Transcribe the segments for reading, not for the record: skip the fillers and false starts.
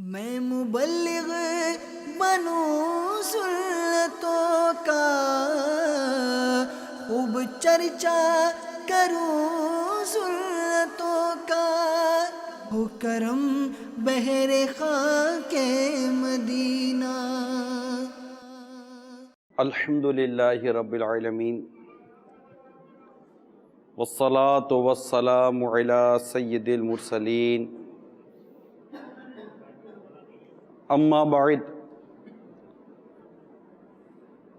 میں مبلغ بنوں سنتوں کا، خوب چرچا کروں سنتوں کا، ہو کرم بہر خاک مدینہ۔ الحمدللہ رب العالمین، والصلاة والسلام علی سید المرسلین، اما بعد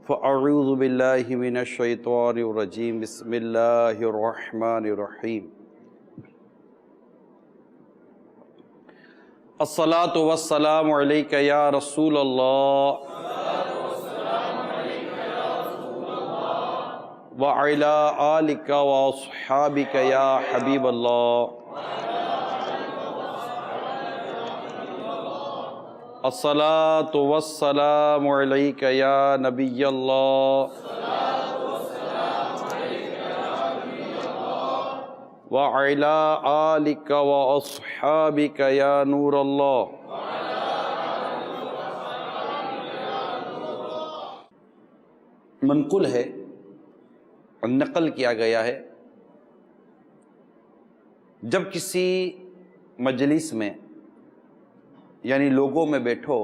فاعوذ باللہ من الشیطان الرجیم، بسم اللہ الرحمن الرحیم۔ الصلاة والسلام علیک یا رسول اللہ وعلی آلک واصحابک یا حبیب اللہ۔ الصلاة والسلام علیک یا نبی اللہ وعلی آلک واصحابک یا نور اللہ۔ منقول ہے، نقل کیا گیا ہے، جب کسی مجلس میں یعنی لوگوں میں بیٹھو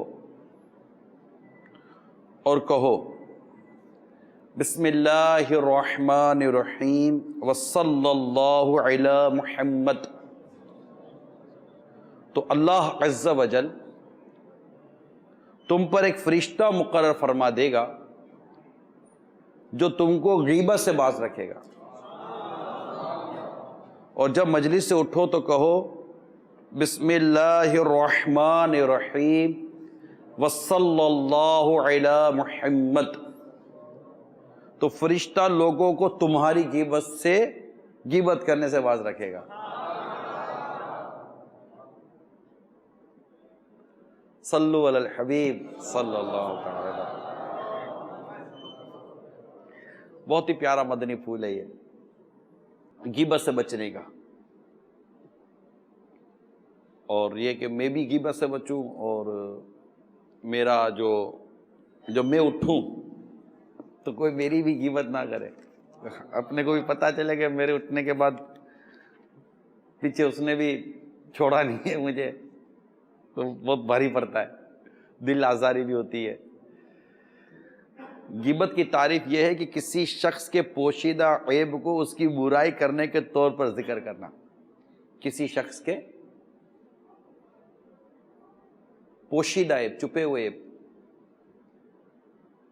اور کہو بسم اللہ الرحمن الرحیم وصلی اللہ علی محمد، تو اللہ عز و جل تم پر ایک فرشتہ مقرر فرما دے گا جو تم کو غیبت سے باز رکھے گا۔ اور جب مجلس سے اٹھو تو کہو بسم اللہ الرحمن الرحیم وصلی اللہ علی محمد، تو فرشتہ لوگوں کو تمہاری غیبت کرنے سے باز رکھے گا۔ صلو علی الحبیب صلی اللہ تعالی۔ بہت ہی پیارا مدنی پھول ہے یہ، غیبت سے بچنے کا، اور یہ کہ میں بھی غیبت سے بچوں، اور میرا جو میں اٹھوں تو کوئی میری بھی غیبت نہ کرے، اپنے کو بھی پتہ چلے کہ میرے اٹھنے کے بعد پیچھے اس نے بھی چھوڑا نہیں ہے مجھے، تو بہت بھاری پڑتا ہے، دل آزاری بھی ہوتی ہے۔ غیبت کی تعریف یہ ہے کہ کسی شخص کے پوشیدہ عیب کو اس کی برائی کرنے کے طور پر ذکر کرنا، کسی شخص کے پوشیدہ عیب، چھپے ہوئے عیب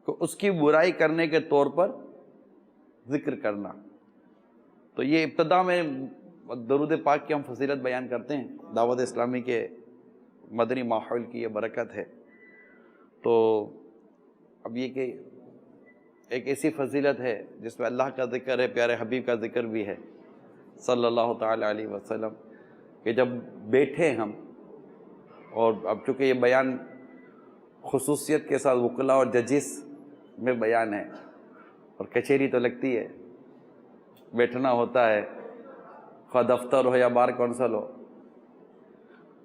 کو اس کی برائی کرنے کے طور پر ذکر کرنا۔ تو یہ ابتدا میں درود پاک کی ہم فضیلت بیان کرتے ہیں، دعوت اسلامی کے مدنی ماحول کی یہ برکت ہے۔ تو اب یہ کہ ایک ایسی فضیلت ہے جس میں اللہ کا ذکر ہے، پیارے حبیب کا ذکر بھی ہے صلی اللہ تعالی علیہ وسلم، کہ جب بیٹھے ہم، اور اب چونکہ یہ بیان خصوصیت کے ساتھ وکلا اور ججز میں بیان ہے، اور کچہری تو لگتی ہے، بیٹھنا ہوتا ہے، خواہ دفتر ہو یا بار کونسل ہو،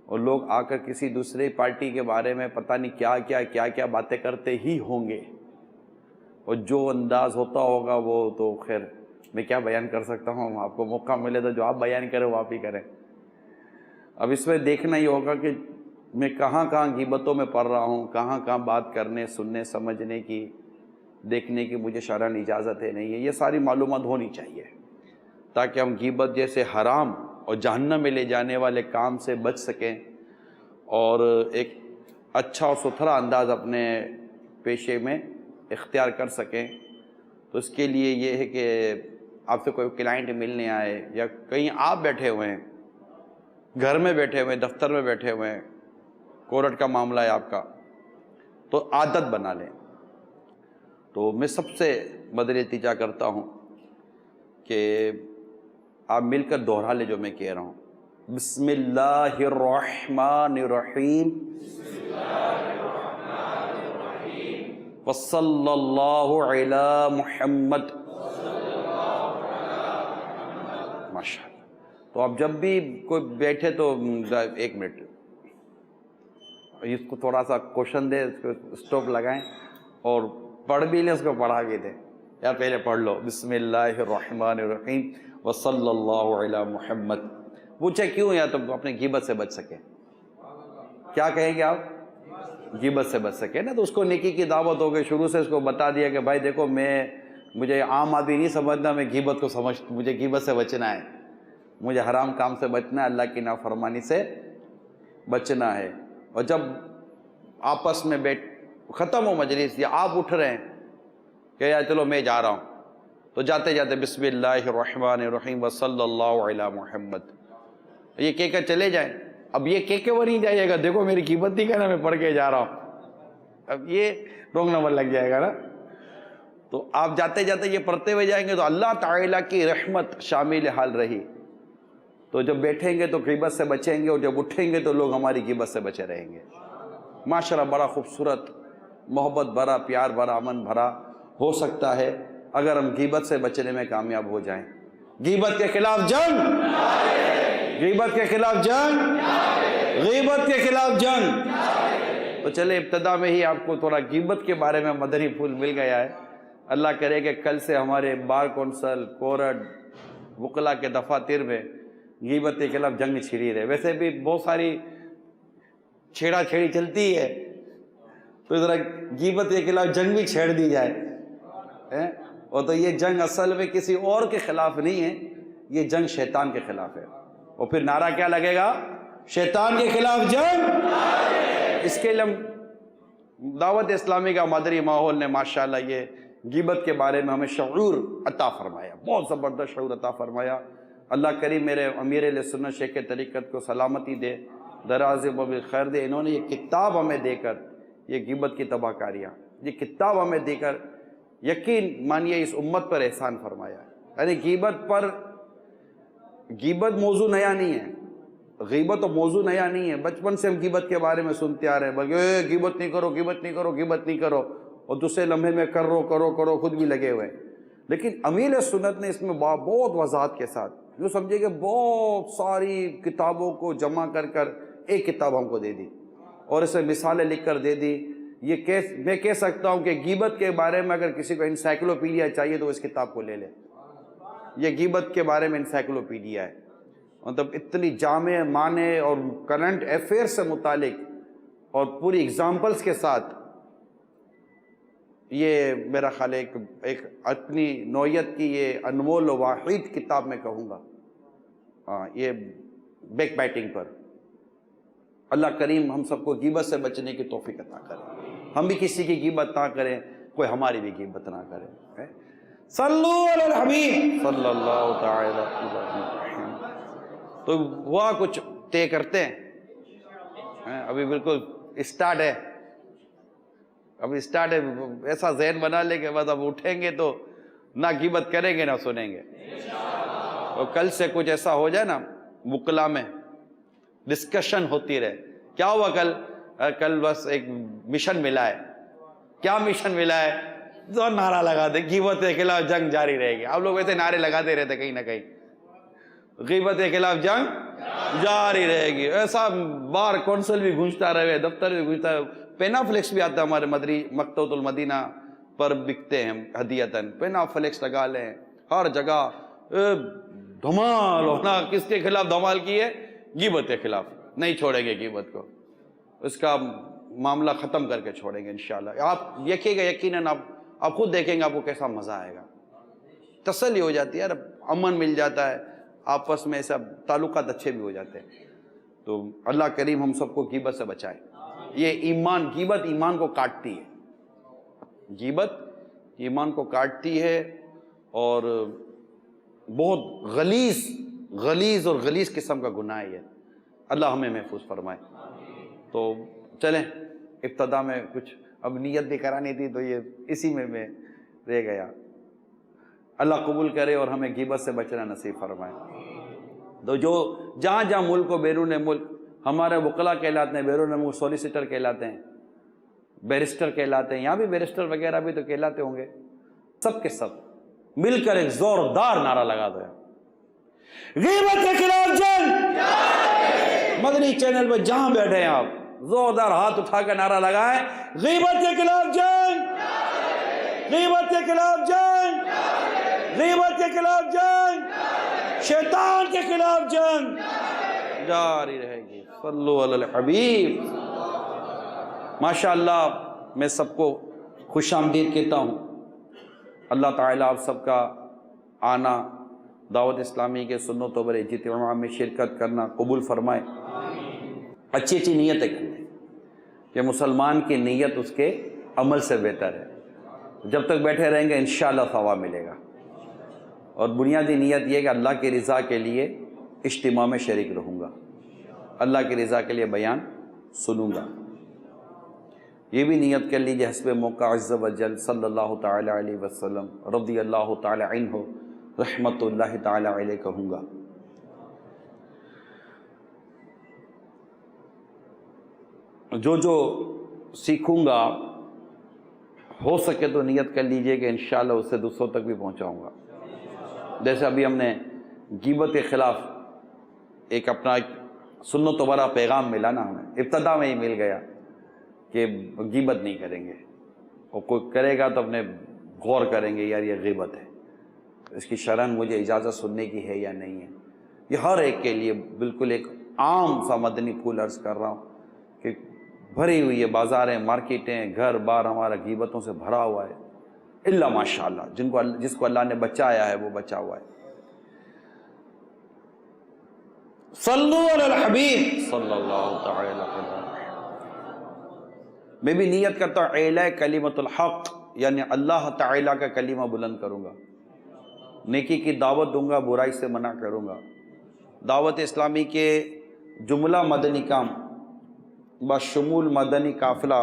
اور لوگ آ کر کسی دوسرے پارٹی کے بارے میں پتہ نہیں کیا باتیں کرتے ہی ہوں گے، اور جو انداز ہوتا ہوگا وہ تو خیر میں کیا بیان کر سکتا ہوں، آپ کو موقع ملے تو جو آپ بیان کریں وہ آپ ہی کریں۔ اب اس میں دیکھنا ہی ہوگا کہ میں کہاں غیبتوں میں پڑ رہا ہوں، کہاں بات کرنے، سننے، سمجھنے کی، دیکھنے کی مجھے شرعاً اجازت ہے نہیں ہے، یہ ساری معلومات ہونی چاہیے تاکہ ہم غیبت جیسے حرام اور جہنم میں لے جانے والے کام سے بچ سکیں، اور ایک اچھا اور ستھرا انداز اپنے پیشے میں اختیار کر سکیں۔ تو اس کے لیے یہ ہے کہ آپ سے کوئی کلائنٹ ملنے آئے، یا کہیں آپ بیٹھے ہوئے ہیں، گھر میں بیٹھے ہوئے ہیں، دفتر میں بیٹھے ہوئے ہیں، کورٹ کا معاملہ ہے آپ کا، تو عادت بنا لیں۔ تو میں سب سے مدنی التجا کرتا ہوں کہ آپ مل کر دوہرا لیں جو میں کہہ رہا ہوں، بسم اللہ الرحمن الرحیم وصلی اللہ علی محمد۔ ماشاءاللہ۔ تو اب جب بھی کوئی بیٹھے تو ایک منٹ اس کو تھوڑا سا کوشن دے، اس کو اسٹاپ لگائیں اور پڑھ بھی لیں، اس کو پڑھا بھی دیں. یا پہلے پڑھ لو بسم اللہ الرحمن الرحیم وصلی اللہ علی محمد. پوچھے کیوں؟ یا تو اپنے غیبت سے بچ سکے. کیا کہیں گے آپ؟ غیبت سے بچ سکے نا. تو اس کو نیکی کی دعوت ہو گئی، شروع سے اس کو بتا دیا کہ بھائی دیکھو مجھے عام آدمی نہیں سمجھنا، میں غیبت کو مجھے غیبت سے بچنا ہے، مجھے حرام کام سے بچنا ہے، اللہ کی نافرمانی سے بچنا ہے. اور جب آپس میں ختم ہو مجلس یا آپ اٹھ رہے ہیں کہ یار چلو میں جا رہا ہوں، تو جاتے جاتے بسم اللہ الرحمن الرحیم وصلی اللہ علی محمد یہ کہہ کر چلے جائیں. اب یہ کہہ کے وہ نہیں جائیے گا دیکھو میری غیبت نہیں کہنا، میں پڑھ کے جا رہا ہوں، اب یہ رونگ نمبر لگ جائے گا نا. تو آپ جاتے جاتے یہ پڑھتے ہوئے جائیں گے تو اللہ تعالیٰ کی رحمت شامل حال رہی. تو جب بیٹھیں گے تو غیبت سے بچیں گے، اور جب اٹھیں گے تو لوگ ہماری غیبت سے بچے رہیں گے. معاشرہ بڑا خوبصورت، محبت بھرا، پیار بھرا، امن بھرا ہو سکتا ہے اگر ہم غیبت سے بچنے میں کامیاب ہو جائیں. غیبت کے خلاف جنگ، غیبت کے خلاف جنگ، غیبت کے خلاف جنگ. تو چلے ابتدا میں ہی آپ کو تھوڑا غیبت کے بارے میں مدنی پھول مل گیا ہے. اللہ کرے کہ کل سے ہمارے بار کونسل، کورٹ، وکلا کے دفاتر میں غیبت کے خلاف جنگ چھڑی رہے. ویسے بھی بہت ساری چھیڑا چھیڑی چلتی ہے، تو ذرا غیبت کے خلاف جنگ بھی چھیڑ دی جائے. اور تو یہ جنگ اصل میں کسی اور کے خلاف نہیں ہے، یہ جنگ شیطان کے خلاف ہے. اور پھر نعرہ کیا لگے گا؟ شیطان کے خلاف جنگ. اس کے لیے دعوت اسلامی کا مدری ماحول نے ماشاءاللہ یہ غیبت کے بارے میں ہمیں شعور عطا فرمایا، بہت زبردست شعور عطا فرمایا. اللہ کریم میرے امیر اہل سنت شیخ طریقت کو سلامتی دے، دراز عمر بالخیر دے. انہوں نے یہ کتاب ہمیں دے کر، یہ غیبت کی تباہ کاریاں، یہ کتاب ہمیں دے کر یقین مانیے اس امت پر احسان فرمایا. یعنی غیبت موضوع نیا نہیں ہے، غیبت موضوع نیا نہیں ہے. بچپن سے ہم غیبت کے بارے میں سنتے آ رہے ہیں، بلکہ غیبت نہیں کرو، غیبت نہیں کرو، غیبت نہیں کرو، اور دوسرے لمحے میں کرو خود بھی لگے ہوئے. لیکن امیر سنت نے اس میں بہت وضاحت کے ساتھ، جو سمجھے کہ بہت ساری کتابوں کو جمع کر ایک کتاب ہم کو دے دی، اور اسے مثالیں لکھ کر دے دی. میں کہہ سکتا ہوں کہ غیبت کے بارے میں اگر کسی کو انسائکلوپیڈیا چاہیے تو اس کتاب کو لے لے. یہ غیبت کے بارے میں انسائکلوپیڈیا ہے، مطلب اتنی جامع معنی اور کرنٹ افیئر سے متعلق اور پوری ایگزامپلز کے ساتھ. یہ میرا خیال ہے ایک اپنی نوعیت کی یہ انمول و واحد کتاب میں کہوں گا. یہ بیک بائٹنگ پر اللہ کریم ہم سب کو غیبت سے بچنے کی توفیق عطا کرے. ہم بھی کسی کی غیبت نہ کریں، کوئی ہماری بھی غیبت نہ کرے. صلو علی الحبیب صلی اللہ تعالی علیہ وسلم. تو وہ کچھ طے کرتے ہیں، ابھی بالکل اسٹارٹ ہے، ایسا ذہن بنا لے کہ بس اب اٹھیں گے تو نہ غیبت کریں گے نہ سنیں گے. اور کل سے کچھ ایسا ہو جائے نا، وکلا میں ڈسکشن ہوتی رہے. کیا ہوا کل بس ایک مشن ملا ہے. کیا مشن ملا ہے؟ تو نعرہ لگا دے غیبت کے خلاف جنگ جاری رہے گی. آپ لوگ ویسے نعرے لگاتے رہتے کہیں نہ کہیں، غیبت کے خلاف جنگ جاری رہے گی. ایسا بار کونسل بھی گونجتا رہے، دفتر بھی گونجتا رہے. پینا فلیکس بھی آتا ہے ہمارے مدری مکتبۃ المدینہ پر بکتے ہیں ہدیتاً. پینا فلیکس لگا لیں ہر جگہ. دھمال ہونا، کس کے خلاف دھمال کی ہے؟ غیبت کے خلاف. نہیں چھوڑیں گے غیبت کو، اس کا معاملہ ختم کر کے چھوڑیں گے انشاءاللہ. آپ دیکھیں گے، یقیناً آپ خود دیکھیں گے آپ کو کیسا مزہ آئے گا. تسلی ہو جاتی ہے، امن مل جاتا ہے، آپس میں ایسا تعلقات اچھے بھی ہو جاتے ہیں. تو اللہ کریم ہم سب کو غیبت سے بچائے. یہ غیبت ایمان کو کاٹتی ہے، غیبت ایمان کو کاٹتی ہے، اور بہت غلیظ اور غلیظ قسم کا گناہ ہے. اللہ ہمیں محفوظ فرمائے. تو چلیں ابتدا میں کچھ اب نیت بھی کرانی تھی تو یہ اسی میں رہ گیا. اللہ قبول کرے اور ہمیں غیبت سے بچنا نصیب فرمائے. تو جو جہاں ملک و بیرون ملک ہمارے وکلا کہلاتے ہیں، بیرون ملک سولیسیٹر کہلاتے ہیں، بیرسٹر کہلاتے ہیں، یہاں بھی بیرسٹر وغیرہ بھی تو کہلاتے ہوں گے. سب کے سب مل کر ایک زوردار نعرہ لگا دو، غیبت کے خلاف جنگ. مدنی چینل پہ جہاں بیٹھے ہیں آپ زوردار ہاتھ اٹھا کر نعرہ لگائیں، غیبت کے خلاف جنگ، غیبت کے خلاف جنگ، غیبت کے خلاف جنگ، شیطان کے خلاف جنگ جاری رہے گی۔ صلو علی الحبیب۔ ماشاءاللہ، میں سب کو خوش آمدید کہتا ہوں۔ اللہ تعالیٰ آپ سب کا آنا، دعوت اسلامی کے سنت و اجتماع میں شرکت کرنا قبول فرمائے۔ اچھی اچھی نیتیں کریں کہ مسلمان کی نیت اس کے عمل سے بہتر ہے۔ جب تک بیٹھے رہیں گے انشاءاللہ ثواب ملے گا، اور بنیادی نیت یہ کہ اللہ کی رضا کے لیے اجتماع میں شریک رہوں گا، اللہ کی رضا کے لیے بیان سنوں گا۔ یہ بھی نیت کر لیجیے حسب موقع عز و جل صلی اللہ تعالی علیہ وسلم رضی اللہ تعالی عنہ رحمت اللہ تعالی علیہ کہوں گا۔ جو سیکھوں گا ہو سکے تو نیت کر لیجئے کہ انشاءاللہ اسے دوسروں تک بھی پہنچاؤں گا۔ جیسے ابھی ہم نے غیبت کے خلاف ایک اپنا سنت و برا پیغام ملا نا، ہمیں ابتدا میں ہی مل گیا کہ غیبت نہیں کریں گے، اور کوئی کرے گا تو اپنے غور کریں گے یار یہ غیبت ہے، اس کی شرعاً مجھے اجازت سننے کی ہے یا نہیں ہے۔ یہ ہر ایک کے لیے بالکل ایک عام سا مدنی پھول عرض کر رہا ہوں کہ بھری ہوئی ہے بازاریں، مارکیٹیں، گھر بار ہمارا غیبتوں سے بھرا ہوا ہے، الا ماشاءاللہ جس کو اللہ نے بچایا ہے وہ بچا ہوا ہے۔ صلو علی الحبیب صلی اللہ تعالی علیہ۔ میں بھی نیت کرتا ہوں اعلاء کلمۃ الحق، یعنی اللہ تعالیٰ کا کلمہ بلند کروں گا، نیکی کی دعوت دوں گا، برائی سے منع کروں گا۔ دعوت اسلامی کے جملہ مدنی کام بشمول مدنی قافلہ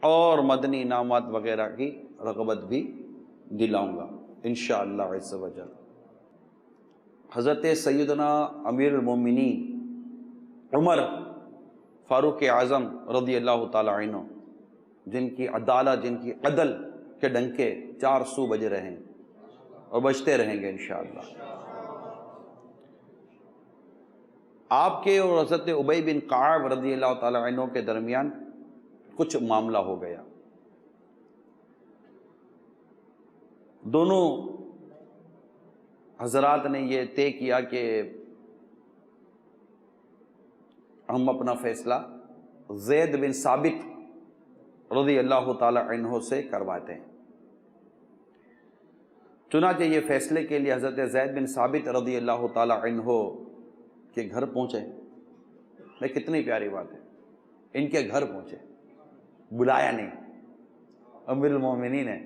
اور مدنی انعامات وغیرہ کی رغبت بھی دلاؤں گا انشاءاللہ عز و جل۔ حضرت سیدنا امیر المومنین عمر فاروق اعظم رضی اللہ تعالی عنہ، جن کی عدالت، جن کی عدل کے ڈنکے چار سو بج رہے ہیں اور بجتے رہیں گے انشاءاللہ۔ آپ کے اور حضرت ابی بن کعب رضی اللہ تعالی عنہ کے درمیان کچھ معاملہ ہو گیا۔ دونوں حضرات نے یہ طے کیا کہ ہم اپنا فیصلہ زید بن ثابت رضی اللہ تعالی عنہ سے کرواتے ہیں۔ چنانچہ یہ فیصلے کے لیے حضرت زید بن ثابت رضی اللہ تعالی عنہ کے گھر پہنچے۔ میں کتنی پیاری بات ہے، ان کے گھر پہنچے، بلایا نہیں، امیر المومنین ہے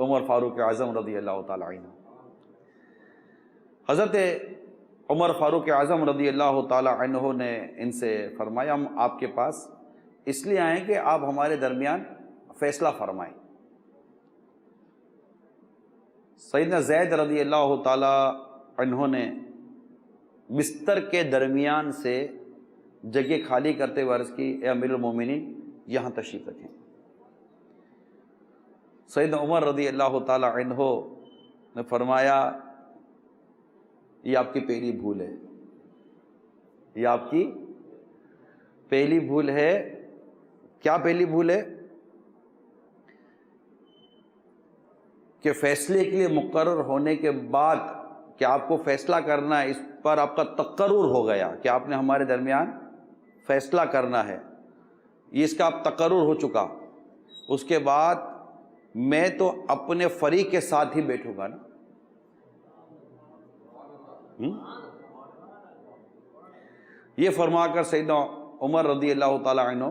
عمر فاروق اعظم رضی اللہ تعالی عنہ۔ حضرت عمر فاروق اعظم رضی اللہ تعالی عنہ نے ان سے فرمایا ہم آپ کے پاس اس لیے آئیں کہ آپ ہمارے درمیان فیصلہ فرمائیں۔ سیدنا زید رضی اللہ تعالی عنہ نے بستر کے درمیان سے جگہ خالی کرتے ہوئے عرض کی اے امیر المومنین یہاں تشریف رکھیں۔ سیدنا عمر رضی اللہ تعالی عنہ نے فرمایا یہ آپ کی پہلی بھول ہے، یہ آپ کی پہلی بھول ہے۔ کیا پہلی بھول ہے؟ کہ فیصلے کے لیے مقرر ہونے کے بعد کہ آپ کو فیصلہ کرنا ہے، اس پر آپ کا تقرر ہو گیا کہ آپ نے ہمارے درمیان فیصلہ کرنا ہے، یہ اس کا اب تقرر ہو چکا، اس کے بعد میں تو اپنے فریق کے ساتھ ہی بیٹھوں گا نا۔ یہ فرما کر سیدنا عمر رضی اللہ تعالی عنہ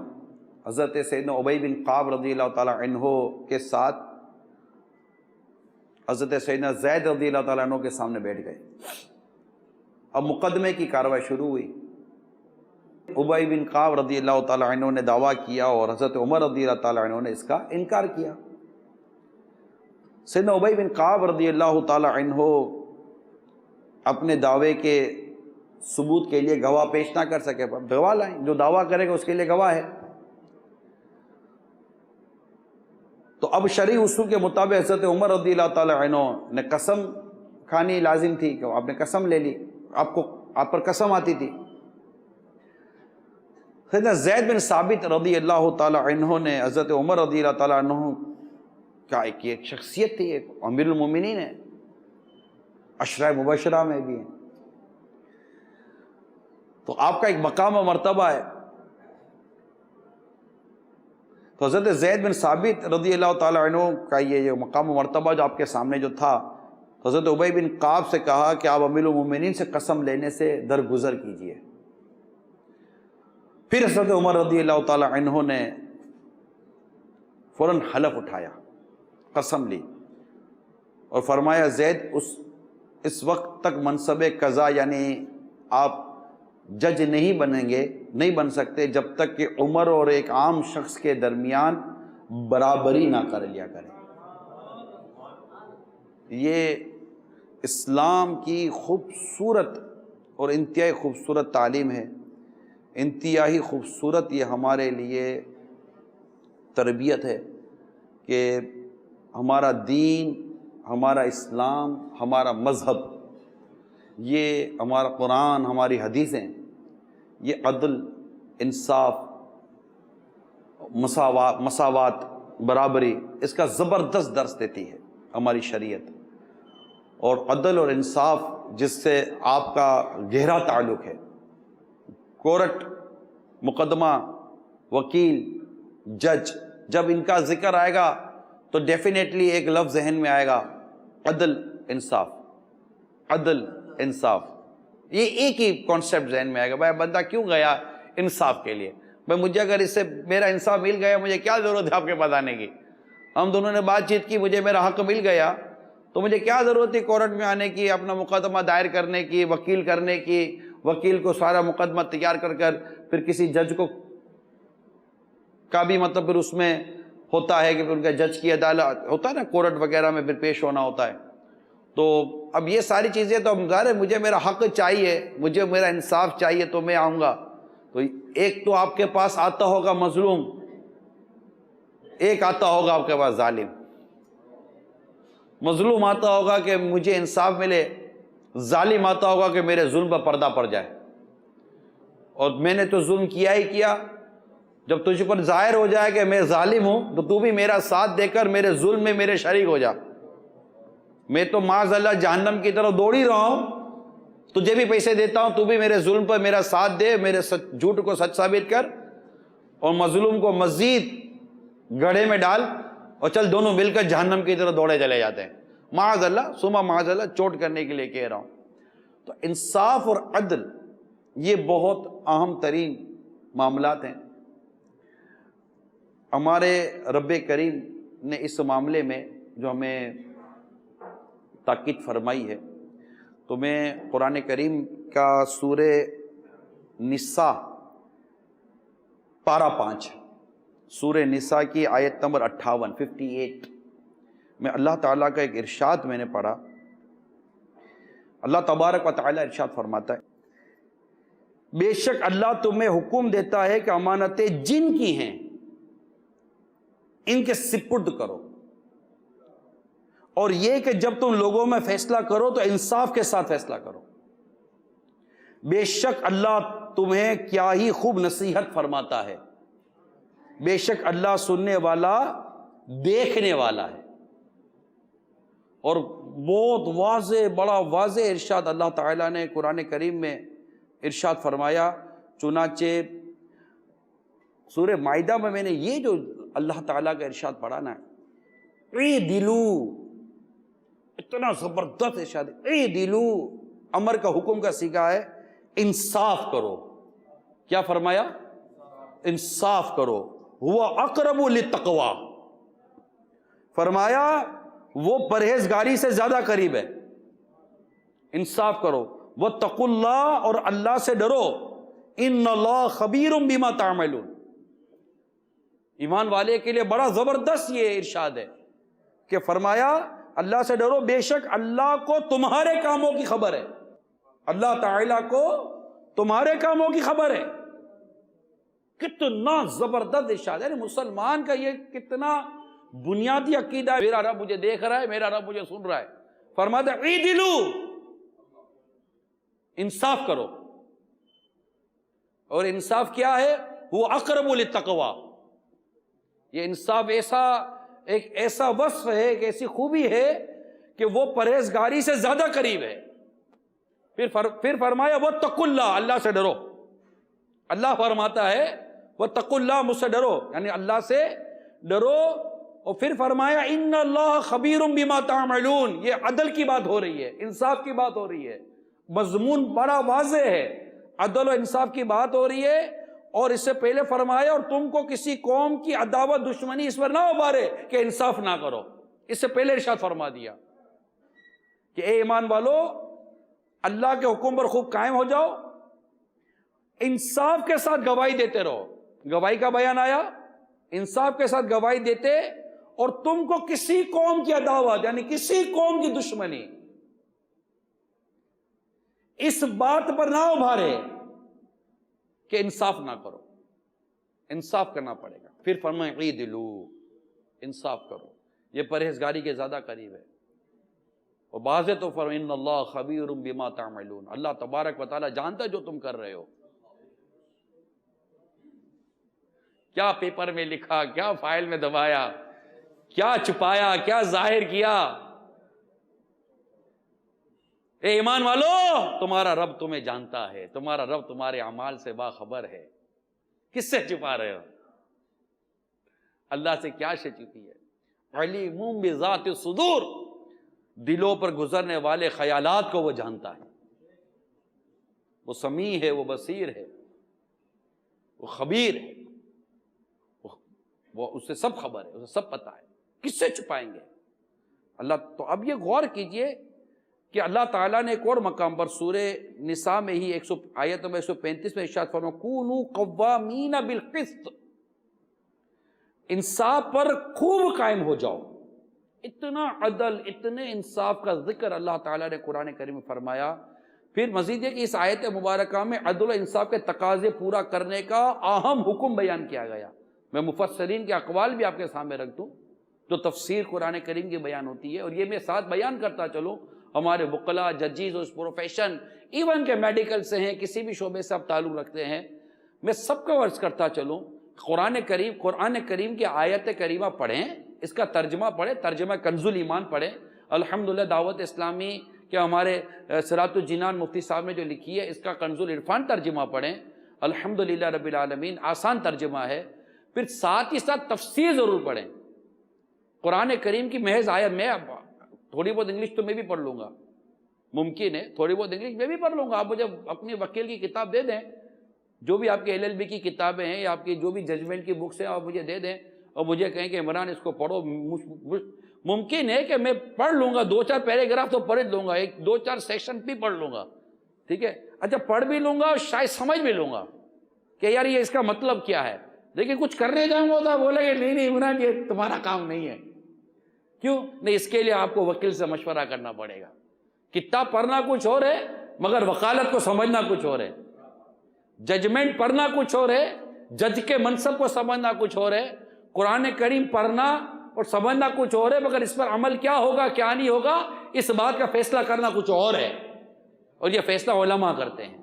حضرت سیدنا ابی بن کعب رضی اللہ تعالی عنہ کے ساتھ حضرت سیدنا زید رضی اللہ تعالی عنہ کے سامنے بیٹھ گئے۔ اب مقدمے کی کارروائی شروع ہوئی۔ ابی بن کعب رضی اللہ تعالی عنہ نے دعویٰ کیا اور حضرت عمر رضی اللہ تعالی عنہ نے اس کا انکار کیا۔ سیدنا ابی بن کعب رضی اللہ تعالی عنہ اپنے دعوے کے ثبوت کے لیے گواہ پیش نہ کر سکے، گواہ لائیں، جو دعویٰ کرے گا اس کے لیے گواہ ہے۔ تو اب شرعی اصول کے مطابق حضرت عمر رضی اللہ تعالی عنہ نے قسم کھانی لازم تھی کہ آپ نے قسم لے لی، آپ پر قسم آتی تھی۔ سیدنا زید بن ثابت رضی اللہ تعالی عنہ نے حضرت عمر رضی اللہ تعالی عنہ کا ایک شخصیت تھی، ایک امیر المومنین ہے، عشرہ مبشرہ میں بھی ہیں، تو آپ کا ایک مقام و مرتبہ ہے. تو حضرت زید بن ثابت رضی اللہ تعالی عنہ کا یہ مقام و مرتبہ جو آپ کے سامنے جو تھا، تو حضرت ابی بن کعب سے کہا کہ آپ امیر المومنین سے قسم لینے سے درگزر کیجئے. پھر حضرت عمر رضی اللہ تعالی عنہ نے فوراً حلف اٹھایا، قسم لی اور فرمایا زید اس وقت تک منصب قضا یعنی آپ جج نہیں بنیں گے، نہیں بن سکتے جب تک کہ عمر اور ایک عام شخص کے درمیان برابری نہ کر لیا کریں. یہ اسلام کی خوبصورت اور انتہائی خوبصورت تعلیم ہے، انتہائی خوبصورت یہ ہمارے لیے تربیت ہے کہ ہمارا دین، ہمارا اسلام، ہمارا مذہب، یہ ہمارا قرآن، ہماری حدیثیں، یہ عدل، انصاف، مساوات، برابری، اس کا زبردست درس دیتی ہے ہماری شریعت. اور عدل اور انصاف جس سے آپ کا گہرا تعلق ہے، کورٹ، مقدمہ، وکیل، جج، جب ان کا ذکر آئے گا تو ڈیفینیٹلی ایک لفظ ذہن میں آئے گا، عدل انصاف. عدل انصاف، یہ ایک ہی کانسیپٹ ذہن میں آئے گا. بھائی بندہ کیوں گیا انصاف کے لیے؟ بھائی مجھے اگر اس سے میرا انصاف مل گیا، مجھے کیا ضرورت ہے آپ کے پاس آنے کی؟ ہم دونوں نے بات چیت کی، مجھے میرا حق مل گیا تو مجھے کیا ضرورت ہے کورٹ میں آنے کی، اپنا مقدمہ دائر کرنے کی، وکیل کرنے کی، وکیل کو سارا مقدمہ تیار کر پھر کسی جج کو کا بھی مطلب پھر اس میں ہوتا ہے کہ پھر ان کا جج کی عدالت ہوتا ہے نا، کورٹ وغیرہ میں پھر پیش ہونا ہوتا ہے. تو اب یہ ساری چیزیں تو ظاہر ہے مجھے میرا حق چاہیے، مجھے میرا انصاف چاہیے تو میں آؤں گا. تو ایک تو آپ کے پاس آتا ہوگا مظلوم، ایک آتا ہوگا آپ کے پاس ظالم. مظلوم آتا ہوگا کہ مجھے انصاف ملے، ظالم آتا ہوگا کہ میرے ظلم پر پردہ پڑ جائے. اور میں نے تو ظلم کیا ہی کیا، جب تجھ پر ظاہر ہو جائے کہ میں ظالم ہوں تو تو بھی میرا ساتھ دے کر میرے ظلم میں میرے شریک ہو جا. میں تو معاذ اللہ جہنم کی طرف دوڑ ہی رہا ہوں، تجھے بھی پیسے دیتا ہوں، تو بھی میرے ظلم پر میرا ساتھ دے، میرے جھوٹ کو سچ ثابت کر اور مظلوم کو مزید گڑھے میں ڈال اور چل دونوں مل کر جہنم کی طرف دوڑے چلے جاتے ہیں. معاذ اللہ ثم معاذ اللہ، چوٹ کرنے کے لیے کہہ رہا ہوں. تو انصاف اور عدل یہ بہت اہم ترین معاملات ہیں. ہمارے رب کریم نے اس معاملے میں جو ہمیں تاکید فرمائی ہے، تو میں قرآن کریم کا سورہ نساء پارہ 5، سورہ نساء کی آیت نمبر 58 میں اللہ تعالیٰ کا ایک ارشاد میں نے پڑھا. اللہ تبارک و تعالیٰ ارشاد فرماتا ہے، بے شک اللہ تمہیں حکم دیتا ہے کہ امانتیں جن کی ہیں ان کے سپرد کرو، اور یہ کہ جب تم لوگوں میں فیصلہ کرو تو انصاف کے ساتھ فیصلہ کرو. بے شک اللہ تمہیں کیا ہی خوب نصیحت فرماتا ہے، بے شک اللہ سننے والا دیکھنے والا ہے. اور بہت واضح، بڑا واضح ارشاد اللہ تعالیٰ نے قرآن کریم میں ارشاد فرمایا. چنانچہ سورہ مائدہ میں نے یہ جو اللہ تعالیٰ کا ارشاد پڑھا نا، اعدلو، اتنا زبردست ارشاد ہے. اعدلو امر کا حکم کا صیغہ ہے، انصاف کرو. کیا فرمایا؟ انصاف کرو. ہوا اقرب للتقوی، فرمایا وہ پرہیزگاری سے زیادہ قریب ہے. انصاف کرو. واتقوا اللہ، اور اللہ سے ڈرو. ان اللہ خبیر بما تعملون. ایمان والے کے لیے بڑا زبردست یہ ارشاد ہے کہ فرمایا اللہ سے ڈرو، بے شک اللہ کو تمہارے کاموں کی خبر ہے. اللہ تعالیٰ کو تمہارے کاموں کی خبر ہے. کتنا زبردست ارشاد ہے. مسلمان کا یہ کتنا بنیادی عقیدہ ہے، میرا رب مجھے دیکھ رہا ہے، میرا رب مجھے سن رہا ہے. فرماتا ہے اعدلو، انصاف کرو. اور انصاف کیا ہے؟ هو اقرب للتقوی. یہ انصاف ایک ایسا وصف ہے، ایک ایسی خوبی ہے کہ وہ پرہیزگاری سے زیادہ قریب ہے. پھر فرمایا واتقوا اللہ، اللہ سے ڈرو. اللہ فرماتا ہے واتقوا اللہ، مجھ سے ڈرو، یعنی اللہ سے ڈرو. اور پھر فرمایا ان اللہ خبیر بما تعملون. یہ عدل کی بات ہو رہی ہے، انصاف کی بات ہو رہی ہے، مضمون بڑا واضح ہے، عدل و انصاف کی بات ہو رہی ہے. اور اس سے پہلے فرمایا اور تم کو کسی قوم کی عداوت دشمنی اس پر نہ ابھارے کہ انصاف نہ کرو. اس سے پہلے ارشاد فرما دیا کہ اے ایمان والو اللہ کے حکم پر خوب قائم ہو جاؤ، انصاف کے ساتھ گواہی دیتے رہو. گواہی کا بیان آیا، انصاف کے ساتھ گواہی دیتے، اور تم کو کسی قوم کی عداوت یعنی کسی قوم کی دشمنی اس بات پر نہ ابھارے کہ انصاف نہ کرو. انصاف کرنا پڑے گا. پھر فرمائے عیدلو، انصاف کرو. یہ پرہیزگاری کے زیادہ قریب ہے. اور بعض تو فرمائے ان اللہ خبیر بما تعملون، اللہ تبارک و تعالی جانتا ہے جو تم کر رہے ہو. کیا پیپر میں لکھا، کیا فائل میں دبایا، کیا چھپایا، کیا ظاہر کیا. اے ایمان والو تمہارا رب تمہیں جانتا ہے، تمہارا رب تمہارے اعمال سے باخبر ہے. کس سے چھپا رہے ہو؟ اللہ سے کیا شے چھپی ہے؟ علیم بذات الصدور، دلوں پر گزرنے والے خیالات کو وہ جانتا ہے. وہ سمیع ہے، وہ بصیر ہے، وہ خبیر ہے، وہ اس سے سب خبر ہے، اسے سب پتہ ہے. کس سے چھپائیں گے اللہ؟ تو اب یہ غور کیجئے کہ اللہ تعالیٰ نے ایک اور مقام پر سورہ نساء میں ہی آیت نمبر 135 میں ارشاد فرمایا کونوا قوامین بالقسط، انصاف پر خوب قائم ہو جاؤ. اتنا عدل، اتنے انصاف کا ذکر اللہ تعالیٰ نے قرآن کریم میں فرمایا. پھر مزید یہ کہ اس آیت مبارکہ میں عدل و انصاف کے تقاضے پورا کرنے کا اہم حکم بیان کیا گیا. میں مفسرین کے اقوال بھی آپ کے سامنے رکھ دوں جو تفسیر قرآن کریم کی بیان ہوتی ہے، اور یہ میں ساتھ بیان کرتا چلوں. ہمارے وکلاء، ججیز اور پروفیشن، ایون کے میڈیکل سے ہیں، کسی بھی شعبے سے آپ تعلق رکھتے ہیں، میں سب کو عرض کرتا چلوں قرآن کریم کی آیت کریمہ پڑھیں، اس کا ترجمہ پڑھیں، ترجمہ کنز الایمان پڑھیں. الحمدللہ دعوت اسلامی کہ ہمارے صراط الجنان مفتی صاحب نے جو لکھی ہے اس کا کنز العرفان ترجمہ پڑھیں. الحمدللہ رب العالمین، آسان ترجمہ ہے. پھر ساتھ ہی ساتھ تفسیر ضرور پڑھیں. قرآن کریم کی محض آیت، میں تھوڑی بہت انگلش تو میں بھی پڑھ لوں گا، ممکن ہے تھوڑی بہت انگلش میں بھی پڑھ لوں گا. آپ مجھے اپنی وکیل کی کتاب دے دیں، جو بھی آپ کے LLB کی کتابیں ہیں یا آپ کی جو بھی ججمنٹ کی بکس ہیں آپ مجھے دے دیں اور مجھے کہیں کہ عمران اس کو پڑھو. ممکن ہے کہ میں پڑھ لوں گا، 2-4 پیراگراف تو پڑھ لوں گا، 2-4 سیکشن بھی پڑھ لوں گا، ٹھیک ہے. اچھا پڑھ بھی لوں گا اور شاید سمجھ بھی لوں گا کہ یار یہ اس کا مطلب کیا ہے. لیکن کچھ کرنے جاؤں گا تو بولے کہ نہیں عمران یہ تمہارا کام نہیں ہے. کیوں نہیں؟ اس کے لیے آپ کو وکیل سے مشورہ کرنا پڑے گا. کتاب پڑھنا کچھ اور ہے مگر وکالت کو سمجھنا کچھ اور ہے. ججمنٹ پڑھنا کچھ اور ہے، جج کے منصب کو سمجھنا کچھ اور ہے. قرآن کریم پڑھنا اور سمجھنا کچھ اور ہے، مگر اس پر عمل کیا ہوگا کیا نہیں ہوگا اس بات کا فیصلہ کرنا کچھ اور ہے. اور یہ فیصلہ علماء کرتے ہیں،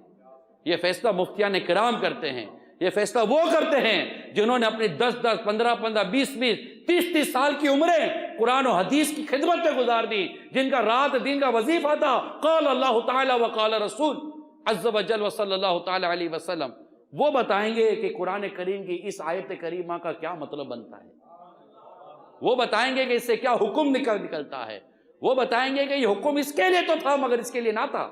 یہ فیصلہ مفتیان کرام کرتے ہیں، یہ فیصلہ وہ کرتے ہیں جنہوں نے اپنی 10-10 15-15 20-20 30-30 سال کی عمریں قرآن و حدیث کی خدمت میں گزار دی، جن کا رات دن کا وظیفہ تھا قال اللہ تعالی وقال رسول عز وجل وصلی اللہ تعالی علیہ وسلم. وہ بتائیں گے کہ قرآن کریم کی اس آیت کریمہ کا کیا مطلب بنتا ہے، وہ بتائیں گے کہ اس سے کیا حکم نکلتا ہے، وہ بتائیں گے کہ یہ حکم اس کے لیے تو تھا مگر اس کے لیے نہ تھا،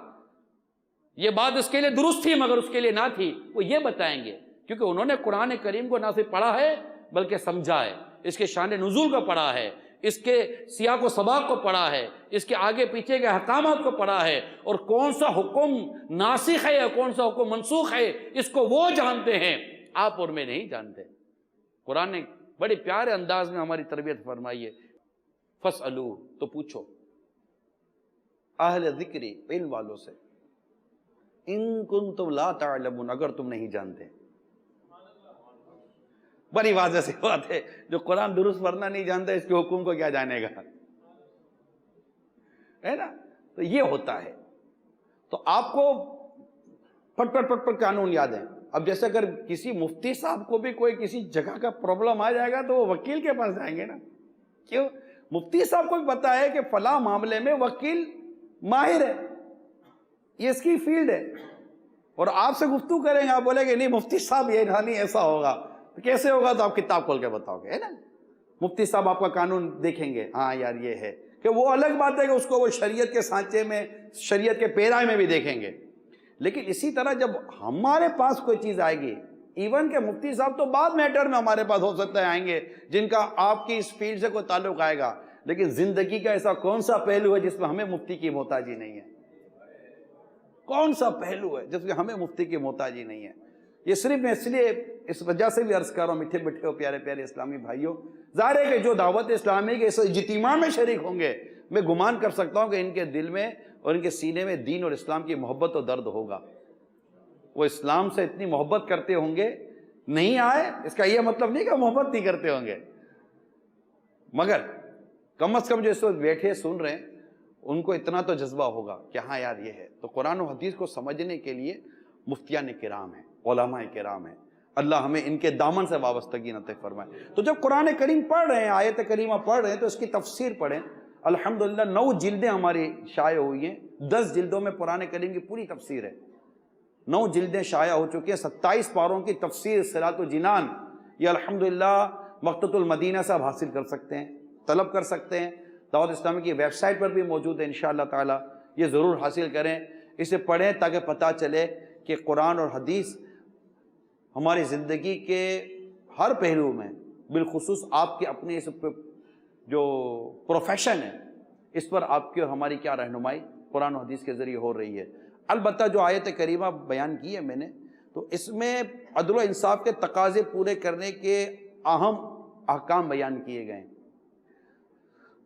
یہ بات اس کے لیے درست تھی مگر اس کے لیے نہ تھی. وہ یہ بتائیں گے کیونکہ انہوں نے قرآن کریم کو نہ صرف پڑھا ہے بلکہ سمجھا ہے، اس کے شان نزول کو پڑھا ہے، اس کے سیاق و سباق کو پڑھا ہے، اس کے آگے پیچھے کے احکامات کو پڑھا ہے، اور کون سا حکم ناسخ ہے کون سا حکم منسوخ ہے اس کو وہ جانتے ہیں، آپ اور میں نہیں جانتے. قرآن نے بڑے پیارے انداز میں ہماری تربیت فرمائی ہے. فاسألو، تو پوچھو، اہل ذکری، علم والوں سے، ان کنتم لا تعلمون، اگر تم نہیں جانتے. بڑی واضح سی بات ہے، جو قرآن درست پڑھنا نہیں جانتا اس کے حکم کو کیا جانے گا، ہے نا. تو یہ ہوتا ہے. تو آپ کو پٹ قانون یاد ہے. اب جیسے اگر کسی مفتی صاحب کو بھی کوئی کسی جگہ کا پرابلم آ جائے گا تو وہ وکیل کے پاس جائیں گے نا. کیوں؟ مفتی صاحب کو بھی پتا ہے کہ فلاں معاملے میں وکیل ماہر ہے, یہ اس کی فیلڈ ہے, اور آپ سے گفتگو کریں گے, آپ بولیں گے نہیں مفتی صاحب یہ نہیں ایسا ہوگا, کیسے ہوگا؟ تو آپ کتاب کھول کے بتاؤ گے, ہے نا. مفتی صاحب آپ کا قانون دیکھیں گے, ہاں یار یہ ہے, کہ وہ الگ بات ہے کہ اس کو وہ شریعت کے سانچے میں, شریعت کے پیرائے میں بھی دیکھیں گے. لیکن اسی طرح جب ہمارے پاس کوئی چیز آئے گی, ایون کہ مفتی صاحب تو بعد میٹر میں ہمارے پاس ہو سکتا ہے آئیں گے جن کا آپ کی اس فیلڈ سے کوئی تعلق آئے گا, لیکن زندگی کا ایسا کون سا پہلو ہے جس میں ہمیں مفتی کی محتاجی نہیں ہے؟ کون سا پہلو ہے جس میں ہمیں مفتی کی محتاجی نہیں ہے؟ یہ صرف میں اس لیے اس وجہ سے بھی عرض کر رہا ہوں میٹھے میٹھے اور پیارے پیارے اسلامی بھائیوں, ظاہر ہے کہ جو دعوت اسلامی کے اس اجتماع میں شریک ہوں گے, میں گمان کر سکتا ہوں کہ ان کے دل میں اور ان کے سینے میں دین اور اسلام کی محبت اور درد ہوگا. وہ اسلام سے اتنی محبت کرتے ہوں گے, نہیں آئے اس کا یہ مطلب نہیں کہ محبت نہیں کرتے ہوں گے, مگر کم از کم جو اس وقت بیٹھے سن رہے ہیں ان کو اتنا تو جذبہ ہوگا کہ ہاں یار یہ ہے. تو قرآن و حدیث کو سمجھنے کے لیے مفتیان کرام ہیں, علماء کرام ہیں, اللہ ہمیں ان کے دامن سے وابستگی نصیب فرمائے. تو جب قرآن کریم پڑھ رہے ہیں, آیت کریمہ پڑھ رہے ہیں, تو اس کی تفسیر پڑھیں. الحمدللہ 9 جلدیں ہماری شائع ہوئی ہیں, 10 جلدوں میں قرآن کریم کی پوری تفسیر ہے. 9 جلدیں شائع ہو چکی ہیں, 27 پاروں کی تفسیر صراط الجنان یہ الحمدللہ مقتۃ المدینہ سے آپ حاصل کر سکتے ہیں, طلب کر سکتے ہیں. دعوت اسلامی کی ویب سائٹ پر بھی موجود ہے انشاءاللہ تعالی, یہ ضرور حاصل کریں, اسے پڑھیں تاکہ پتہ چلے کہ قرآن اور حدیث ہماری زندگی کے ہر پہلو میں, بالخصوص آپ کے اپنے اس جو پروفیشن ہے اس پر آپ کی اور ہماری کیا رہنمائی قرآن و حدیث کے ذریعے ہو رہی ہے. البتہ جو آیت کریمہ بیان کی ہے میں نے, تو اس میں عدل و انصاف کے تقاضے پورے کرنے کے اہم احکام بیان کیے گئے ہیں.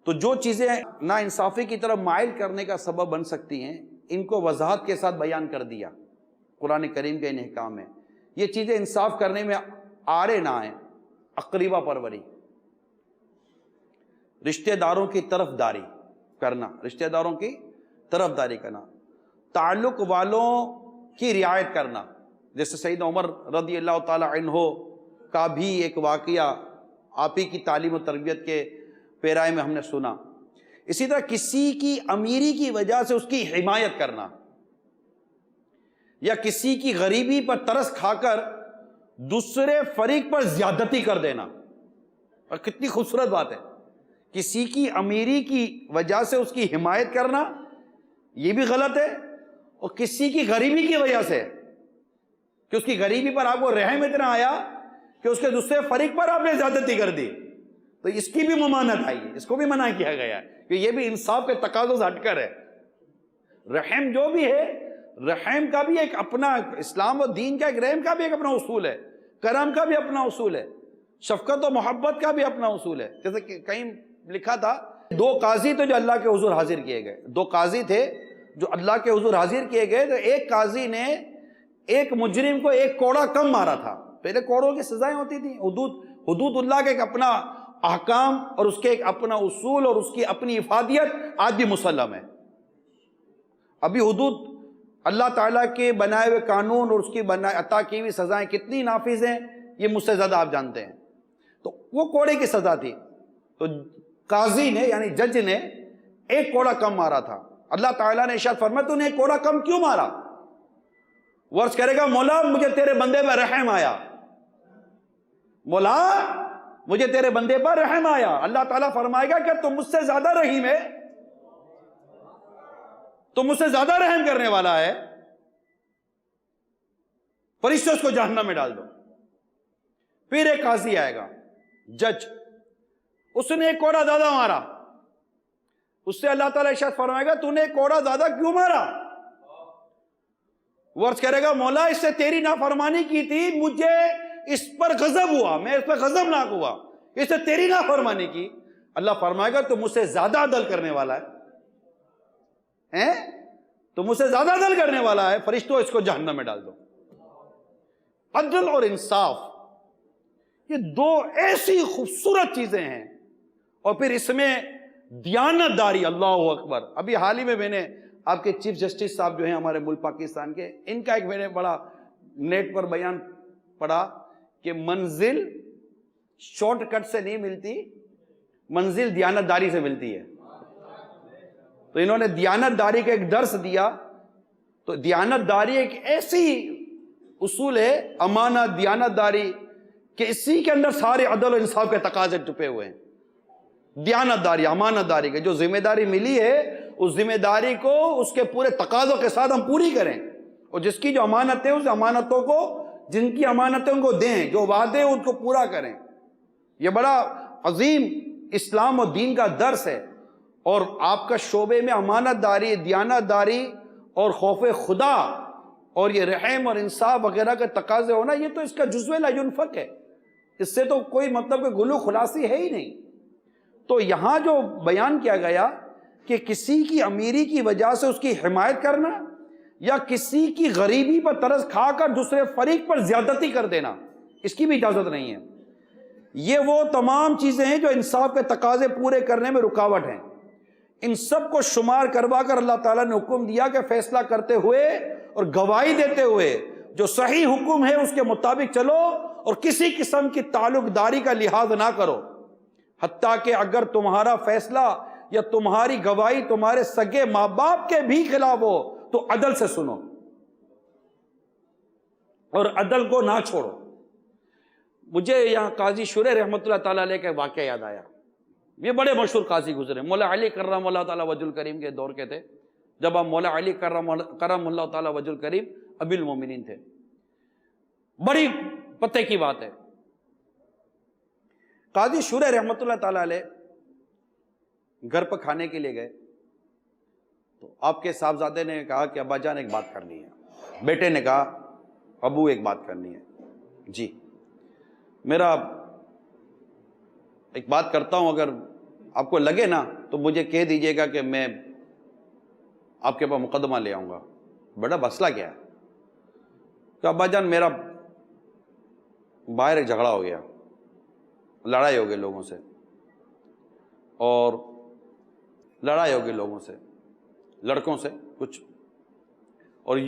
تو جو چیزیں ناانصافی کی طرف مائل کرنے کا سبب بن سکتی ہیں ان کو وضاحت کے ساتھ بیان کر دیا قرآن کریم کے ان احکام میں. یہ چیزیں انصاف کرنے میں آڑے نہ آئیں. اقربا پروری, رشتہ داروں کی طرف داری کرنا, رشتہ داروں کی طرف داری کرنا, تعلق والوں کی رعایت کرنا. جیسے سیدنا عمر رضی اللہ تعالی عنہ کا بھی ایک واقعہ آپ ہی کی تعلیم و تربیت کے پیرائے میں ہم نے سنا. اسی طرح کسی کی امیری کی وجہ سے اس کی حمایت کرنا, یا کسی کی غریبی پر ترس کھا کر دوسرے فریق پر زیادتی کر دینا. اور کتنی خوبصورت بات ہے, کسی کی امیری کی وجہ سے اس کی حمایت کرنا یہ بھی غلط ہے, اور کسی کی غریبی کی وجہ سے کہ اس کی غریبی پر آپ کو رحم اتنا آیا کہ اس کے دوسرے فریق پر آپ نے زیادتی کر دی, تو اس کی بھی ممانعت آئی ہے, اس کو بھی منع کیا گیا ہے کہ یہ بھی انصاف کے تقاضوں سے ہٹ کر ہے. رحم جو بھی ہے, رحم کا بھی ایک اپنا, اسلام و دین کا ایک رحم کا بھی ایک اپنا اصول ہے, کرم کا بھی اپنا اصول ہے, شفقت و محبت کا بھی اپنا اصول ہے. جیسے کہ کہیں لکھا تھا 2 قاضی تھے جو اللہ کے حضور حاضر کیے گئے, 2 قاضی تھے جو اللہ کے حضور حاضر کیے گئے, تو ایک قاضی نے ایک مجرم کو 1 کوڑا کم مارا تھا. پہلے کوڑوں کی سزائیں ہوتی تھیں, حدود اللہ کے ایک اپنا احکام اور اس کے ایک اپنا اصول اور اس کی اپنی افادیت آج بھی مسلم ہے. ابھی حدود اللہ تعالیٰ کے بنائے ہوئے قانون اور اس کی عطا کی ہوئی سزائیں کتنی نافذ ہیں یہ مجھ سے زیادہ آپ جانتے ہیں. تو وہ کوڑے کی سزا تھی, تو قاضی نے یعنی جج نے 1 کوڑا کم مارا تھا. اللہ تعالیٰ نے ارشاد فرمایا تو نے 1 کوڑا کم کیوں مارا؟ وہ عرض کرے گا مولا مجھے تیرے بندے پر رحم آیا, مولا مجھے تیرے بندے پر رحم آیا. اللہ تعالیٰ فرمائے گا کہ تم مجھ سے زیادہ رحیم ہے, تم مجھ سے زیادہ رحم کرنے والا ہے, فرشتے اس کو جہنم میں ڈال دو. پھر ایک قاضی آئے گا, جج, اس نے 1 کوڑا زیادہ مارا, اس سے اللہ تعالیٰ ارشاد فرمائے گا تو نے 1 کوڑا زیادہ کیوں مارا؟ وہ عرض کرے گا مولا اس سے تیری نافرمانی کی تھی, مجھے اس پر غضب ہوا, میں اس پر غضبناک ہوا, اس سے تیری نافرمانی کی. اللہ فرمائے گا تو مجھ سے زیادہ عدل کرنے والا ہے, تو مجھ سے زیادہ عدل کرنے والا ہے, فرشتوں اس کو جہنم میں ڈال دو. عدل اور انصاف یہ 2 ایسی خوبصورت چیزیں ہیں, اور پھر اس میں دیانت داری. اللہ اکبر. ابھی حال ہی میں نے آپ کے چیف جسٹس صاحب جو ہیں ہمارے ملک پاکستان کے, ان کا ایک میں نے بڑا نیٹ پر بیان پڑھا کہ منزل شارٹ کٹ سے نہیں ملتی، منزل دیانتداری سے ملتی ہے. تو انہوں نے دیانتداری کا ایک درس دیا. تو دیانتداری ایک ایسی اصول ہے، امانت، دیانتداری، کہ اسی کے اندر سارے عدل و انصاف کے تقاضے چھپے ہوئے ہیں. دیانتداری، امانتداری کے جو ذمہ داری ملی ہے اس ذمہ داری کو اس کے پورے تقاضوں کے ساتھ ہم پوری کریں، اور جس کی جو امانت ہے اس امانتوں کو، جن کی امانتیں ان کو دیں، جو وعدے ان کو پورا کریں. یہ بڑا عظیم اسلام و دین کا درس ہے. اور آپ کا شعبے میں امانت داری، دیانتداری اور خوف خدا اور یہ رحم اور انصاف وغیرہ کے تقاضے ہونا، یہ تو اس کا جزو لا ينفک ہے. اس سے تو کوئی مطلب کہ گلو خلاصی ہے ہی نہیں. تو یہاں جو بیان کیا گیا کہ کسی کی امیری کی وجہ سے اس کی حمایت کرنا یا کسی کی غریبی پر ترس کھا کر دوسرے فریق پر زیادتی کر دینا، اس کی بھی اجازت نہیں ہے. یہ وہ تمام چیزیں ہیں جو انصاف کے تقاضے پورے کرنے میں رکاوٹ ہیں. ان سب کو شمار کروا کر اللہ تعالیٰ نے حکم دیا کہ فیصلہ کرتے ہوئے اور گواہی دیتے ہوئے جو صحیح حکم ہے اس کے مطابق چلو، اور کسی قسم کی تعلق داری کا لحاظ نہ کرو، حتیٰ کہ اگر تمہارا فیصلہ یا تمہاری گواہی تمہارے سگے ماں باپ کے بھی خلاف ہو تو عدل سے سنو اور عدل کو نہ چھوڑو. مجھے یہاں قاضی شورے رحمۃ اللہ تعالیٰ علیہ کا واقعہ یاد آیا. یہ بڑے مشہور قاضی گزرے، مولا علی کرم اللہ تعالیٰ وجہ الکریم کے دور کے تھے، جب آپ مولا علی کرم اللہ تعالیٰ وجہ الکریم امیر المومنین تھے. بڑی پتے کی بات ہے. قاضی شورے رحمۃ اللہ تعالیٰ علیہ گھر پر کھانے کے لیے گئے تو آپ کے صاحبزادے نے کہا کہ ابا جان ایک بات کرنی ہے. بیٹے نے کہا ابو ایک بات کرنی ہے. جی میرا ایک بات کرتا ہوں، اگر آپ کو لگے نا تو مجھے کہہ دیجئے گا کہ میں آپ کے پاس مقدمہ لے آؤں گا. بڑا مسئلہ کیا ہے؟ کہ ابا جان میرا باہر ایک جھگڑا ہو گیا، لڑائی ہو گئی لوگوں سے، اور لڑائی ہو گئی لوگوں سے، لڑکوں سے کچھ، اور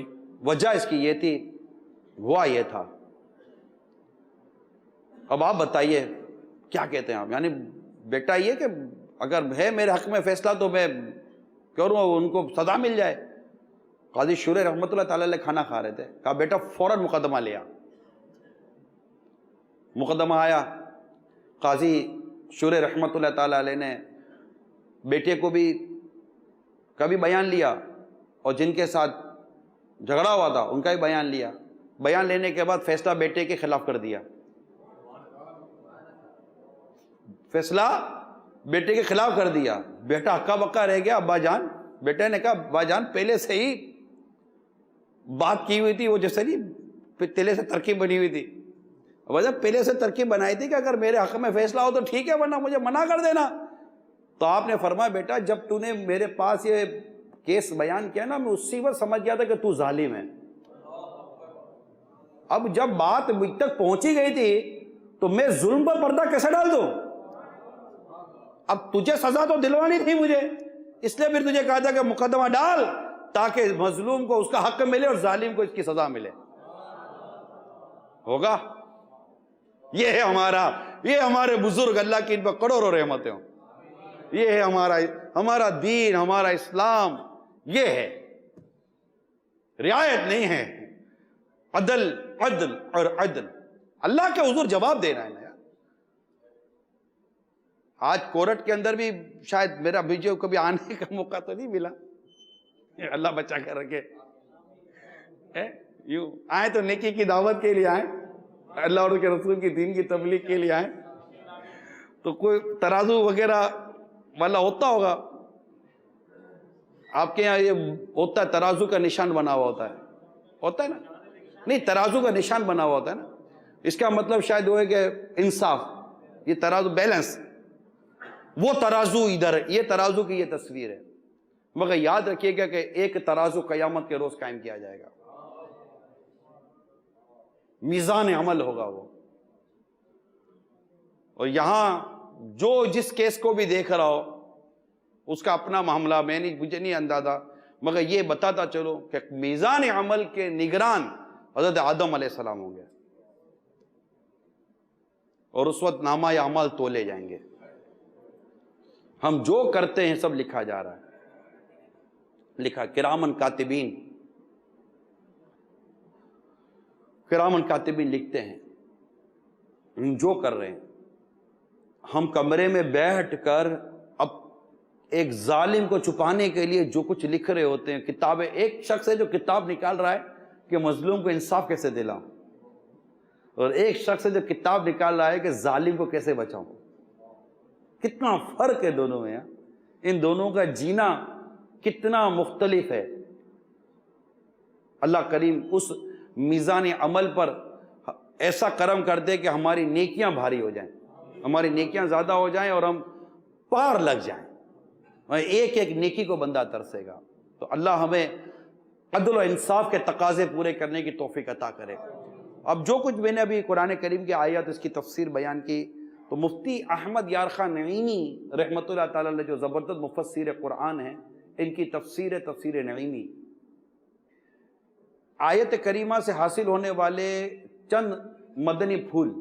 وجہ اس کی یہ تھی، ہوا یہ تھا. اب آپ بتائیے کیا کہتے ہیں آپ؟ یعنی بیٹا یہ کہ اگر ہے میرے حق میں فیصلہ تو میں کروں، ان کو سزا مل جائے. قاضی شورے رحمۃ اللہ تعالیٰ علیہ کھانا کھا رہے تھے. کہا بیٹا فوراً مقدمہ لیا. مقدمہ آیا. قاضی شورے رحمۃ اللہ تعالیٰ علیہ نے بیٹے کو بھی کبھی بیان لیا، اور جن کے ساتھ جھگڑا ہوا تھا ان کا بھی بیان لیا. بیان لینے کے بعد فیصلہ بیٹے کے خلاف کر دیا. فیصلہ بیٹے کے خلاف کر دیا. بیٹا ہکا بکا رہ گیا. ابا جان، بیٹے نے کہا ابا جان پہلے سے ہی بات کی ہوئی تھی، وہ جیسے نہیں تیلے سے ترکیب بنی ہوئی تھی. وجہ پہلے سے ترکیب بنائی تھی کہ اگر میرے حق میں فیصلہ ہو تو ٹھیک ہے، ورنہ مجھے منع کر دینا. تو آپ نے فرمایا بیٹا جب تو نے میرے پاس یہ کیس بیان کیا نا، میں اسی وقت سمجھ گیا تھا کہ تو ظالم ہے. اب جب بات مجھ تک پہنچی گئی تھی تو میں ظلم پر پردہ کیسے ڈال دوں؟ اب تجھے سزا تو دلوانی تھی مجھے، اس لیے پھر تجھے کہا تھا کہ مقدمہ ڈال تاکہ مظلوم کو اس کا حق ملے اور ظالم کو اس کی سزا ملے. ہوگا؟ یہ ہے یہ ہمارے بزرگ، اللہ کی ان پر کروڑوں رحمتیں ہوں. یہ ہے ہمارا دین، ہمارا اسلام. یہ ہے رعایت نہیں ہے، عدل عدل اور عدل. اللہ کے حضور جواب دینا ہے نا. آج کورٹ کے اندر بھی شاید میرا بھیجے کبھی آنے کا موقع تو نہیں ملا، اللہ بچا کر رکھے. یوں آئے تو نیکی کی دعوت کے لیے آئے، اللہ اور کے رسول کی دین کی تبلیغ کے لیے آئے، تو کوئی ترازو وغیرہ والا ہوتا ہوگا. آپ کے یہاں یہ ہوتا ہے، ترازو کا نشان بنا ہوا ہوتا ہے نا؟ نہیں، ترازو کا نشان بنا ہوا ہوتا ہے نا. اس کا مطلب شاید وہ ہے کہ انصاف، یہ ترازو بیلنس، وہ ترازو ادھر ہے، یہ ترازو کی یہ تصویر ہے. مگر یاد رکھیے گا کہ ایک ترازو قیامت کے روز قائم کیا جائے گا، میزان عمل ہوگا وہ. اور یہاں جو جس کیس کو بھی دیکھ رہا ہو اس کا اپنا معاملہ، مجھے نہیں اندازہ، مگر یہ بتاتا چلو کہ میزان عمل کے نگران حضرت آدم علیہ السلام ہوں گے، اور اس وقت نامہ اعمال تولے جائیں گے. ہم جو کرتے ہیں سب لکھا جا رہا ہے، لکھا کرامن کاتبین، کرامن کاتبین لکھتے ہیں ہم جو کر رہے ہیں. ہم کمرے میں بیٹھ کر اب ایک ظالم کو چھپانے کے لیے جو کچھ لکھ رہے ہوتے ہیں، کتابیں، ایک شخص ہے جو کتاب نکال رہا ہے کہ مظلوم کو انصاف کیسے دلاؤں، اور ایک شخص ہے جو کتاب نکال رہا ہے کہ ظالم کو کیسے بچاؤں. کتنا فرق ہے دونوں میں. ان دونوں کا جینا کتنا مختلف ہے. اللہ کریم اس میزان عمل پر ایسا کرم کر دے کہ ہماری نیکیاں بھاری ہو جائیں، ہماری نیکیاں زیادہ ہو جائیں اور ہم پار لگ جائیں. ایک ایک نیکی کو بندہ ترسے گا. تو اللہ ہمیں عدل و انصاف کے تقاضے پورے کرنے کی توفیق عطا کرے. اب جو کچھ میں نے ابھی قرآن کریم کی آیات اس کی تفسیر بیان کی، تو مفتی احمد یار خان نعیمی رحمۃ اللہ تعالی علیہ جو زبردست مفسر قرآن ہیں، ان کی تفسیر نعیمی، آیت کریمہ سے حاصل ہونے والے چند مدنی پھول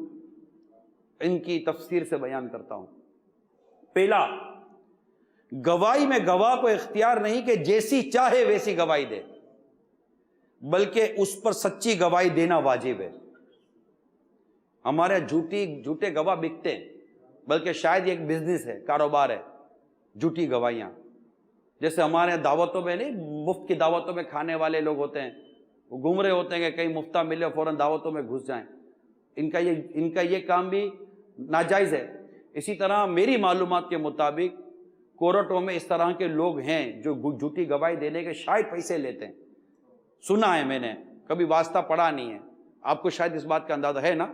ان کی تفسیر سے بیان کرتا ہوں. پہلا، گواہی میں گواہ کو اختیار نہیں کہ جیسی چاہے ویسی گواہی دے، بلکہ اس پر سچی گواہی دینا واجب ہے. ہمارے جھوٹے گواہ بکتے ہیں، بلکہ شاید یہ ایک بزنس ہے، کاروبار ہے، جھوٹی گواہیاں. جیسے ہمارے دعوتوں میں نہیں، مفت کی دعوتوں میں کھانے والے لوگ ہوتے ہیں، وہ گھوم رہے ہوتے ہیں کہ کہیں مفتہ ملے فوراً دعوتوں میں گھس جائیں. ان کا یہ کام بھی ناجائز ہے. اسی طرح میری معلومات کے مطابق کورٹوں میں اس طرح کے لوگ ہیں جو جھوٹی گواہی دینے کے شاید پیسے لیتے ہیں. سنا ہے میں نے، کبھی واسطہ پڑھا نہیں ہے. آپ کو شاید اس بات کا اندازہ ہے نا؟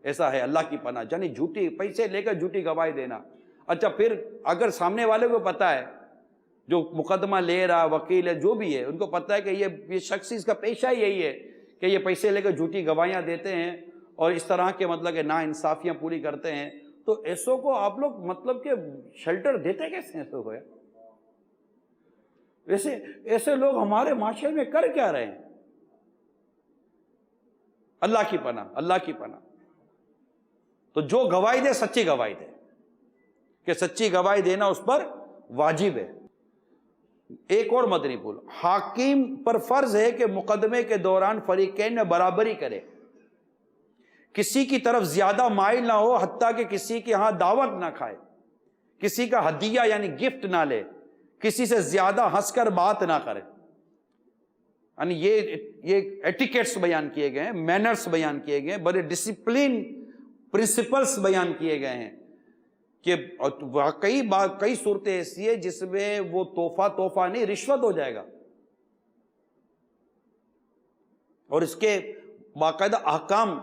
ایسا ہے، اللہ کی پناہ. یعنی جھوٹی پیسے لے کر جھوٹی گواہی دینا. اچھا، پھر اگر سامنے والے کو پتا ہے، جو مقدمہ لے رہا وکیل ہے جو بھی ہے، ان کو پتا ہے کہ یہ شخص اس کا پیشہ یہی ہے کہ یہ پیسے لے کر جھوٹی گواہیاں دیتے ہیں اور اس طرح کے مطلب کہ نا انصافیاں پوری کرتے ہیں، تو ایسوں کو آپ لوگ مطلب کہ شیلٹر دیتے کیسے ہیں؟ ایسوں کو ایسے لوگ ہمارے معاشرے میں کر کیا رہے ہیں؟ اللہ کی پناہ، اللہ کی پناہ. تو جو گواہی دے سچی گواہی دے، کہ سچی گواہی دینا اس پر واجب ہے. ایک اور مدنی پھول، حاکم پر فرض ہے کہ مقدمے کے دوران فریقین میں برابری کرے، کسی کی طرف زیادہ مائل نہ ہو، حتیٰ کہ کسی کے ہاں دعوت نہ کھائے، کسی کا ہدیہ یعنی گفٹ نہ لے، کسی سے زیادہ ہنس کر بات نہ کرے. یعنی یہ ایٹیکیٹس بیان کیے گئے ہیں، مینرز بیان کیے گئے ہیں، بڑے ڈسپلن پرنسپلز بیان کیے گئے ہیں کہ واقعی کئی صورتیں ایسی ہے جس میں وہ تحفہ نہیں، رشوت ہو جائے گا. اور اس کے باقاعدہ احکام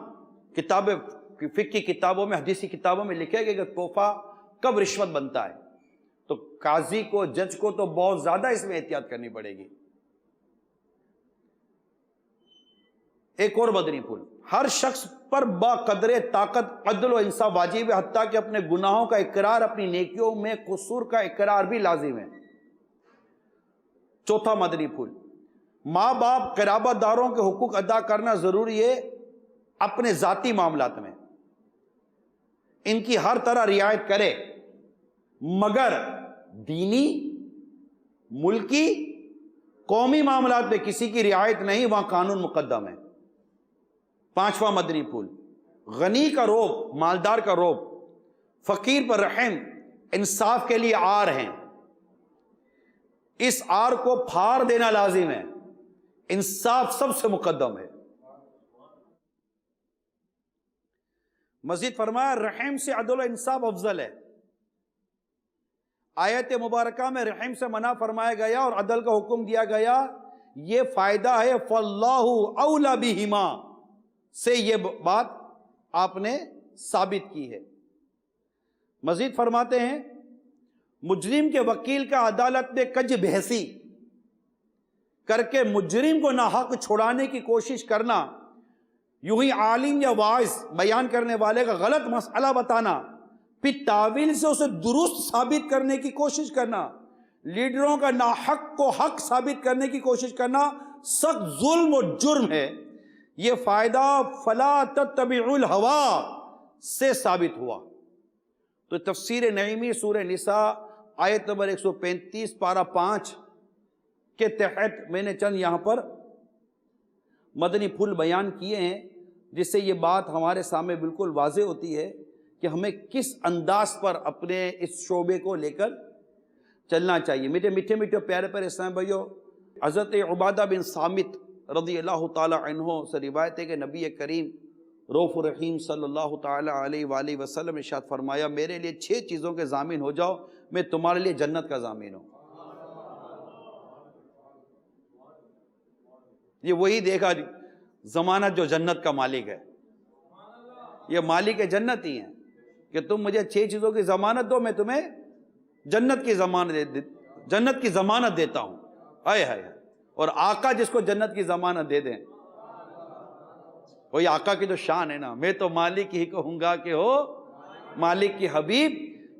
کتابیں، فقہ کی کتابوں میں، حدیثی کتابوں میں لکھے گئے کہ تحفہ کب رشوت بنتا ہے. تو قاضی کو، جج کو تو بہت زیادہ اس میں احتیاط کرنی پڑے گی. ایک اور مدنی پھول، ہر شخص پر با قدر طاقت عدل و انصاف واجب ہے، حتیٰ کہ اپنے گناہوں کا اقرار، اپنی نیکیوں میں قصور کا اقرار بھی لازم ہے. چوتھا مدنی پھول، ماں باپ، قرابت داروں کے حقوق ادا کرنا ضروری ہے اپنے ذاتی معاملات میں، ان کی ہر طرح رعایت کرے، مگر دینی، ملکی، قومی معاملات میں کسی کی رعایت نہیں، وہاں قانون مقدم ہے. پانچواں مدنی پھول، غنی کا روب، مالدار کا روب، فقیر پر رحم انصاف کے لیے آر ہیں، اس آر کو پھاڑ دینا لازم ہے. انصاف سب سے مقدم ہے. مزید فرمایا رحم سے عدل و انصاف افضل ہے. آیت مبارکہ میں رحم سے منع فرمایا گیا اور عدل کا حکم دیا گیا. یہ فائدہ ہے فاللہ اولی بہما سے، یہ بات آپ نے ثابت کی ہے. مزید فرماتے ہیں مجرم کے وکیل کا عدالت میں کج بحثی کر کے مجرم کو ناحق چھڑانے کی کوشش کرنا، یوں ہی عالم یا واعظ بیان کرنے والے کا غلط مسئلہ بتانا، پھر تعویل سے اسے درست ثابت کرنے کی کوشش کرنا، لیڈروں کا ناحق کو حق ثابت کرنے کی کوشش کرنا سخت ظلم و جرم ہے. یہ فائدہ فلا تتبعوا الہوا سے ثابت ہوا۔ تو تفسیر نعیمی سورہ نساء آیت نمبر 135 پارہ 5 کے تحت میں نے چند یہاں پر مدنی پھول بیان کیے ہیں، جس سے یہ بات ہمارے سامنے بالکل واضح ہوتی ہے کہ ہمیں کس انداز پر اپنے اس شعبے کو لے کر چلنا چاہیے۔ میٹھے میٹھے میٹھے پیارے پیارے اسلام بھائیو، حضرت عبادہ بن صامت رضی اللہ تعالی عنہ سے روایت ہے کہ نبی کریم رؤوف الرحیم صلی اللہ تعالی علیہ وآلہ وسلم نے ارشاد فرمایا، میرے لیے 6 چیزوں کے ضامن ہو جاؤ، میں تمہارے لیے جنت کا ضامن ہوں۔ یہ وہی دیکھا ضمانت جو جنت کا مالک ہے، یہ مالک جنت ہی ہیں کہ تم مجھے 6 چیزوں کی ضمانت دو، میں تمہیں جنت کی ضمانت دیتا ہوں۔ آئے ہائے، اور آقا جس کو جنت کی ضمانت دے دیں، وہی آقا کی جو شان ہے نا، میں تو مالک ہی کہوں گا کہ ہو مالک کی حبیب،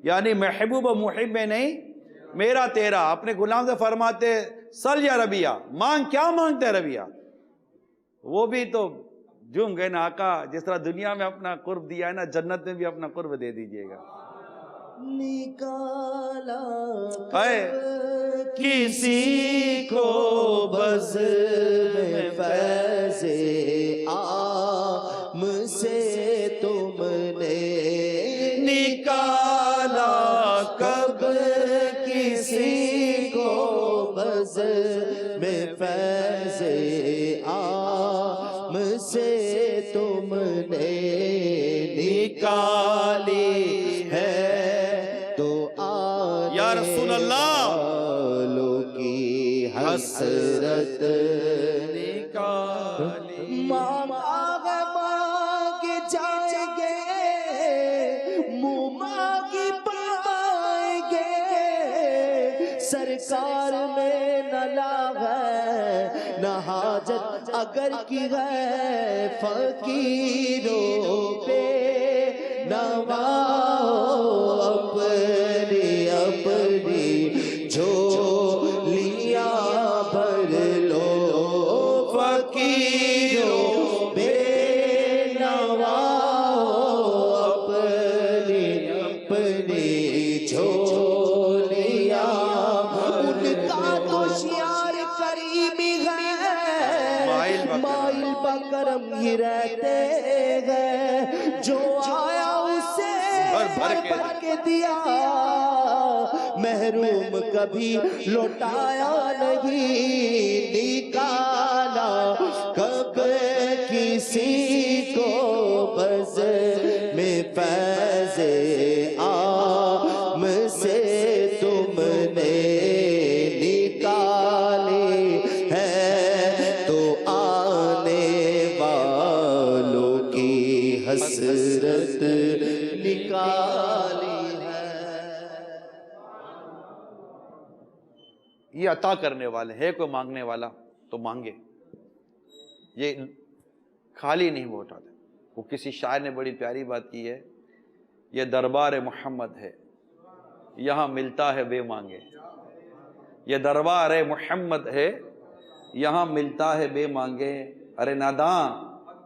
یعنی محبوب و محب میں نہیں میرا تیرا۔ اپنے غلام سے فرماتے سل یا ربیہ، مانگ، کیا مانگتے ہیں ربیہ؟ وہ بھی تو جھوم گئے نا، آقا جس طرح دنیا میں اپنا قرب دیا ہے نا، جنت میں بھی اپنا قرب دے دیجئے گا۔ نکالا کسی کو بز میں فیض عام سے تم نے نکالا کب کسی کو بز میں فیض عام سے تم نے نکالی ہے، تو یا رسول اللہ والوں کی حسرت نکالی۔ مانگ جائیں گے، منہ مانگ پائیں گے، سرکار میں نہ لاغ ہے نہ حاجت اگر کی ہے، فقیروں پہ نواؤ اپنی اپنی جھولیاں بھر لو، فقیروں پہ نواؤ اپنی اپنی جھولیاں۔ ان کا تو شعار کریمی ہے، مائل بکرم ہی رہتے ہیں، جو آیا اسے بھر کے دیا، محروم کبھی لوٹایا نہیں، نکالا کب کسی کو بز میں فیض عام سے تم نے نکالی ہے، تو آنے والوں کی حسرت نکالی ہے۔ یہ عطا کرنے والے ہے، کوئی مانگنے والا تو مانگے، یہ خالی نہیں لوٹاتے۔ وہ کسی شاعر نے بڑی پیاری بات کی ہے، یہ دربار محمد ہے یہاں ملتا ہے بے مانگے، یہ دربار محمد ہے یہاں ملتا ہے بے مانگے، ارے ناداں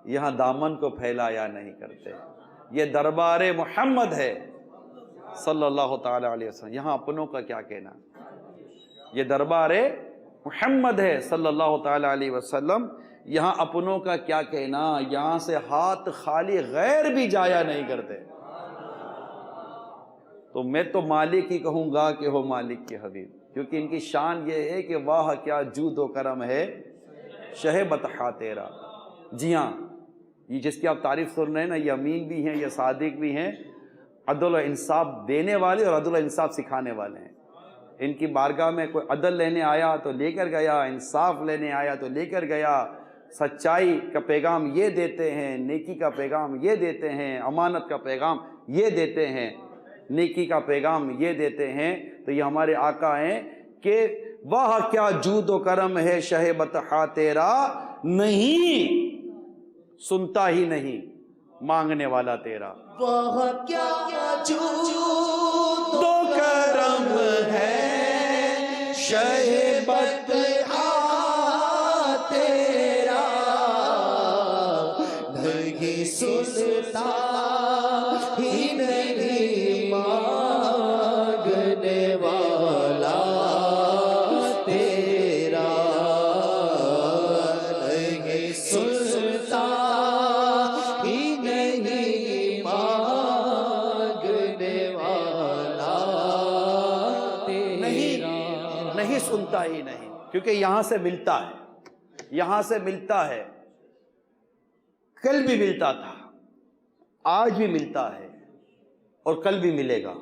یہاں دامن کو پھیلایا نہیں کرتے۔ یہ دربار محمد ہے صلی اللہ تعالی علیہ وسلم، یہاں اپنوں کا کیا کہنا، یہ دربار محمد ہے صلی اللہ تعالی علیہ وسلم، یہاں اپنوں کا کیا کہنا، یہاں سے ہاتھ خالی غیر بھی جایا نہیں کرتے۔ تو میں تو مالک ہی کہوں گا کہ ہو مالک کی حبیب، کیونکہ ان کی شان یہ ہے کہ واہ کیا جود و کرم ہے شہ بطحا تیرا۔ جی ہاں، یہ جس کی آپ تعریف سن رہے ہیں نا، یہ امین بھی ہیں، یہ صادق بھی ہیں، عدل و انصاف دینے والے اور عدل و انصاف سکھانے والے ہیں۔ ان کی بارگاہ میں کوئی عدل لینے آیا تو لے کر گیا، انصاف لینے آیا تو لے کر گیا، سچائی کا پیغام یہ دیتے ہیں، نیکی کا پیغام یہ دیتے ہیں، امانت کا پیغام یہ دیتے ہیں، نیکی کا پیغام یہ دیتے ہیں۔ تو یہ ہمارے آقا ہیں کہ واہ کیا جود و کرم ہے شہ بطحا تیرا، نہیں سنتا ہی نہیں مانگنے والا تیرا، واہ کیا جود و کرم ہے شہ بطحا تیرا، سنتا ہی نہیں، کیونکہ یہاں سے ملتا ہے، یہاں سے ملتا ہے، کل بھی ملتا تھا، آج بھی ملتا ہے اور کل بھی ملے گا۔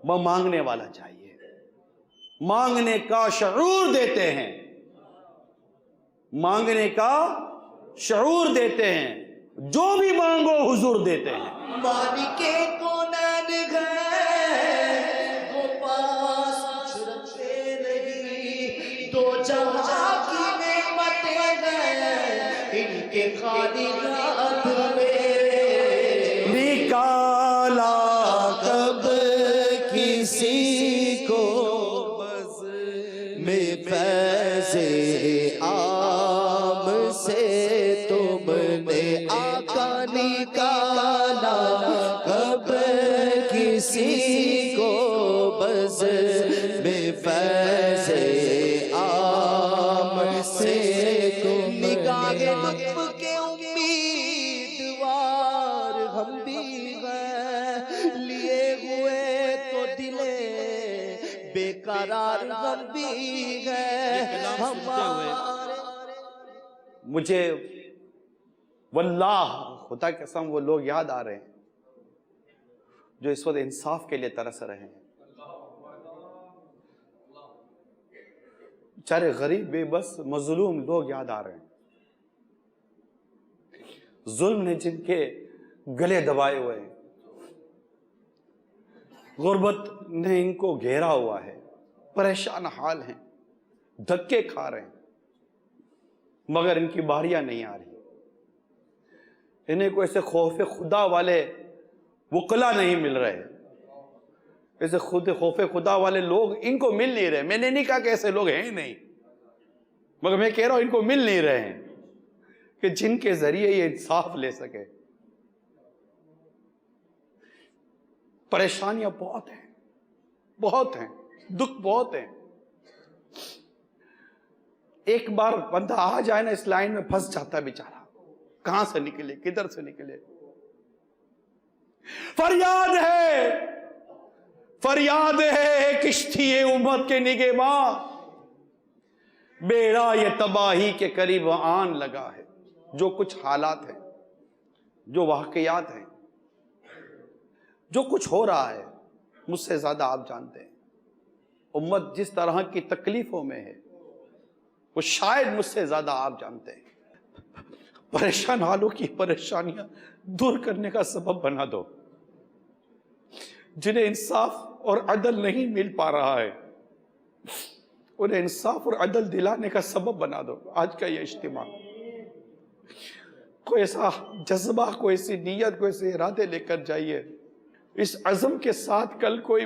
وہ مانگنے والا چاہیے، مانگنے کا شعور دیتے ہیں، مانگنے کا شعور دیتے ہیں، جو بھی مانگو حضور دیتے ہیں۔ مالک کونین ہے وہ پاس چھڑتے نہیں، دو جہاں کی نعمتیں ہیں ان کے خالقات میں، نکالا کب کسی کو بز میں فیض عام سے تم نے آقا نکالا، کب کسی کو بز میں فیض عام سے تم نے، نگاہ لطف کے امیدوار ہم بھی ہیں، لیے ہوئے تو دلے بے قرار ہم بھی ہیں ہمارے۔ مجھے واللہ خدا کی قسم وہ لوگ یاد آ رہے ہیں جو اس وقت انصاف کے لیے ترس رہے ہیں، بیچارے غریب بے بس مظلوم لوگ یاد آ رہے ہیں، ظلم نے جن کے گلے دبائے ہوئے ہیں، غربت نے ان کو گھیرا ہوا ہے، پریشان حال ہیں، دھکے کھا رہے ہیں، مگر ان کی باریاں نہیں آ رہی، انہیں کوئی ایسے خوف خدا والے وکلا نہیں مل رہے، ایسے خوف خدا والے لوگ ان کو مل نہیں رہے۔ میں نے نہیں کہا کہ ایسے لوگ ہیں نہیں، مگر میں کہہ رہا ہوں ان کو مل نہیں رہے ہیں کہ جن کے ذریعے یہ انصاف لے سکے۔ پریشانیاں بہت ہیں، بہت ہیں، دکھ بہت ہیں۔ ایک بار بندہ آ جائے نا اس لائن میں پھنس جاتا ہے بیچارہ، کہاں سے نکلے، کدھر سے نکلے۔ فریاد ہے، فریاد ہے کشتی امت کے نگہباں، بیڑا یہ تباہی کے قریب آن لگا ہے۔ جو کچھ حالات ہیں، جو واقعات ہیں، جو کچھ ہو رہا ہے، مجھ سے زیادہ آپ جانتے ہیں۔ امت جس طرح کی تکلیفوں میں ہے وہ شاید مجھ سے زیادہ آپ جانتے ہیں۔ پریشان حالوں کی پریشانیاں دور کرنے کا سبب بنا دو، جنہیں انصاف اور عدل نہیں مل پا رہا ہے انہیں انصاف اور عدل دلانے کا سبب بنا دو۔ آج کا یہ اجتماع کوئی ایسا جذبہ، کوئی ایسی نیت، کوئی ایسے ارادے لے کر جائیے، اس عزم کے ساتھ کل کوئی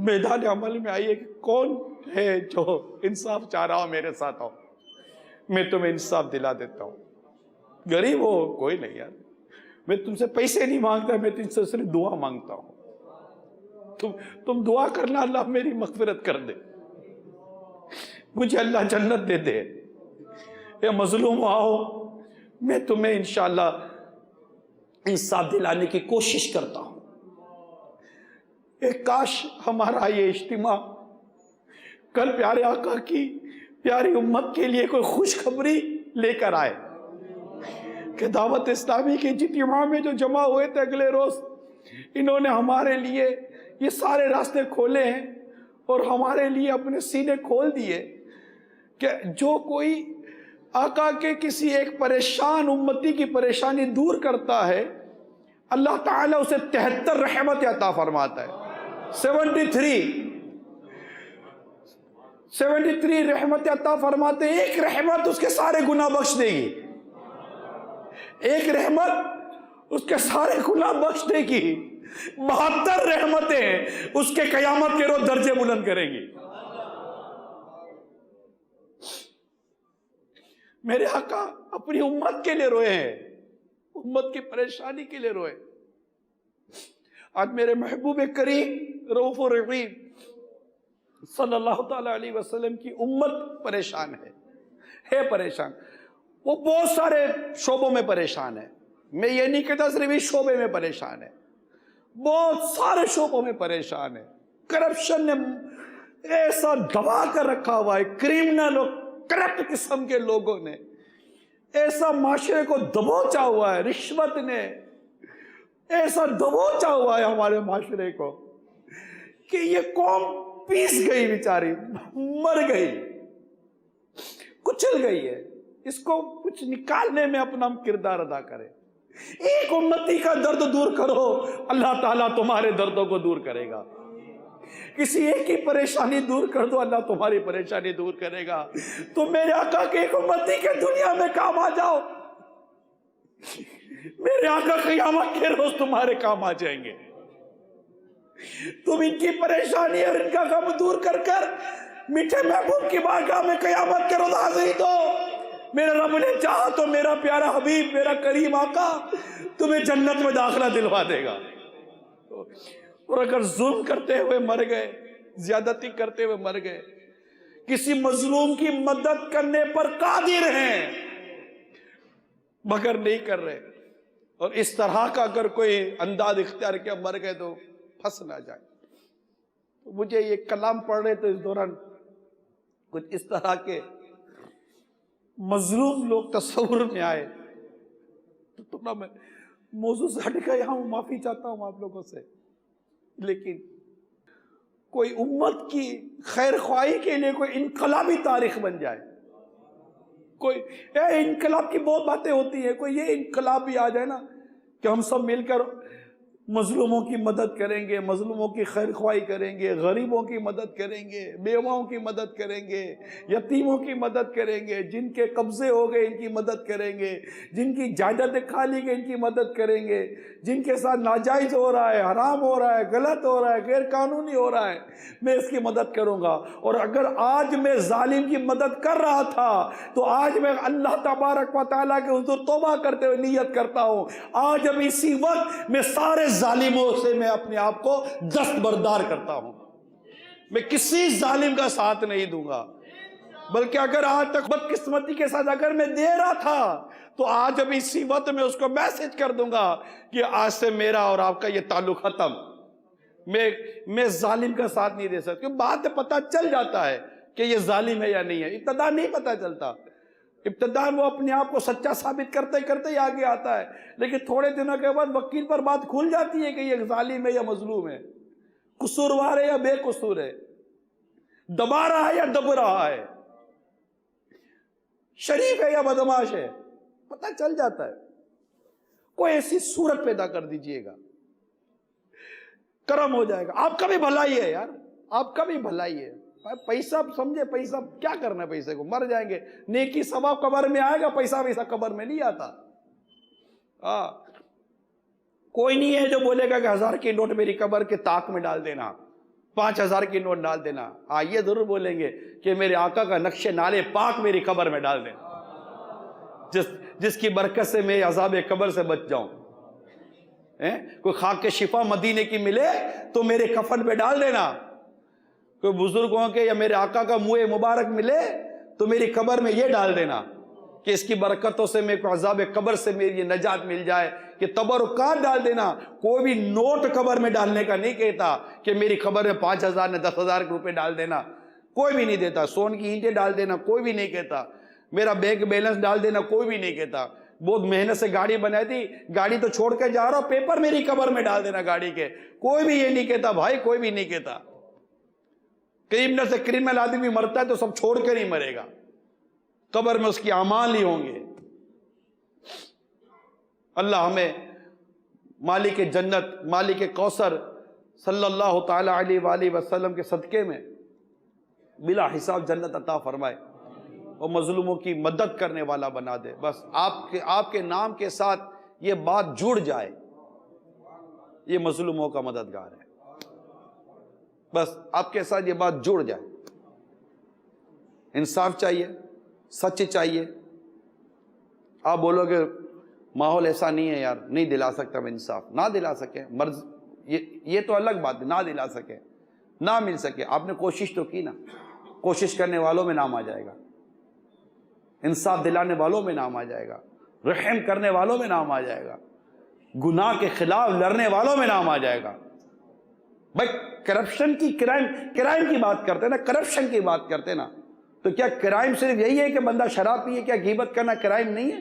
میدان عمل میں آئیے کہ کون ہے جو انصاف چاہ رہا ہو میرے ساتھ ہو، میں تمہیں انصاف دلا دیتا ہوں۔ غریب ہو کوئی نہیں یار، میں تم سے پیسے نہیں مانگتا، میں تم سے صرف دعا مانگتا ہوں۔ تم دعا کرنا اللہ میری مغفرت کر دے، مجھے اللہ جنت دے دے۔ اے مظلوم آؤ، میں تمہیں انشاءاللہ انصاف دلانے کی کوشش کرتا ہوں۔ ایک کاش ہمارا یہ اجتماع کل پیارے آقا کی پیاری امت کے لیے کوئی خوشخبری لے کر آئے کہ دعوت اسلامی کے اجتماع میں جو جمع ہوئے تھے اگلے روز، انہوں نے ہمارے لیے یہ سارے راستے کھولے ہیں اور ہمارے لیے اپنے سینے کھول دیے کہ جو کوئی آقا کے کسی ایک پریشان امتی کی پریشانی دور کرتا ہے، اللہ تعالیٰ اسے 73 رحمت عطا فرماتا ہے۔ 73 رحمت عطا فرماتے، ایک رحمت اس کے سارے گناہ بخش دے گی، ایک رحمت اس کے سارے گناہ بخش دے گی، 72 رحمتیں اس کے قیامت کے روز درجے بلند کریں گی۔ میرے آقا اپنی امت کے لیے روئے ہیں، امت کی پریشانی کے لیے روئے۔ آج میرے محبوب کریم رؤوف الرحیم صلی اللہ تعالیٰ علیہ وسلم کی امت پریشان ہے پریشان، وہ بہت سارے شعبوں میں پریشان ہے، میں یہ نہیں کہتا صرف اس شعبے میں پریشان ہے، بہت سارے شعبوں میں پریشان ہے۔ کرپشن نے ایسا دبا کر رکھا ہوا ہے کرمنل اور کرپٹ قسم کے لوگوں نے، ایسا معاشرے کو دبوچا ہوا ہے، رشوت نے ایسا دبوچا ہوا ہے ہمارے معاشرے کو کہ یہ قوم پیس گئی، بیچاری مر گئی، کچل گئی ہے۔ اس کو کچھ نکالنے میں اپنا کردار ادا کرے۔ ایک امتی کا درد دور کرو، اللہ تعالیٰ تمہارے دردوں کو دور کرے گا۔ کسی ایک کی پریشانی دور کر دو، اللہ تمہاری پریشانی دور کرے گا۔ تو میرے آقا کے ایک امتی کے دنیا میں کام آ جاؤ، میرے آقا قیامت کے روز تمہارے کام آ جائیں گے۔ تم ان کی پریشانی اور ان کا غم دور کر کر میٹھے محبوب کی بارگاہ میں قیامت کے روز حاضری دو۔ میرے رب نے چاہا تو میرا پیارا حبیب، میرا کریم آقا تمہیں جنت میں داخلہ دلوا دے گا۔ اور اگر ظلم کرتے ہوئے مر گئے، زیادتی کرتے ہوئے مر گئے، کسی مظلوم کی مدد کرنے پر قادر ہیں مگر نہیں کر رہے، اور اس طرح کا اگر کوئی انداز اختیار کیا مر گئے تو پھنس نہ جائے۔ مجھے یہ کلام پڑھ رہے تو اس دوران کچھ اس طرح کے مظلوم لوگ تصور میں آئے، تو تھوڑا میں موضوع سے ہٹ گیا ہوں، معافی چاہتا ہوں آپ لوگوں سے۔ لیکن کوئی امت کی خیر خواہی کے لیے کوئی انقلابی تاریخ بن جائے، کوئی انقلاب کی بہت باتیں ہوتی ہیں، کوئی یہ انقلاب بھی آ جائے نا کہ ہم سب مل کر مظلوموں کی مدد کریں گے، مظلوموں کی خیر خواہی کریں گے، غریبوں کی مدد کریں گے، بیواؤں کی مدد کریں گے، یتیموں کی مدد کریں گے، جن کے قبضے ہو گئے ان کی مدد کریں گے، جن کی جائیدادیں کھالی گئی ان کی مدد کریں گے، جن کے ساتھ ناجائز ہو رہا ہے، حرام ہو رہا ہے، غلط ہو رہا ہے، غیر قانونی ہو رہا ہے، میں اس کی مدد کروں گا۔ اور اگر آج میں ظالم کی مدد کر رہا تھا تو آج میں اللہ تبارک و تعالیٰ کے حضور توبہ کرتے ہوئے نیت کرتا ہوں، آج اب اسی وقت میں سارے ظالموں سے میں اپنے آپ کو دستبردار کرتا ہوں، میں کسی ظالم کا ساتھ نہیں دوں گا، بلکہ اگر آج تک بدقسمتی کے ساتھ اگر میں دے رہا تھا تو آج اب اسی وقت میں اس کو میسج کر دوں گا کہ آج سے میرا اور آپ کا یہ تعلق ختم، میں ظالم کا ساتھ نہیں دے سکتا، کیونکہ بعد میں پتہ چل جاتا ہے کہ یہ ظالم ہے یا نہیں ہے، ابتدا نہیں پتہ چلتا، ابتدا وہ اپنے آپ کو سچا ثابت کرتے کرتے ہی آگے آتا ہے، لیکن تھوڑے دنوں کے بعد وکیل پر بات کھل جاتی ہے کہ یہ ظالم ہے یا مظلوم ہے، قصوروار ہے یا بے قصور ہے، دبا رہا ہے یا دب رہا ہے، شریف ہے یا بدمعاش ہے، پتہ چل جاتا ہے۔ کوئی ایسی صورت پیدا کر دیجئے گا، کرم ہو جائے گا، آپ کا بھی بھلائی ہے یار، آپ کا بھی بھلائی ہے۔ پیسہ سمجھے، پیسہ کیا کرنا ہے، پیسے کو مر جائیں گے، نیکی ثواب قبر میں آئے گا، پیسہ ویسا قبر میں نہیں آتا۔ کوئی نہیں ہے جو بولے گا کہ 1000 کی نوٹ میری قبر کے طاق میں ڈال دینا، 5000 کی نوٹ ڈال دینا۔ یہ ضرور بولیں گے کہ میرے آقا کا نقش نالے پاک میری قبر میں ڈال دینا، جس کی برکت سے میں عذاب قبر سے بچ جاؤں۔ کوئی خاک شفا مدینے کی ملے تو میرے کفن پہ ڈال دینا، کوئی بزرگوں کے یا میرے آقا کا منہ مبارک ملے تو میری قبر میں یہ ڈال دینا کہ اس کی برکتوں سے میرے کو عذاب قبر سے میری نجات مل جائے، کہ تبرکات ڈال دینا۔ کوئی بھی نوٹ قبر میں ڈالنے کا نہیں کہتا کہ میری قبر میں 5000 نے 10,000 روپے ڈال دینا، کوئی بھی نہیں دیتا۔ سون کی اینٹیں ڈال دینا کوئی بھی نہیں کہتا، میرا بینک بیلنس ڈال دینا کوئی بھی نہیں کہتا۔ بہت محنت سے گاڑی بنائی تھی، گاڑی تو چھوڑ کے جا رہا ہوں، پیپر میری قبر میں ڈال دینا گاڑی کے، کوئی بھی یہ نہیں کہتا بھائی، کوئی بھی نہیں کہتا۔ کرمنل سے کرمنل آدمی مرتا ہے تو سب چھوڑ کر ہی مرے گا، قبر میں اس کی اعمال ہی ہوں گے۔ اللہ ہمیں مالک جنت، مالک کوثر صلی اللہ تعالی علیہ وآلہ وسلم کے صدقے میں بلا حساب جنت عطا فرمائے اور مظلوموں کی مدد کرنے والا بنا دے۔ بس آپ کے نام کے ساتھ یہ بات جڑ جائے، یہ مظلوموں کا مددگار ہے، بس آپ کے ساتھ یہ بات جڑ جائے۔ انصاف چاہیے، سچ چاہیے۔ آپ بولو کہ ماحول ایسا نہیں ہے یار، نہیں دلا سکتا میں انصاف، نہ دلا سکے مرض، یہ تو الگ بات ہے، نہ دلا سکے، نہ مل سکے، آپ نے کوشش تو کی نا، کوشش کرنے والوں میں نام آ جائے گا، انصاف دلانے والوں میں نام آ جائے گا، رحم کرنے والوں میں نام آ جائے گا، گناہ کے خلاف لڑنے والوں میں نام آ جائے گا۔ بھائی کرپشن کی کرائم کی بات کرتے ہیں نا، کرپشن کی بات کرتے ہیں نا، تو کیا کرائم صرف یہی ہے کہ بندہ شراب پیے؟ کیا غیبت کرنا کرائم نہیں ہے؟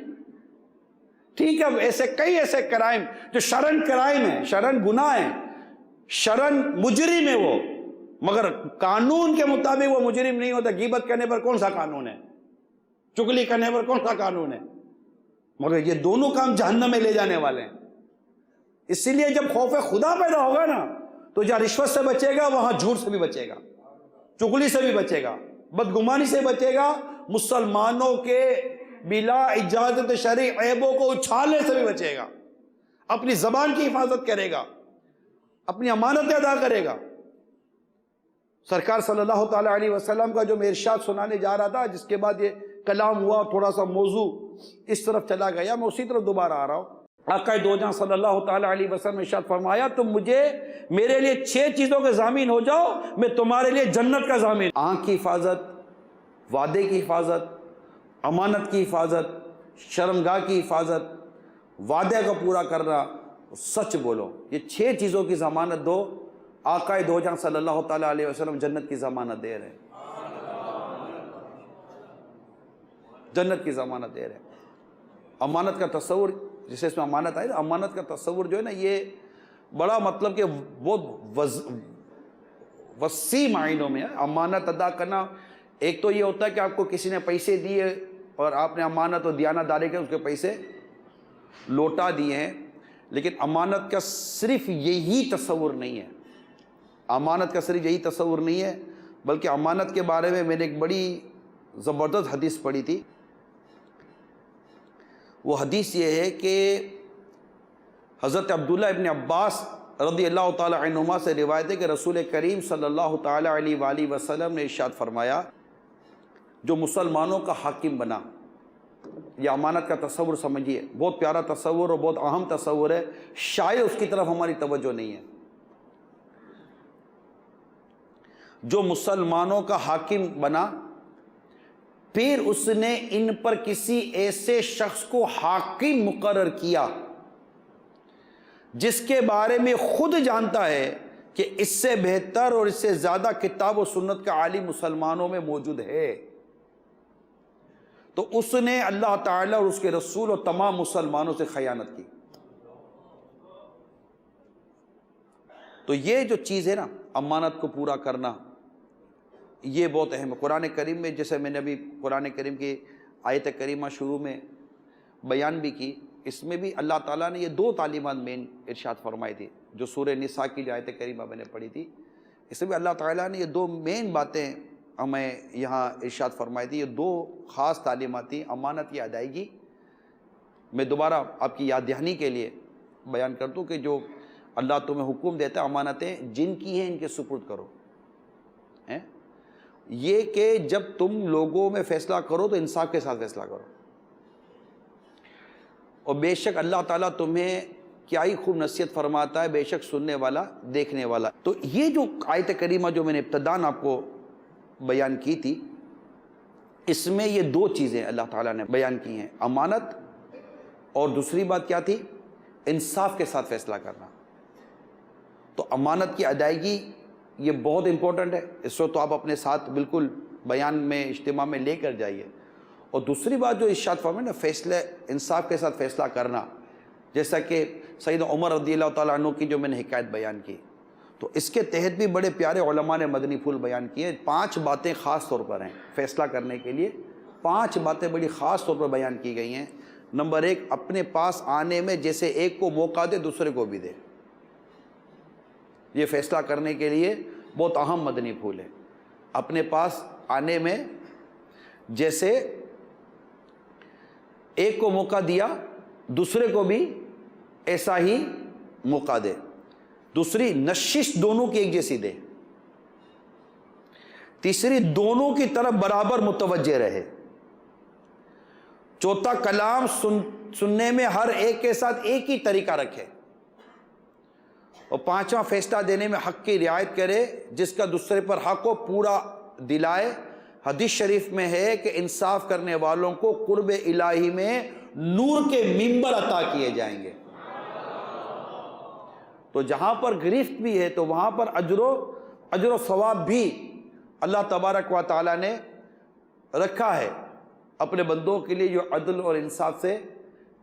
ٹھیک ہے، ایسے کئی ایسے کرائم جو شرن کرائم ہیں، شرن گناہ ہیں، شرن مجرم ہے وہ، مگر قانون کے مطابق وہ مجرم نہیں ہوتا۔ غیبت کرنے پر کون سا قانون ہے؟ چغلی کرنے پر کون سا قانون ہے؟ مگر یہ دونوں کام جہنم میں لے جانے والے ہیں۔ اسی لیے جب خوف خدا پیدا ہوگا نا تو جہاں رشوت سے بچے گا وہاں جھوٹ سے بھی بچے گا، چغلی سے بھی بچے گا، بدگمانی سے بچے گا، مسلمانوں کے بلا اجازت شرعی عیبوں کو اچھالنے سے بھی بچے گا، اپنی زبان کی حفاظت کرے گا، اپنی امانتیں ادا کرے گا۔ سرکار صلی اللہ تعالی علیہ وسلم کا جو میں ارشاد سنانے جا رہا تھا، جس کے بعد یہ کلام ہوا، تھوڑا سا موضوع اس طرف چلا گیا، میں اسی طرف دوبارہ آ رہا ہوں۔ آقا دو جہاں صلی اللہ تعالی علیہ وسلم نے ارشاد فرمایا، تم مجھے میرے لیے 6 چیزوں کے ضامن ہو جاؤ، میں تمہارے لیے جنت کا ضامن۔ آنکھ کی حفاظت، وعدے کی حفاظت، امانت کی حفاظت، شرمگاہ کی حفاظت، وعدے کا پورا کرنا، سچ بولو، یہ 6 چیزوں کی ضمانت دو، آقا دو جہاں صلی اللہ تعالی علیہ وسلم جنت کی ضمانت دے رہے ہیں، جنت کی ضمانت دے رہے ہیں۔ امانت کا تصور، جسے اس میں امانت آئی، امانت کا تصور جو ہے نا، یہ بڑا مطلب کہ بہت وسیع معنوں میں ہے۔ امانت ادا کرنا، ایک تو یہ ہوتا ہے کہ آپ کو کسی نے پیسے دیے اور آپ نے امانت اور دیانتداری کے اس کے پیسے لوٹا دیے ہیں، لیکن امانت کا صرف یہی تصور نہیں ہے، امانت کا صرف یہی تصور نہیں ہے، بلکہ امانت کے بارے میں نے ایک بڑی زبردست حدیث پڑھی تھی۔ وہ حدیث یہ ہے کہ حضرت عبداللہ ابن عباس رضی اللہ تعالی عنہما سے روایت ہے کہ رسول کریم صلی اللہ تعالی علیہ وآلہ وسلم نے ارشاد فرمایا، جو مسلمانوں کا حاکم بنا، یہ امانت کا تصور سمجھیے، بہت پیارا تصور اور بہت اہم تصور ہے، شاید اس کی طرف ہماری توجہ نہیں ہے۔ جو مسلمانوں کا حاکم بنا، پھر اس نے ان پر کسی ایسے شخص کو حاکم مقرر کیا جس کے بارے میں خود جانتا ہے کہ اس سے بہتر اور اس سے زیادہ کتاب و سنت کا عالم مسلمانوں میں موجود ہے، تو اس نے اللہ تعالیٰ اور اس کے رسول اور تمام مسلمانوں سے خیانت کی۔ تو یہ جو چیز ہے نا، امانت کو پورا کرنا، یہ بہت اہم ہے۔ قرآن کریم میں، جیسے میں نے ابھی قرآن کریم کی آیت کریمہ شروع میں بیان بھی کی، اس میں بھی اللہ تعالیٰ نے یہ 2 تعلیمات مین ارشاد فرمائی تھی، جو سورہ نساء کی جو آیت کریمہ میں نے پڑھی تھی، اس میں بھی اللہ تعالیٰ نے یہ 2 مین باتیں ہمیں یہاں ارشاد فرمائی تھی۔ یہ 2 خاص تعلیمات تھیں، امانت کی ادائیگی۔ میں دوبارہ آپ کی یاد دہانی کے لیے بیان کر دوں کہ جو اللہ تمہیں حکم دیتا ہے، امانتیں جن کی ہیں ان کے سپرد کرو، یہ کہ جب تم لوگوں میں فیصلہ کرو تو انصاف کے ساتھ فیصلہ کرو، اور بے شک اللہ تعالیٰ تمہیں کیا ہی خوب نصیحت فرماتا ہے، بے شک سننے والا دیکھنے والا۔ تو یہ جو آیت کریمہ جو میں نے ابتداً آپ کو بیان کی تھی، اس میں یہ 2 چیزیں اللہ تعالیٰ نے بیان کی ہیں، امانت، اور دوسری بات کیا تھی؟ انصاف کے ساتھ فیصلہ کرنا۔ تو امانت کی ادائیگی یہ بہت امپورٹنٹ ہے، اس کو تو آپ اپنے ساتھ بالکل بیان میں، اجتماع میں لے کر جائیے۔ اور دوسری بات جو ارشاد فرمائے نا، فیصلہ انصاف کے ساتھ فیصلہ کرنا، جیسا کہ سیدنا عمر رضی اللہ تعالیٰ عنہ کی جو میں نے حکایت بیان کی، تو اس کے تحت بھی بڑے پیارے علماء نے مدنی پھول بیان کیے۔ 5 باتیں خاص طور پر ہیں فیصلہ کرنے کے لیے، 5 باتیں بڑی خاص طور پر بیان کی گئی ہیں۔ نمبر 1، اپنے پاس آنے میں جیسے ایک کو موقع دے دوسرے کو بھی دے، یہ فیصلہ کرنے کے لیے بہت اہم مدنی پھول ہے۔ اپنے پاس آنے میں جیسے ایک کو موقع دیا دوسرے کو بھی ایسا ہی موقع دے۔ دوسری، نشش دونوں کی ایک جیسی دے۔ تیسری، دونوں کی طرف برابر متوجہ رہے۔ چوتھا، کلام سننے میں ہر ایک کے ساتھ ایک ہی طریقہ رکھے۔ اور 5واں، فیصلہ دینے میں حق کی رعایت کرے، جس کا دوسرے پر حق ہو پورا دلائے۔ حدیث شریف میں ہے کہ انصاف کرنے والوں کو قرب الہی میں نور کے منبر عطا کیے جائیں گے۔ تو جہاں پر گرفت بھی ہے تو وہاں پر اجر و ثواب بھی اللہ تبارک و تعالیٰ نے رکھا ہے اپنے بندوں کے لیے جو عدل اور انصاف سے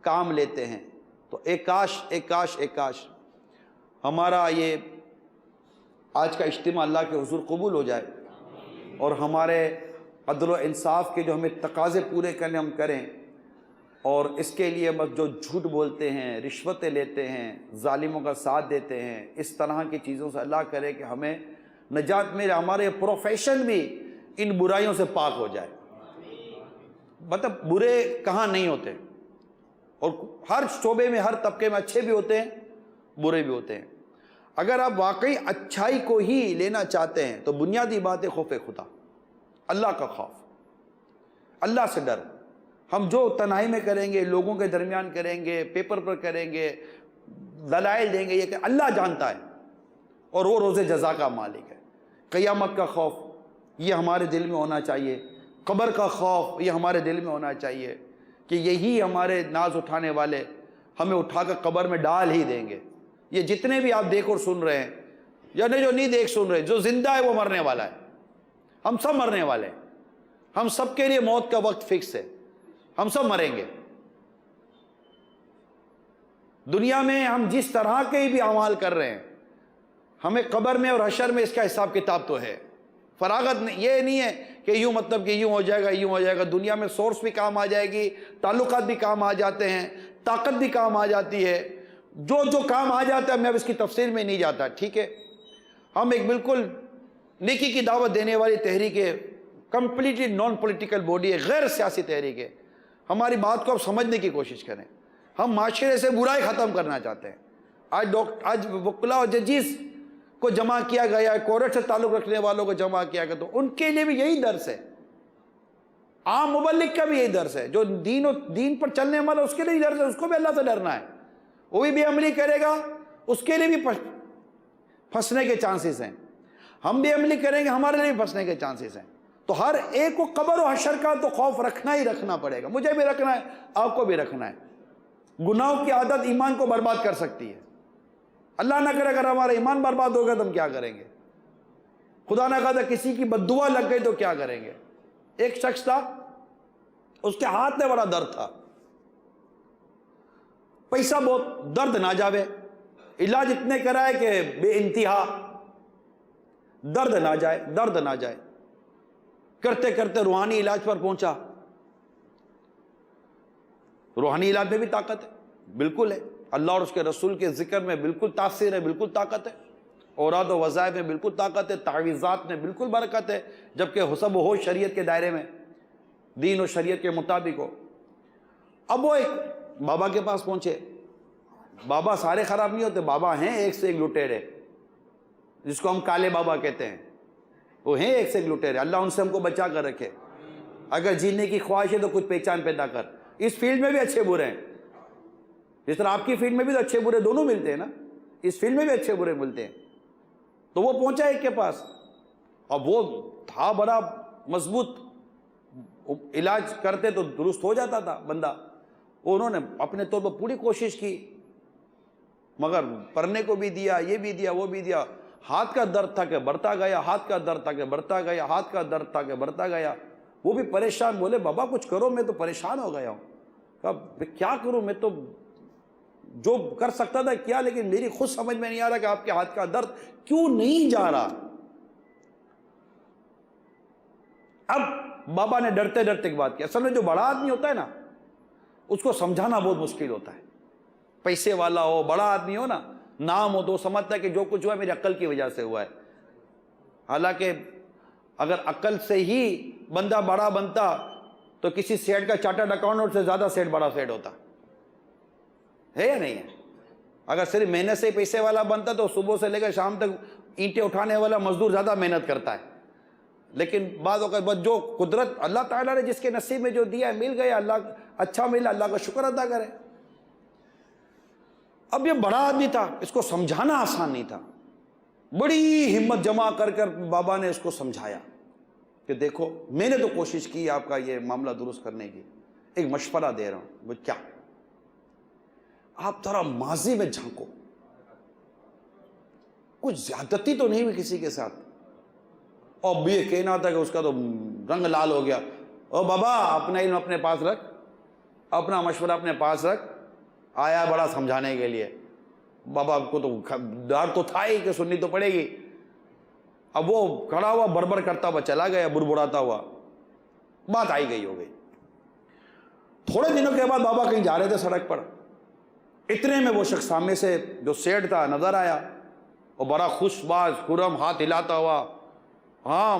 کام لیتے ہیں۔ تو ایک کاش ہمارا یہ آج کا اجتماع اللہ کے حضور قبول ہو جائے اور ہمارے عدل و انصاف کے جو ہمیں تقاضے پورے کرنے ہم کریں، اور اس کے لیے بس جو جھوٹ بولتے ہیں، رشوتیں لیتے ہیں، ظالموں کا ساتھ دیتے ہیں، اس طرح کی چیزوں سے اللہ کرے کہ ہمیں نجات ملے، ہمارے پروفیشن بھی ان برائیوں سے پاک ہو جائے۔ مطلب برے کہاں نہیں ہوتے، اور ہر شعبے میں ہر طبقے میں اچھے بھی ہوتے ہیں برے بھی ہوتے ہیں۔ اگر آپ واقعی اچھائی کو ہی لینا چاہتے ہیں تو بنیادی بات ہے خوف خدا، اللہ کا خوف، اللہ سے ڈر۔ ہم جو تنہائی میں کریں گے، لوگوں کے درمیان کریں گے، پیپر پر کریں گے، دلائل دیں گے، یہ کہ اللہ جانتا ہے اور وہ روز جزا کا مالک ہے۔ قیامت کا خوف یہ ہمارے دل میں ہونا چاہیے، قبر کا خوف یہ ہمارے دل میں ہونا چاہیے کہ یہی ہمارے ناز اٹھانے والے ہمیں اٹھا کر قبر میں ڈال ہی دیں گے۔ یہ جتنے بھی آپ دیکھ اور سن رہے ہیں، یعنی جو نہیں دیکھ سن رہے، جو زندہ ہے وہ مرنے والا ہے، ہم سب مرنے والے ہیں، ہم سب کے لیے موت کا وقت فکس ہے، ہم سب مریں گے۔ دنیا میں ہم جس طرح کے بھی اعمال کر رہے ہیں، ہمیں قبر میں اور حشر میں اس کا حساب کتاب تو ہے، فراغت نہیں، یہ نہیں ہے کہ یوں مطلب کہ یوں ہو جائے گا یوں ہو جائے گا۔ دنیا میں سورس بھی کام آ جائے گی، تعلقات بھی کام آ جاتے ہیں، طاقت بھی کام آ جاتی ہے، جو کام آ جاتا ہے میں اب اس کی تفصیل میں نہیں جاتا، ٹھیک ہے۔ ہم ایک بالکل نیکی کی دعوت دینے والی تحریک ہے، کمپلیٹلی نان پولیٹیکل باڈی ہے، غیر سیاسی تحریک ہے۔ ہماری بات کو اب سمجھنے کی کوشش کریں، ہم معاشرے سے برائی ختم کرنا چاہتے ہیں۔ آج وکلا اور ججز کو جمع کیا گیا ہے، کورٹ سے تعلق رکھنے والوں کو جمع کیا گیا، تو ان کے لیے بھی یہی درس ہے، عام مبلغ کا بھی یہی درس ہے، جو دین پر چلنے والا اس کے لیے درس ہے، اس کو بھی اللہ سے ڈرنا ہے۔ وہ بھی بے عملی کرے گا، اس کے لیے بھی پھنسنے کے چانسز ہیں، ہم بے عملی کریں گے ہمارے لیے بھی پھنسنے کے چانسز ہیں۔ تو ہر ایک کو قبر و حشر کا تو خوف رکھنا ہی رکھنا پڑے گا، مجھے بھی رکھنا ہے، آپ کو بھی رکھنا ہے۔ گناہوں کی عادت ایمان کو برباد کر سکتی ہے، اللہ نہ کرے اگر ہمارا ایمان برباد ہو گیا تو ہم کیا کریں گے؟ خدا نہ خواستہ کسی کی بد دعا لگ گئی تو کیا کریں گے؟ ایک شخص تھا، اس کے ہاتھ میں بڑا درد تھا، پیسہ بہت، درد نہ جاوے، علاج اتنے کرائے کہ بے انتہا، درد نہ جائے، کرتے کرتے روحانی علاج پر پہنچا۔ روحانی علاج میں بھی طاقت ہے، بالکل ہے، اللہ اور اس کے رسول کے ذکر میں بالکل تاثیر ہے، بالکل طاقت ہے، اوراد و وظائف میں بالکل طاقت ہے، تعویذات میں بالکل برکت ہے، جبکہ حسب و ہوش شریعت کے دائرے میں، دین و شریعت کے مطابق ہو۔ اب وہ ایک بابا کے پاس پہنچے، بابا سارے خراب نہیں ہوتے، بابا ہیں ایک سے ایک لٹیرے، جس کو ہم کالے بابا کہتے ہیں، وہ ہیں ایک سے ایک لٹیرے، اللہ ان سے ہم کو بچا کر رکھے۔ اگر جینے کی خواہش ہے تو کچھ پہچان پیدا کر، اس فیلڈ میں بھی اچھے برے ہیں، جس طرح آپ کی فیلڈ میں بھی تو اچھے برے دونوں ملتے ہیں نا، اس فیلڈ میں بھی اچھے برے ملتے ہیں۔ تو وہ پہنچا ایک کے پاس، اب وہ تھا بڑا مضبوط، علاج کرتے تو درست ہو جاتا تھا بندہ، انہوں نے اپنے طور پر پوری کوشش کی، مگر پڑھنے کو بھی دیا، یہ بھی دیا، وہ بھی دیا، ہاتھ کا درد تھا کہ بڑھتا گیا، ہاتھ کا درد تھا کہ بڑھتا گیا، ہاتھ کا درد تھا کہ بڑھتا گیا۔ وہ بھی پریشان، بولے بابا کچھ کرو، میں تو پریشان ہو گیا ہوں۔ کہا کیا کروں، میں تو جو کر سکتا تھا کیا، لیکن میری خود سمجھ میں نہیں آ رہا کہ آپ کے ہاتھ کا درد کیوں نہیں جا رہا۔ اب بابا نے ڈرتے ڈرتے ایک بات کی، اصل میں جو بڑا آدمی ہوتا ہے نا، اس کو سمجھانا بہت مشکل ہوتا ہے، پیسے والا ہو، بڑا آدمی ہو نا، نام ہو، تو سمجھتا ہے کہ جو کچھ ہوا میری عقل کی وجہ سے ہوا ہے، حالانکہ اگر عقل سے ہی بندہ بڑا بنتا تو کسی سیٹ کا چارٹرڈ اکاؤنٹنٹ سے زیادہ سیٹ بڑا سیٹ ہوتا ہے یا نہیں ہے؟ اگر صرف محنت سے پیسے والا بنتا تو صبح سے لے کر شام تک اینٹیں اٹھانے والا مزدور زیادہ محنت کرتا ہے، لیکن بعض اوقات بس جو قدرت اللہ تعالیٰ نے جس کے نصیب میں جو دیا ہے مل گیا، اللہ اچھا ملا، اللہ کا شکر ادا کرے۔ اب یہ بڑا آدمی تھا، اس کو سمجھانا آسان نہیں تھا، بڑی ہمت جمع کر کر بابا نے اس کو سمجھایا کہ دیکھو میں نے تو کوشش کی آپ کا یہ معاملہ درست کرنے کی، ایک مشورہ دے رہا ہوں۔ وہ کیا؟ آپ ذرا ماضی میں جھانکو، کچھ زیادتی تو نہیں ہوئی کسی کے ساتھ؟ اور یہ کہنا تھا کہ اس کا تو رنگ لال ہو گیا، او بابا اپنا علم اپنے پاس رکھ، اپنا مشورہ اپنے پاس رکھ، آیا بڑا سمجھانے کے لیے، بابا کو تو ڈر تو تھا ہی کہ سننی تو پڑے گی۔ اب وہ کھڑا ہوا بربر کرتا ہوا چلا گیا، بڑبڑاتا ہوا، بات آئی گئی ہو گئی۔ تھوڑے دنوں کے بعد بابا کہیں جا رہے تھے سڑک پر، اتنے میں وہ شخص سامنے سے جو سیٹ تھا نظر آیا، اور بڑا خوش باز خرم ہاتھ ہلاتا ہوا، ہاں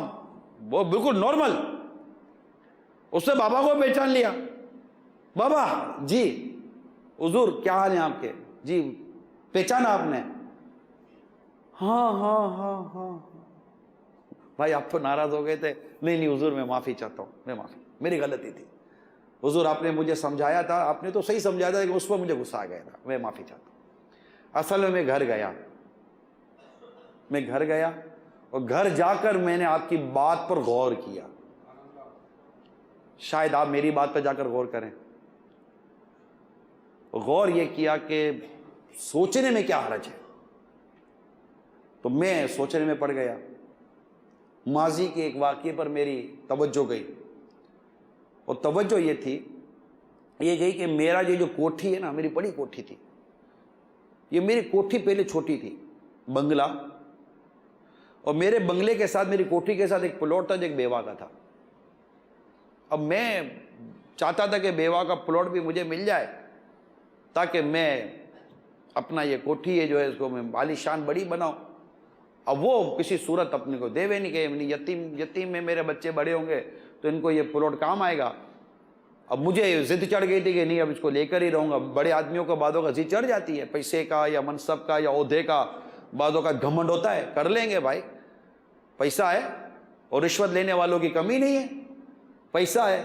وہ بالکل نارمل۔ اس نے بابا کو پہچان لیا، بابا جی حضور کیا حال ہیں آپ کے؟ جی پہچانا آپ نے؟ ہاں ہاں ہاں ہاں۔ بھائی آپ تو ناراض ہو گئے تھے۔ نہیں نہیں حضور میں معافی چاہتا ہوں، میں معافی، میری غلطی تھی حضور، آپ نے مجھے سمجھایا تھا، آپ نے تو صحیح سمجھایا تھا، لیکن اس پر مجھے غصہ آ گیا تھا، میں معافی چاہتا ہوں۔ اصل میں گھر گیا، میں گھر گیا اور گھر جا کر میں نے آپ کی بات پر غور کیا۔ شاید آپ میری بات پر جا کر غور کریں۔ غور یہ کیا کہ سوچنے میں کیا حرج ہے، تو میں سوچنے میں پڑ گیا۔ ماضی کے ایک واقعے پر میری توجہ گئی، اور توجہ یہ تھی، یہ گئی کہ میرا یہ جو کوٹھی ہے نا، میری بڑی کوٹھی تھی، یہ میری کوٹھی پہلے چھوٹی تھی، بنگلہ، اور میرے بنگلے کے ساتھ میری کوٹھی کے ساتھ ایک پلاٹ تھا جو ایک بیوہ کا تھا۔ اب میں چاہتا تھا کہ بیوہ کا پلاٹ بھی مجھے مل جائے تاکہ میں اپنا یہ کوٹھی ہے جو ہے اس کو میں عالی شان بڑی بناؤں۔ اب وہ کسی صورت اپنے کو دے نہیں کہ یتیم میں میرے بچے بڑے ہوں گے تو ان کو یہ پلاٹ کام آئے گا۔ اب مجھے ضد چڑھ گئی تھی کہ نہیں اب اس کو لے کر ہی رہوں گا۔ بڑے آدمیوں کو بعدوں کا ضد چڑھ جاتی ہے، پیسے کا یا منصب کا یا عہدے کا، بعدوں کا گھمنڈ ہوتا ہے، کر لیں گے بھائی، پیسہ ہے، اور رشوت لینے والوں کی کمی نہیں ہے، پیسہ ہے،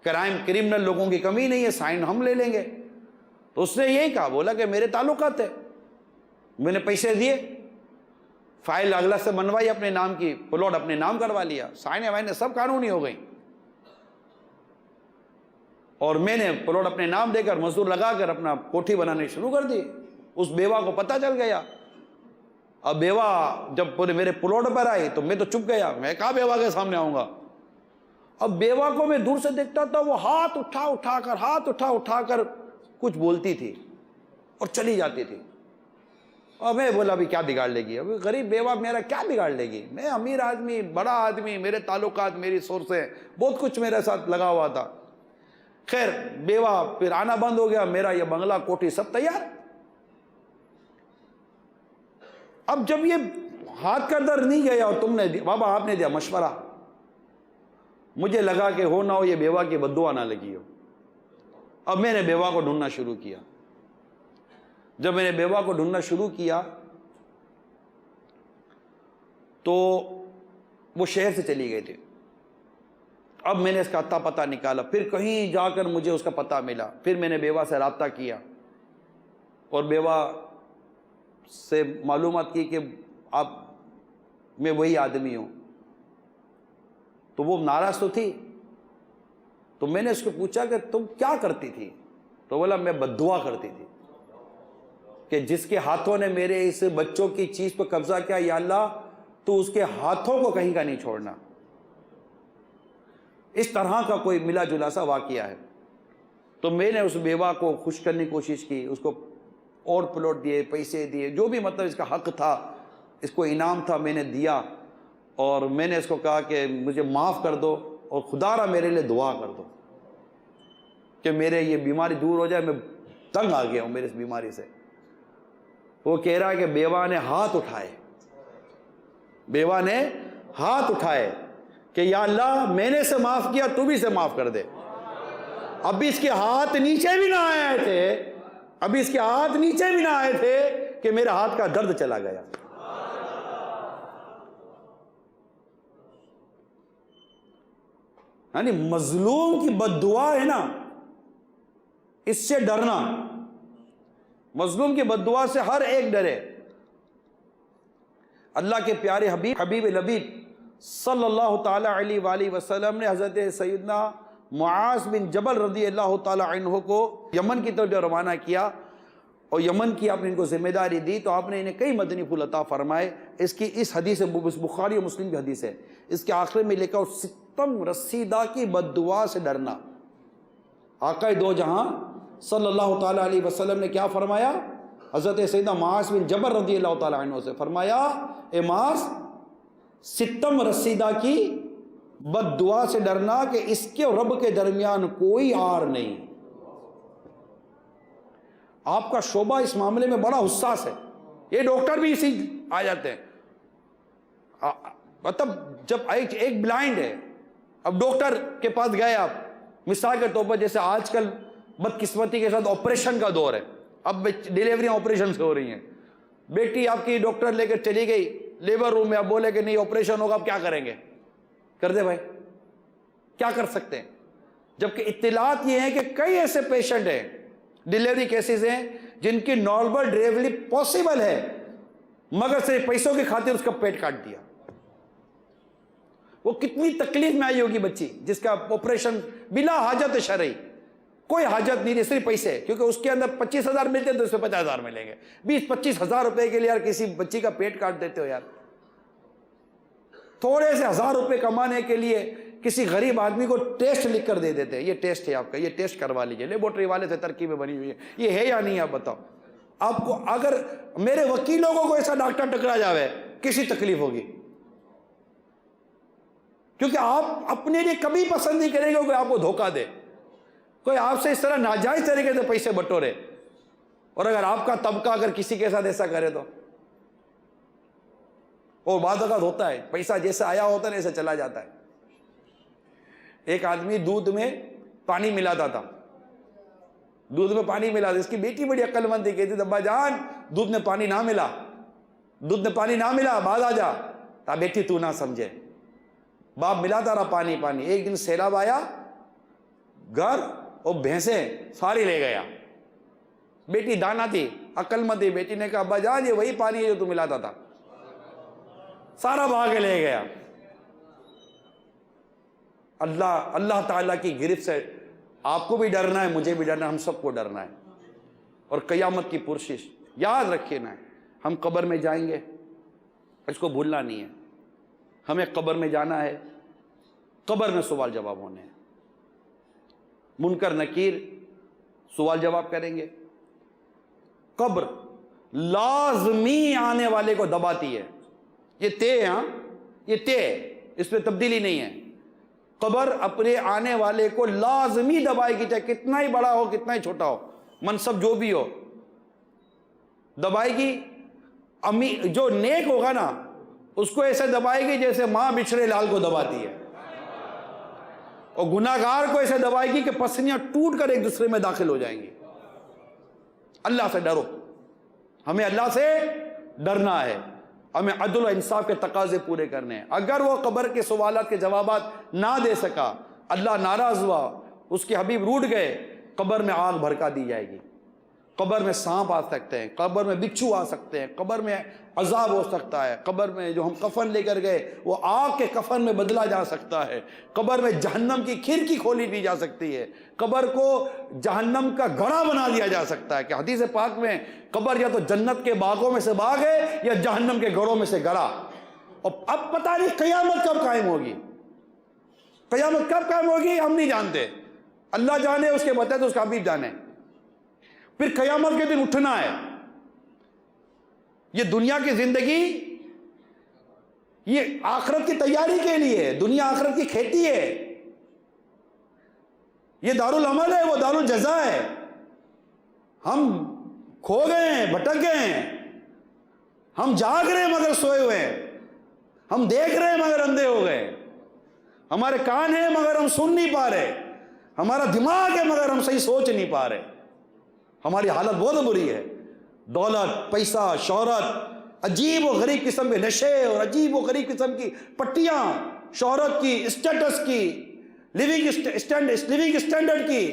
کرمنل لوگوں کی کمی نہیں ہے، سائن ہم لے لیں گے۔ تو اس نے یہی کہا، بولا کہ میرے تعلقات ہے، میں نے پیسے دیے، فائل اگلا سے بنوائی اپنے نام کی، پلاٹ اپنے نام کروا لیا، سائنیں وائنیں سب قانونی ہو گئیں، اور میں نے پلاٹ اپنے نام دے کر مزدور لگا کر اپنا کوٹھی بنانے شروع کر دی۔ اس بیوہ کو پتہ چل گیا۔ اب بیوہ جب پورے میرے پلاٹ پر آئی تو میں تو چپ گیا، میں کہاں بیوہ کے سامنے آؤں گا۔ اب بیوہ کو میں دور سے دیکھتا تھا، وہ ہاتھ اٹھا کر کچھ بولتی تھی اور چلی جاتی تھی، اور میں بولا ابھی کیا بگاڑ لے گی، ابھی غریب بیوہ میرا کیا بگاڑ لے گی، میں امیر آدمی، بڑا آدمی، میرے تعلقات، میری سورسیں، بہت کچھ میرے ساتھ لگا ہوا تھا۔ خیر بیوہ پھر آنا بند ہو گیا، میرا یہ بنگلہ کوٹھی سب تیار۔ اب جب یہ ہاتھ کا در نہیں گیا اور تم نے بابا آپ نے دیا مشورہ، مجھے لگا کہ ہو نہ ہو یہ بیوہ کی بد دعا نہ لگی ہو۔ اب میں نے بیوہ کو ڈھونڈنا شروع کیا۔ جب میں نے بیوہ کو ڈھونڈنا شروع کیا تو وہ شہر سے چلی گئی تھی۔ اب میں نے اس کا اتا پتہ نکالا، پھر کہیں جا کر مجھے اس کا پتہ ملا، پھر میں نے بیوہ سے رابطہ کیا اور بیوہ سے معلومات کی کہ آپ میں وہی آدمی ہوں۔ تو وہ ناراض تو تھی، تو میں نے اس کو پوچھا کہ تم کیا کرتی تھی؟ تو بولا میں بد دعا کرتی تھی کہ جس کے ہاتھوں نے میرے اس بچوں کی چیز پہ قبضہ کیا، یا اللہ تو اس کے ہاتھوں کو کہیں کا نہیں چھوڑنا۔ اس طرح کا کوئی ملا جلا سا واقعہ ہے۔ تو میں نے اس بیوہ کو خوش کرنے کی کوشش کی، اس کو اور پلاٹ دیے، پیسے دیے، جو بھی مطلب اس کا حق تھا، اس کو انعام تھا، میں نے دیا، اور میں نے اس کو کہا کہ مجھے معاف کر دو اور خدا را میرے لیے دعا کر دو کہ میرے یہ بیماری دور ہو جائے، میں تنگ آ گیا ہوں میرے اس بیماری سے۔ وہ کہہ رہا ہے کہ بیوہ نے ہاتھ اٹھائے، بیوہ نے ہاتھ اٹھائے کہ یا اللہ میں نے سے معاف کیا، تو بھی سے معاف کر دے۔ ابھی اس کے ہاتھ نیچے بھی نہ آئے تھے، ابھی اس کے ہاتھ نیچے بھی نہ آئے تھے کہ میرے ہاتھ کا درد چلا گیا۔ یعنی مظلوم کی بد دعا ہے نا، اس سے ڈرنا، مظلوم کی بد دعا سے ہر ایک ڈرے۔ اللہ کے پیارے حبیب لبیب صلی اللہ تعالی علیہ وآلہ وسلم نے حضرت سیدنا معاذ بن جبل رضی اللہ تعالی عنہ کو یمن کی طرف جو روانہ کیا، اور یمن کی آپ نے ان کو ذمہ داری دی تو آپ نے انہیں کئی مدنی پھول عطا فرمائے. اس حدیث بخاری اور مسلم کی حدیث ہے, اس کے آخر میں لکھا ستم رسیدہ کی بد دعا سے ڈرنا. آقا دو جہاں صلی اللہ تعالیٰ علیہ وسلم نے کیا فرمایا؟ حضرت سیدنا معاذ بن جبل رضی اللہ تعالیٰ عنہ سے فرمایا, اے معاذ ستم رسیدہ کی بد دعا سے ڈرنا کہ اس کے اور رب کے درمیان کوئی آر نہیں. آپ کا شعبہ اس معاملے میں بڑا حساس ہے. یہ ڈاکٹر بھی اسی آ جاتے ہیں. مطلب جب ایک بلائنڈ ہے, اب ڈاکٹر کے پاس گئے آپ, مثال کے طور پر جیسے آج کل بدقسمتی کے ساتھ آپریشن کا دور ہے, اب ڈیلیوریاں آپریشن سے ہو رہی ہیں. بیٹی آپ کی ڈاکٹر لے کر چلی گئی لیبر روم میں, اب بولے کہ نہیں آپریشن ہوگا, اب کیا کریں گے؟ کر دے بھائی, کیا کر سکتے ہیں؟ جبکہ اطلاعات یہ ہیں کہ کئی ایسے پیشنٹ ہیں, ڈیلیوری کیسز ہیں جن کی نارمل ڈیلیوری پاسبل ہے مگر صرف پیسوں کی خاطر اس کا پیٹ کاٹ دیا. وہ کتنی تکلیف میں آئی ہوگی بچی جس کا آپریشن بلا حاجت شرعی, کوئی حاجت نہیں, صرف پیسے, کیونکہ اس کے اندر 25,000 ملتے ہیں تو اس سے 50,000 ملیں گے. 20-25 روپے کے لیے یار کسی بچی کا پیٹ کاٹ دیتے ہو یار. تھوڑے سے 1,000 روپے کمانے کے لیے کسی غریب آدمی کو ٹیسٹ لکھ کر دے دیتے ہیں, یہ ٹیسٹ ہے آپ کا, یہ ٹیسٹ کروا لیجئے. لیبورٹری والے سے ترکیبیں بنی ہوئی ہے, یہ ہے یا نہیں آپ بتاؤ. آپ کو اگر میرے وکیلوں کو ایسا ڈاکٹر ٹکرا جاوے کسی تکلیف ہوگی, کیونکہ آپ اپنے لیے کبھی پسند نہیں کریں گے کوئی آپ کو دھوکہ دے, کوئی آپ سے اس طرح ناجائز طریقے سے پیسے بٹورے. اور اگر آپ کا طبقہ اگر کسی کے ساتھ ایسا کرے تو, اور بعض اوقات ہوتا ہے پیسہ جیسے آیا ہوتا ہے ایسے چلا جاتا ہے. ایک آدمی دودھ میں پانی ملاتا تھا, دودھ میں پانی ملا تھا, اس کی بیٹی بڑی عقل مند تھی, کہتی تھی ابا جان دودھ میں پانی نہ ملا, دودھ میں پانی نہ ملا, بعد آ جا. تا بیٹی تو نہ سمجھے, باپ ملاتا رہا پانی پانی. ایک دن سیلاب آیا, گھر اور بھینسیں ساری لے گیا. بیٹی دانا تھی, عقل مند تھی, بیٹی نے کہا ابا جان یہ وہی پانی ہے جو تو ملاتا تھا, سارا بہا کے لے گیا. اللہ تعالیٰ کی گرفت سے آپ کو بھی ڈرنا ہے, مجھے بھی ڈرنا ہے, ہم سب کو ڈرنا ہے. اور قیامت کی پرسش یاد رکھیے نا, ہم قبر میں جائیں گے, اس کو بھولنا نہیں ہے. ہمیں قبر میں جانا ہے, قبر میں سوال جواب ہونے ہیں. منکر نکیر سوال جواب کریں گے. قبر لازمی آنے والے کو دباتی ہے. یہ طے ہے, ہاں یہ طے, اس پہ تبدیلی نہیں ہے. قبر اپنے آنے والے کو لازمی دبائے گی, چاہے کتنا ہی بڑا ہو کتنا ہی چھوٹا ہو, منصب جو بھی ہو, دبائے گی. جو نیک ہوگا نا اس کو ایسے دبائے گی جیسے ماں بچھڑے لال کو دباتی ہے, اور گناہگار کو ایسے دبائے گی کہ پسلیاں ٹوٹ کر ایک دوسرے میں داخل ہو جائیں گی. اللہ سے ڈرو, ہمیں اللہ سے ڈرنا ہے, ہمیں عدل و انصاف کے تقاضے پورے کرنے ہیں. اگر وہ قبر کے سوالات کے جوابات نہ دے سکا, اللہ ناراض ہوا, اس کے حبیب روٹ گئے, قبر میں آگ بھڑکا دی جائے گی. قبر میں سانپ آ سکتے ہیں, قبر میں بچھو آ سکتے ہیں, قبر میں عذاب ہو سکتا ہے, قبر میں جو ہم کفن لے کر گئے وہ آگ کے کفن میں بدلا جا سکتا ہے, قبر میں جہنم کی کھڑکی کھولی دی جا سکتی ہے, قبر کو جہنم کا گڑھا بنا دیا جا سکتا ہے. کہ حدیث پاک میں قبر یا تو جنت کے باغوں میں سے باغ ہے یا جہنم کے گڑھوں میں سے گڑھا. اور اب پتہ نہیں قیامت کب قائم ہوگی, قیامت کب قائم ہوگی ہم نہیں جانتے, اللہ جانے, اس کے بتائے تو اس کا حبیب جانے. پھر قیامت کے دن اٹھنا ہے. یہ دنیا کی زندگی یہ آخرت کی تیاری کے لیے ہے, دنیا آخرت کی کھیتی ہے. یہ دارالعمل ہے, وہ دارالجزا ہے. ہم کھو گئے ہیں, بھٹک گئے ہیں, ہم جاگ رہے ہیں مگر سوئے ہوئے ہیں, ہم دیکھ رہے ہیں مگر اندھے ہو گئے, ہمارے کان ہیں مگر ہم سن نہیں پا رہے, ہمارا دماغ ہے مگر ہم صحیح سوچ نہیں پا رہے. ہماری حالت بہت بری ہے. دولت, پیسہ, شہرت, عجیب و غریب قسم کے نشے اور عجیب و غریب قسم کی پٹیاں, شہرت کی, اسٹیٹس کی, لیونگ اسٹینڈرڈ کی,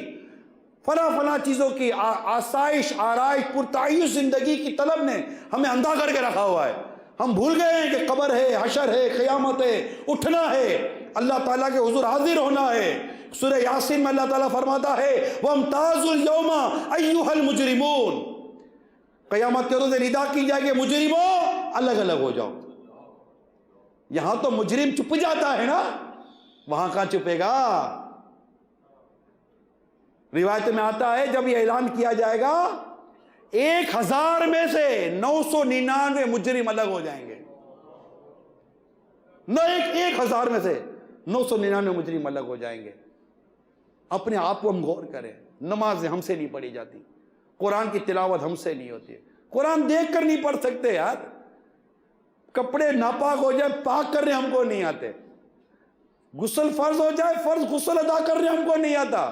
فلاں چیزوں کی آسائش, آرائش, پرتعیش زندگی کی طلب نے ہمیں اندھا کر کے رکھا ہوا ہے. ہم بھول گئے ہیں کہ قبر ہے, حشر ہے, قیامت ہے, اٹھنا ہے, اللہ تعالیٰ کے حضور حاضر ہونا ہے. سورہ یاسین میں اللہ تعالیٰ فرماتا ہے وَامْتَازُوا الْيَوْمَ أَيُّهَا الْمُجْرِمُونَ, قیامت کے روز ندا کی جائے گی مجرموں الگ الگ ہو جاؤ. یہاں تو مجرم چھپ جاتا ہے نا, وہاں کہاں چھپے گا؟ روایت میں آتا ہے جب یہ اعلان کیا جائے گا 1000 میں سے 999 مجرم الگ ہو جائیں گے. نہ 1000 میں سے 999 مجرم الگ ہو جائیں گے. اپنے آپ کو ہم غور کریں. نمازیں ہم سے نہیں پڑھی جاتی, قرآن کی تلاوت ہم سے نہیں ہوتی, قرآن دیکھ کر نہیں پڑھ سکتے یار. کپڑے ناپاک ہو جائے پاک کرنے ہم کو نہیں آتے. غسل فرض ہو جائے فرض غسل ادا کرنے ہم کو نہیں آتا.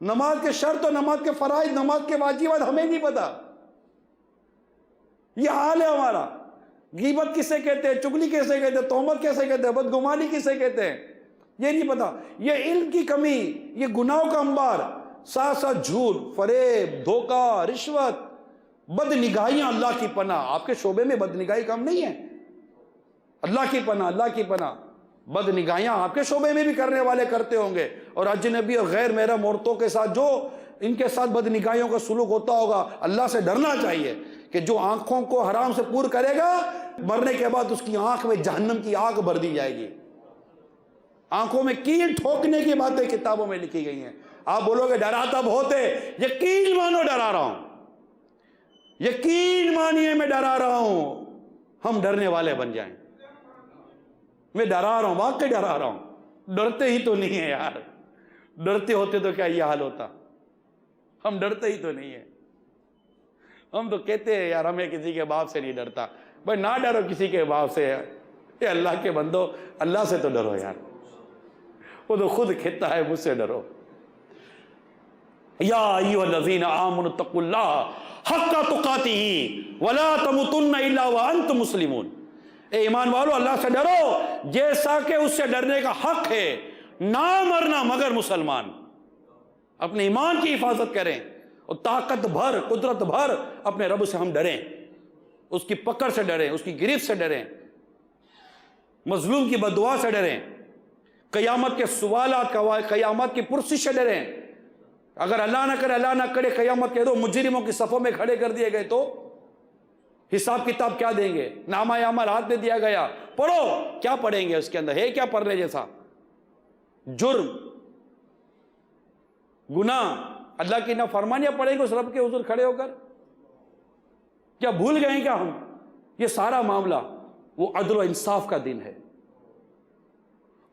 نماز کے شرط اور نماز کے فرائض, نماز کے واجبات ہمیں نہیں پتا. یہ حال ہے ہمارا. غیبت کسے کہتے ہیں, چگلی کیسے کہتے ہیں, تہمت کیسے کہتے ہیں, بدگمانی کسے کہتے ہیں, یہ نہیں پتا. یہ علم کی کمی, یہ گناہوں کا انبار, ساتھ ساتھ جھوٹ, فریب, دھوکہ, رشوت, بد نگاہیاں. اللہ کی پناہ, آپ کے شعبے میں بد نگاہی کم نہیں ہے. اللہ کی پناہ, اللہ کی پناہ. بد نگاہیاں آپ کے شعبے میں بھی کرنے والے کرتے ہوں گے, اور اجنبی اور غیر محرم عورتوں کے ساتھ جو ان کے ساتھ بد نگاہیوں کا سلوک ہوتا ہوگا. اللہ سے ڈرنا چاہیے کہ جو آنکھوں کو حرام سے پور کرے گا, مرنے کے بعد اس کی آنکھ میں جہنم کی آگ بھر دی جائے گی. آنکھوں میں کیل ٹھوکنے کی باتیں کتابوں میں لکھی گئی ہیں. آپ بولو گے ڈراتا بہت ہے, یقین مانو ڈرا رہا ہوں, یقین مانیے میں ڈرا رہا ہوں. ہم ڈرنے والے بن جائیں. میں ڈرا رہا ہوں, واقعی ڈرا رہا ہوں. ڈرتے ہی تو نہیں ہے یار, ڈرتے ہوتے تو کیا یہ حال ہوتا. ہم ڈرتے ہی تو نہیں ہے. ہم تو کہتے ہیں یار ہمیں کسی کے باپ سے نہیں ڈرتا. بھائی نہ ڈرو کسی کے باپ سے, اے اللہ کے بندو اللہ سے تو ڈرو یار. وہ تو خود کہتا ہے مجھ سے ڈرو. یا ایھا الذین آمنوا اتقوا اللہ حق تقاتہ ولا تموتن الا وانتم مسلمون. اے ایمان والو اللہ سے ڈرو جیسا کہ اس سے ڈرنے کا حق ہے, نہ مرنا مگر مسلمان. اپنے ایمان کی حفاظت کریں اور طاقت بھر, قدرت بھر اپنے رب سے ہم ڈریں, اس کی پکڑ سے ڈریں, اس کی گرفت سے ڈریں, مظلوم کی بددعا سے ڈریں, قیامت کے سوالات کا, قیامت کی پرسش سے ڈریں. اگر اللہ نہ کرے, اللہ نہ کرے, قیامت کے روز مجرموں کی صفوں میں کھڑے کر دیے گئے تو حساب کتاب کیا دیں گے؟ نامہ اعمال ہاتھ میں دیا گیا, پڑھو. کیا پڑھیں گے اس کے اندر؟ ہے کیا پڑھنے جیسا؟ جرم, گناہ, اللہ کی نافرمانیاں پڑھیں گے اس رب کے حضور کھڑے ہو کر. کیا بھول گئے کیا ہم؟ یہ سارا معاملہ وہ عدل و انصاف کا دن ہے,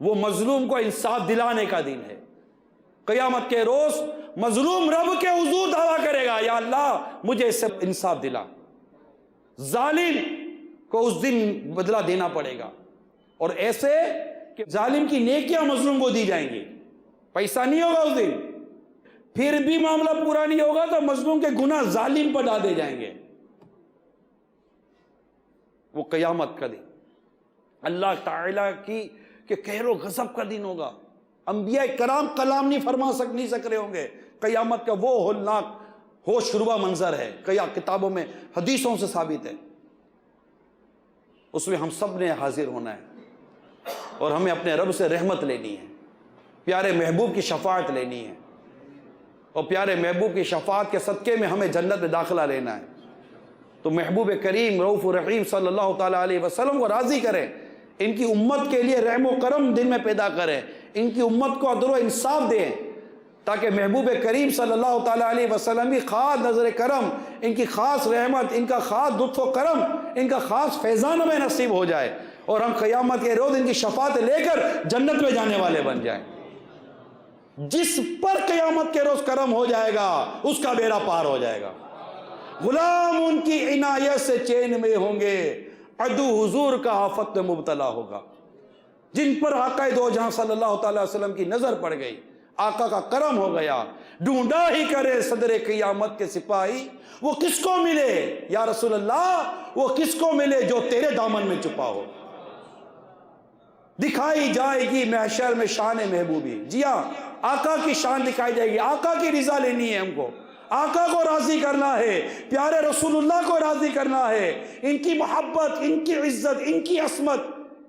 وہ مظلوم کو انصاف دلانے کا دن ہے. قیامت کے روز مظلوم رب کے حضور دعویٰ کرے گا, یا اللہ مجھے اس سے انصاف دلا. ظالم کو اس دن بدلہ دینا پڑے گا, اور ایسے کہ ظالم کی نیکیاں مظلوم کو دی جائیں گی. پیسہ نہیں ہوگا اس دن, پھر بھی معاملہ پورا نہیں ہوگا تو مظلوم کے گناہ ظالم پر ڈال دے جائیں گے. وہ قیامت کا دن اللہ تعالیٰ کی کہ قہر و غضب کا دن ہوگا. انبیاء کرام کلام نہیں فرما نہیں سک رہے ہوں گے. قیامت کا وہ ہولناک ہوش ربا منظر ہے, کتابوں میں حدیثوں سے ثابت ہے. اس میں ہم سب نے حاضر ہونا ہے اور ہمیں اپنے رب سے رحمت لینی ہے, پیارے محبوب کی شفاعت لینی ہے, اور پیارے محبوب کی شفاعت کے صدقے میں ہمیں جنت میں داخلہ لینا ہے. تو محبوب کریم رؤوف الرحیم صلی اللہ تعالیٰ علیہ وسلم کو راضی کریں, ان کی امت کے لیے رحم و کرم دل میں پیدا کریں, ان کی امت کو عدل و انصاف دیں, تاکہ محبوب کریم صلی اللہ تعالیٰ علیہ وسلم کی خاص نظر کرم, ان کی خاص رحمت, ان کا خاص لطف و کرم, ان کا خاص فیضان ہمیں نصیب ہو جائے, اور ہم قیامت کے روز ان کی شفاعت لے کر جنت میں جانے والے بن جائیں. جس پر قیامت کے روز کرم ہو جائے گا اس کا بیڑا پار ہو جائے گا. غلام ان کی عنایت سے چین میں ہوں گے, عدو حضور کا آفت میں مبتلا ہوگا. جن پر آقا دو جہاں صلی اللہ تعالی وسلم کی نظر پڑ گئی, آقا کا کرم ہو گیا, ڈھونڈا ہی کرے صدر قیامت کے سپاہی, وہ کس کو ملے یا رسول اللہ, وہ کس کو ملے جو تیرے دامن میں چھپا ہو. دکھائی جائے گی محشر میں شان محبوبی. جی ہاں, آقا کی شان دکھائی جائے گی, آقا کی رضا لینی ہے ہم کو, آقا کو راضی کرنا ہے, پیارے رسول اللہ کو راضی کرنا ہے, ان کی محبت, ان کی عزت, ان کی عصمت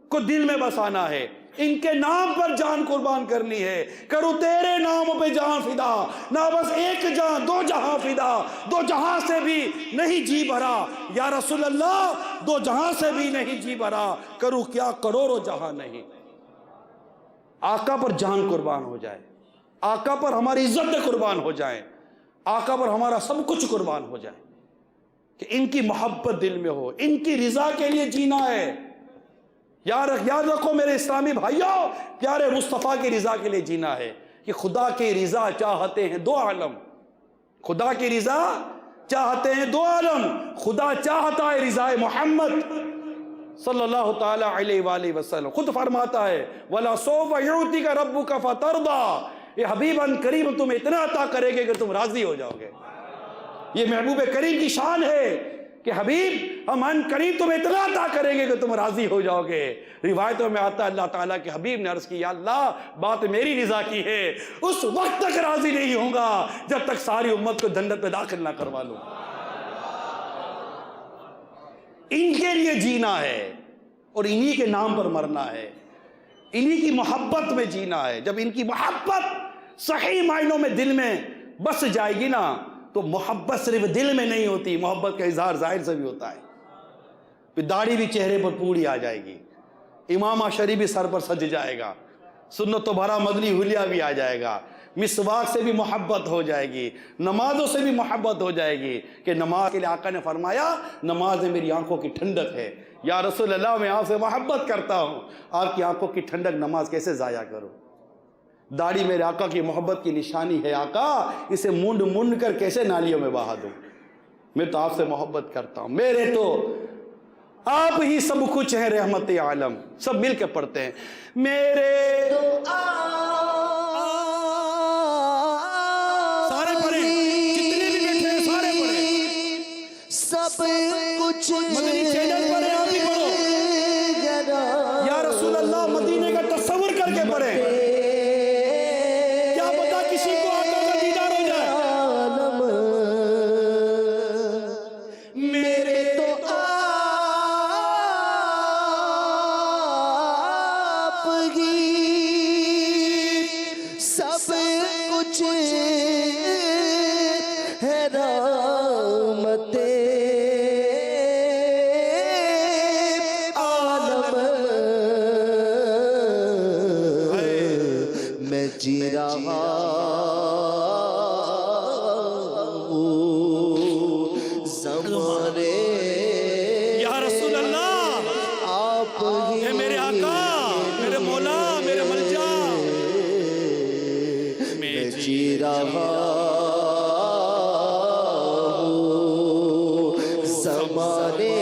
کو دل میں بسانا ہے. ان کے نام پر جان قربان کرنی ہے، کرو تیرے نام پہ جان فدا، نہ بس ایک جان دو جہاں فدا، دو جہاں سے بھی نہیں جی بھرا یا رسول اللہ، دو جہاں سے بھی نہیں جی بھرا، کرو کیا کروڑوں جہاں نہیں۔ آقا پر جان قربان ہو جائے، آقا پر ہماری عزت قربان ہو جائیں، آقا پر ہمارا سب کچھ قربان ہو جائے، کہ ان کی محبت دل میں ہو، ان کی رضا کے لیے جینا ہے۔ یاد رکھو میرے اسلامی بھائیوں، پیارے مصطفیٰ کی رضا کے لیے جینا ہے، کہ خدا کی رضا چاہتے ہیں دو عالم، خدا کی رضا چاہتے ہیں دو عالم، خدا چاہتا ہے رضا محمد صلی اللہ تعالی علیہ وآلہ وسلم، خود فرماتا ہے وَلَا سَوْفَ يُعْتِكَ رَبُّكَ فَتَرْضَىٰ، یہ حبیب ان کریم تم اتنا عطا کرے گے کہ تم راضی ہو جاؤ گے۔ یہ محبوب کریم کی شان ہے کہ حبیب ہم ان کریم تم اتنا عطا کریں گے کہ تم راضی ہو جاؤ گے۔ روایتوں میں آتا ہے اللہ تعالیٰ کے حبیب نے عرض کی یا اللہ بات میری رضا کی ہے، اس وقت تک راضی نہیں ہوں گا جب تک ساری امت کو جنت میں داخل نہ کروا لوں۔ ان کے لیے جینا ہے اور انہی کے نام پر مرنا ہے، انہی کی محبت میں جینا ہے۔ جب ان کی محبت صحیح معنوں میں دل میں بس جائے گی نا، تو محبت صرف دل میں نہیں ہوتی، محبت کا اظہار ظاہر سے بھی ہوتا ہے۔ پھر داڑھی بھی چہرے پر پوری آ جائے گی، امامہ شریف بھی سر پر سج جائے گا، سنت و بھرا مدنی حلیہ بھی آ جائے گا، مسواک سے بھی محبت ہو جائے گی، نمازوں سے بھی محبت ہو جائے گی، کہ نماز کے لیے آقا نے فرمایا نماز میری آنکھوں کی ٹھنڈک ہے۔ یا رسول اللہ میں آپ سے محبت کرتا ہوں، آپ کی آنکھوں کی ٹھنڈک نماز کیسے ضائع کروں؟ داڑھی میرے آقا کی محبت کی نشانی ہے، آقا اسے مونڈ مونڈ کر کیسے نالیوں میں بہا دوں؟ میں تو آپ سے محبت کرتا ہوں، میرے تو آپ ہی سب کچھ ہیں رحمت عالم۔ سب مل کے پڑھتے ہیں میرے سارے پڑھیں، جتنے بھی بیٹھے ہیں سارے پڑھیں، سب کچھ مدنی چینل پڑھیں، آپ ہی پڑھو، یا رسول اللہ مدینے کا تصور کر کے پڑھیں، کیا پتا کسی کو آقا کا دیدار ہو جائے۔ میرے تو آپ ہی سب کچھ ہے، رحمت عالم میں جی رہا ہوں زمانے۔ یا رسول اللہ آپ اے میرے آقا، میرے مولا، میرے ملجا، میں جی رہا ہوں زمانے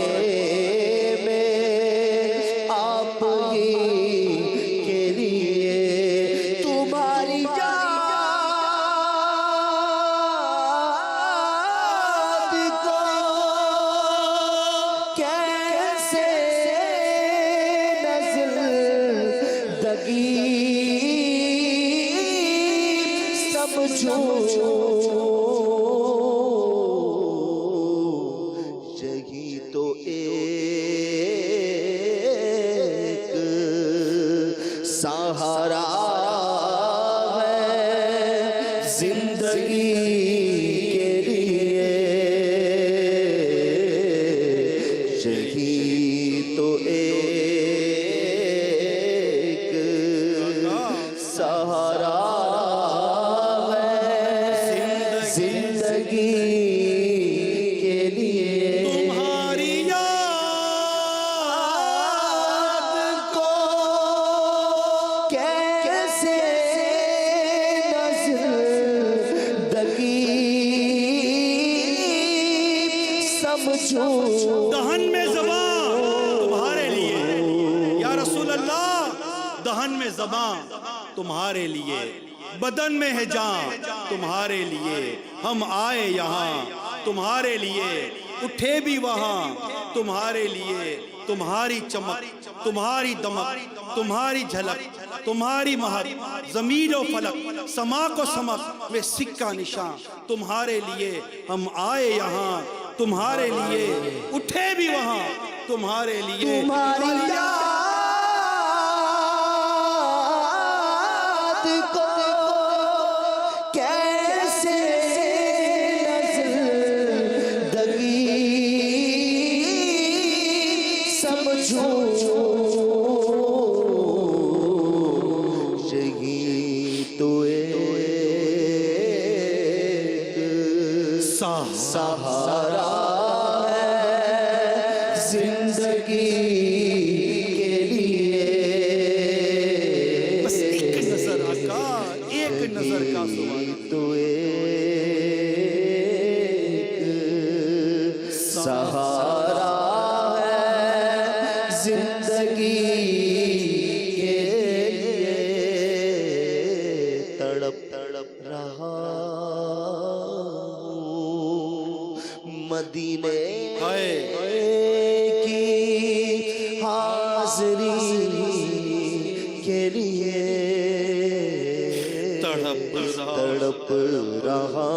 میں آپ ہی کے لیے، تمہاری یاد کو کیسے زندگی سمجھو، یہی تو ایک سہارا ہے زندگی کے لیے، یہی تو ایک سہارا زندگی کے لیے، تمہاری یاد کو کیسے زندگی سمجھو۔ دہن میں زبان تمہارے لیے، یا رسول اللہ دہن میں زبان تمہارے لیے، بدن میں ہے جان تمہارے لیے، ہم آئے یہاں تمہارے لیے، اٹھے بھی وہاں تمہارے لیے، تمہاری چمک، تمہاری دمک، تمہاری جھلک، تمہاری مہک، زمین و فلک، سماک و سمک میں سکہ نشان تمہارے لیے، ہم آئے یہاں تمہارے لیے، اٹھے بھی وہاں تمہارے لیے، تمہاری یاد یہی تو ایک سہارا ہے زندگی کے لیے. بس ایک نظر آقا، ایک نظر کا سوال. تو ایک سہارا ہے زندگی کے لیے. تڑپ تڑپ رہا مدینے کی حاضری کے لیے. تڑپ رہا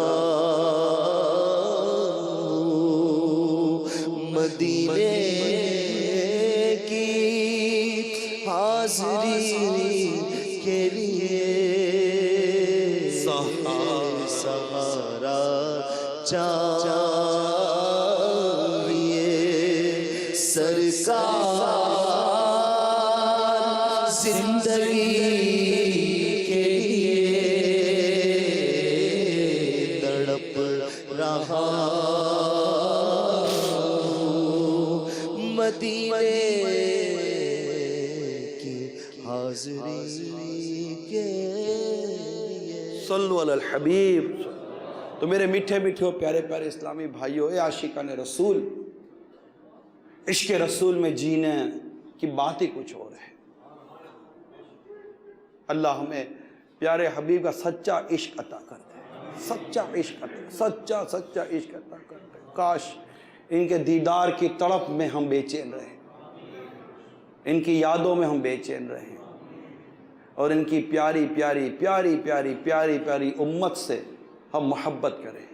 مدینے کی حاضری کے لیے. سہارا چاہیے سرکار زندگی کے لیے. تڑپ رہا مدینے کی حاضری کے لیے. صلو علی الحبیب. تو میرے میٹھے میٹھے پیارے پیارے اسلامی بھائیوں، اے عاشقان رسول، عشق رسول میں جینے کی بات ہی کچھ اور ہے. اللہ ہمیں پیارے حبیب کا سچا عشق عطا کر دے. سچا عشق عطا، سچا عشق عطا کر دے. کاش ان کے دیدار کی تڑپ میں ہم بے چین رہیں، ان کی یادوں میں ہم بے چین رہیں، اور ان کی پیاری پیاری پیاری پیاری پیاری پیاری امت سے ہم محبت کریں.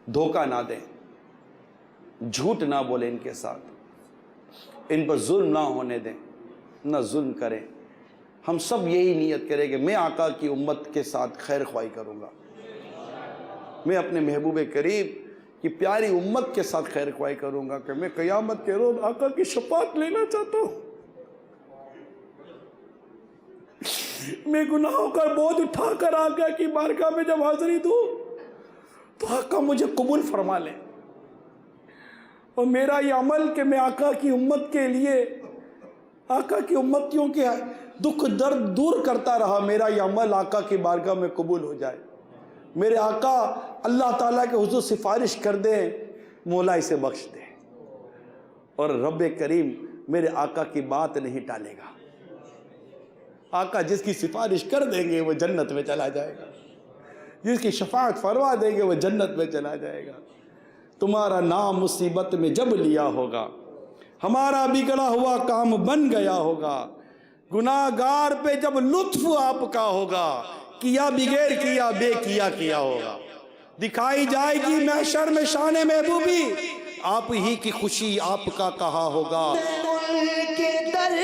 دھوکہ نہ دیں، جھوٹ نہ بولیں ان کے ساتھ، ان پر ظلم نہ ہونے دیں، نہ ظلم کریں. ہم سب یہی نیت کریں کہ میں آقا کی امت کے ساتھ خیر خواہی کروں گا. میں اپنے محبوب کریم کی پیاری امت کے ساتھ خیر خواہی کروں گا کہ میں قیامت کے روز آقا کی شفاعت لینا چاہتا ہوں. میں گناہوں کا بوجھ اٹھا کر آقا کی بارگاہ میں جب حاضری دوں تو آقا مجھے قبول فرما لے. اور میرا یہ عمل کہ میں آقا کی امت کے لیے، آقا کی امتیوں کے دکھ درد دور کرتا رہا، میرا یہ عمل آقا کی بارگاہ میں قبول ہو جائے. میرے آقا اللہ تعالیٰ کے حضور سفارش کر دیں، مولا اسے بخش دے. اور رب کریم میرے آقا کی بات نہیں ٹالے گا. آقا جس کی سفارش کر دیں گے وہ جنت میں چلا جائے گا، جس کی شفاعت فرما دیں گے وہ جنت میں چلا جائے گا. تمہارا نام مصیبت میں جب لیا ہوگا، ہمارا بگڑا ہوا کام بن گیا ہوگا. گناہگار پہ جب لطف آپ کا ہوگا، کیا بغیر کیا بے کیا ہوگا. دکھائی جائے گی محشر میں شان محبوبی، آپ ہی کی خوشی آپ کا کہا ہوگا. کے در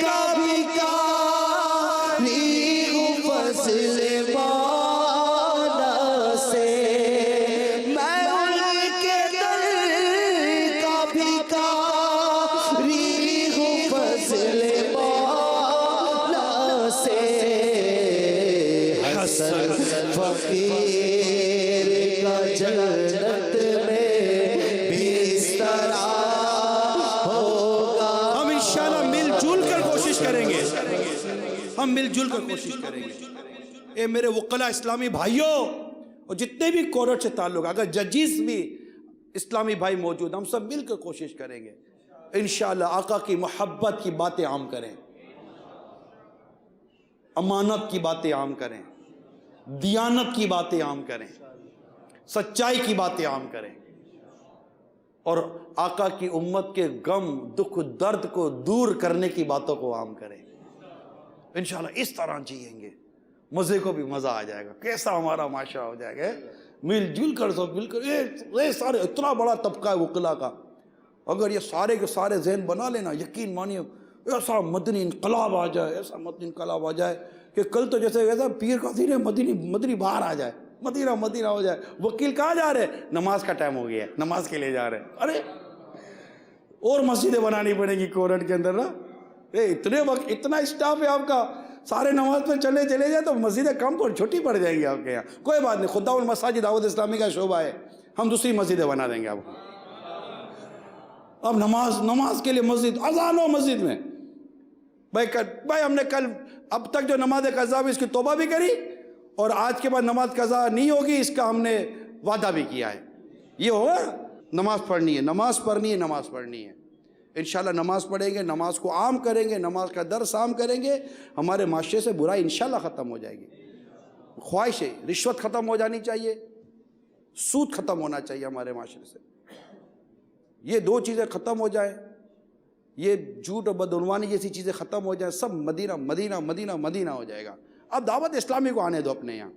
کا بھکاری ہوں فضل والا سے، میں ان کے در کا بھکاری ہوں فضل والا سے. حسن فقیر کا جنت میں بسترا ہوگا. ہم انشاءاللہ مل جل کر کوشش کریں گے، ہم مل جل کر کوشش کریں گے. اے میرے وکلا اسلامی بھائیوں، اور جتنے بھی کورٹ سے تعلق، اگر ججز بھی اسلامی بھائی موجود، ہم سب مل کر کوشش کریں گے انشاءاللہ آقا کی محبت کی باتیں عام کریں، امانت کی باتیں عام کریں، دیانت کی باتیں عام کریں، سچائی کی باتیں عام کریں، اور آقا کی امت کے غم دکھ درد کو دور کرنے کی باتوں کو عام کریں. انشاءاللہ اس طرح جیئیں گے، مزے کو بھی مزہ آ جائے گا. کیسا ہمارا معاشرہ ہو جائے گا، مل جل کر سب مل کر. یہ سارے اتنا بڑا طبقہ ہے وکلا کا، اگر یہ سارے کے سارے ذہن بنا لینا، یقین مانیے ایسا مدنی انقلاب آ جائے، ایسا مدنی انقلاب آ جائے کہ کل تو جیسے کہتا ہے پیر کا دین مدنی باہر آ جائے، مدینہ ہو جائے. وکیل کہاں جا رہے؟ نماز کا ٹائم ہو گیا ہے، نماز کے لیے جا رہے ہیں. ارے اور مسجدیں بنانی پڑیں گی کورٹ کے اندر نا. اتنے وقت اتنا اسٹاف ہے آپ کا, سارے نماز پہ چلے جائے تو مسجدیں کم چھوٹی پڑ جائیں گی آپ کے یہاں. کوئی بات نہیں, خدا المساجد دعوت اسلامی کا شعبہ ہے, ہم دوسری مسجدیں بنا دیں گے آپ کو. اب نماز کے لیے مسجد, اذان ہو مسجد میں. بھائی ہم نے کل اب تک جو نماز قضا ہوئی اس کی توبہ بھی کری, اور آج کے بعد نماز قضا نہیں ہوگی اس کا ہم نے وعدہ بھی کیا ہے. یہ ہوگا, نماز پڑھنی ہے, نماز پڑھنی ہے, نماز پڑھنی ہے. انشاءاللہ نماز پڑھیں گے, نماز کو عام کریں گے, نماز کا درس عام کریں گے, ہمارے معاشرے سے برائی انشاءاللہ ختم ہو جائے گی. خواہش ہے رشوت ختم ہو جانی چاہیے, سود ختم ہونا چاہیے ہمارے معاشرے سے. یہ دو چیزیں ختم ہو جائیں, یہ جھوٹ اور بدعنوانی جیسی چیزیں ختم ہو جائیں, سب مدینہ مدینہ مدینہ مدینہ ہو جائے گا. اب دعوت اسلامی کو آنے دو اپنے یہاں,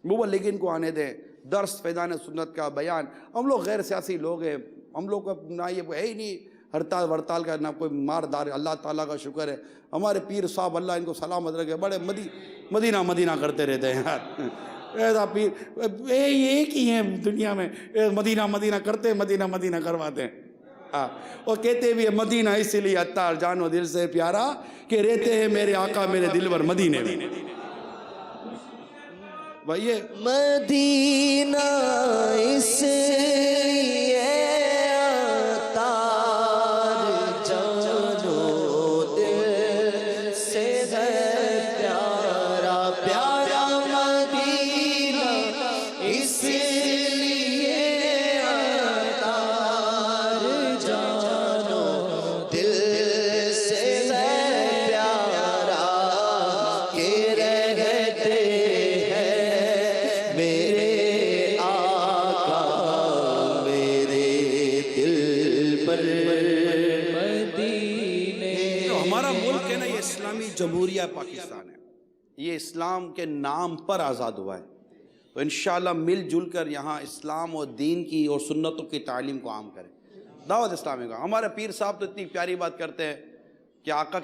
مبلغین کو آنے دیں, درس فیضان سنت کا بیان. ہم لوگ غیر سیاسی لوگ ہیں, ہم لوگ کا نہ یہ ہے ہی نہیں ہڑتال ورتال کا, نہ کوئی ماردار. اللہ تعالیٰ کا شکر ہے ہمارے پیر صاحب اللہ ان کو سلامت رکھے, بڑے مدینہ مدینہ کرتے رہتے ہیں یار. ایسا پیر ایک ہی ہیں دنیا میں, مدینہ مدینہ کرتے, مدینہ مدینہ کرواتے ہیں. اور کہتے بھی ہے مدینہ اس لیے عطار جانو دل سے پیارا کہ رہتے ہیں میرے آقا میرے دل بر مدینے میں. بھائی مدینہ اس لیے عطار جانو دل سے ہے پیارا, پیارا مدینہ اس لیے عطار جانو دل سے ہے پیارا کہ رہتے میرے آقا میرے دل پر مدینے. جو ہمارا ملک ہے نا, یہ اسلامی جمہوریہ پاکستان ہے, یہ اسلام کے نام پر آزاد ہوا ہے. تو انشاءاللہ مل جل کر یہاں اسلام اور دین کی اور سنتوں کی تعلیم کو عام کریں, دعوت اسلامی کا. ہمارے پیر صاحب تو اتنی پیاری بات کرتے ہیں کہ آقا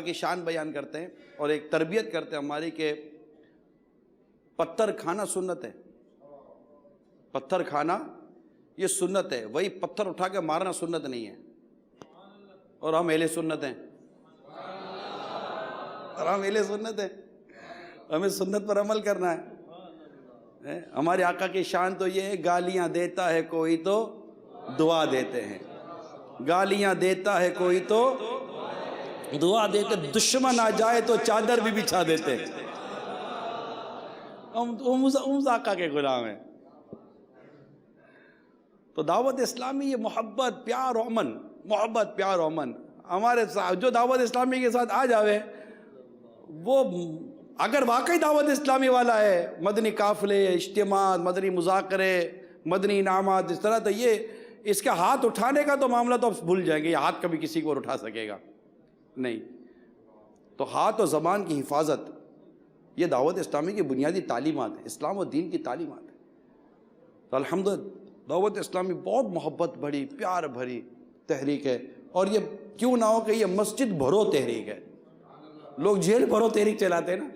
کی شان بیان کرتے ہیں, اور ایک تربیت کرتے ہیں ہماری کہ پتھر کھانا سنت ہے. پتھر کھانا یہ سنت ہے, وہی پتھر اٹھا کے مارنا سنت نہیں ہے. اور ہم اہل سنت ہیں, ہمیں سنت پر عمل کرنا ہے. ہمارے آقا کی شان تو یہ ہے, گالیاں دیتا ہے کوئی تو دعا دیتے ہیں, گالیاں دیتا ہے کوئی تو دعا دیتے, دشمن آ جائے تو چادر بھی بچھا دیتے. ہم اس آقا کے غلام ہیں. تو دعوت اسلامی یہ محبت پیار و امن, محبت پیار و امن. ہمارے جو دعوت اسلامی کے ساتھ آ جاوے وہ اگر واقعی دعوت اسلامی والا ہے, مدنی قافلے, اجتماع, مدنی مذاکرے, مدنی انعامات اس طرح, تو یہ اس کا ہاتھ اٹھانے کا تو معاملہ تو بھول جائیں گے, یہ ہاتھ کبھی کسی کو اور اٹھا سکے گا نہیں. تو ہاتھ اور زبان کی حفاظت یہ دعوت اسلامی کی بنیادی تعلیمات ہیں, اسلام و دین کی تعلیمات ہیں. تو الحمدللہ دعوت اسلامی بہت محبت بھری, پیار بھری تحریک ہے. اور یہ کیوں نہ ہو کہ یہ مسجد بھرو تحریک ہے. لوگ جیل بھرو تحریک چلاتے ہیں نا,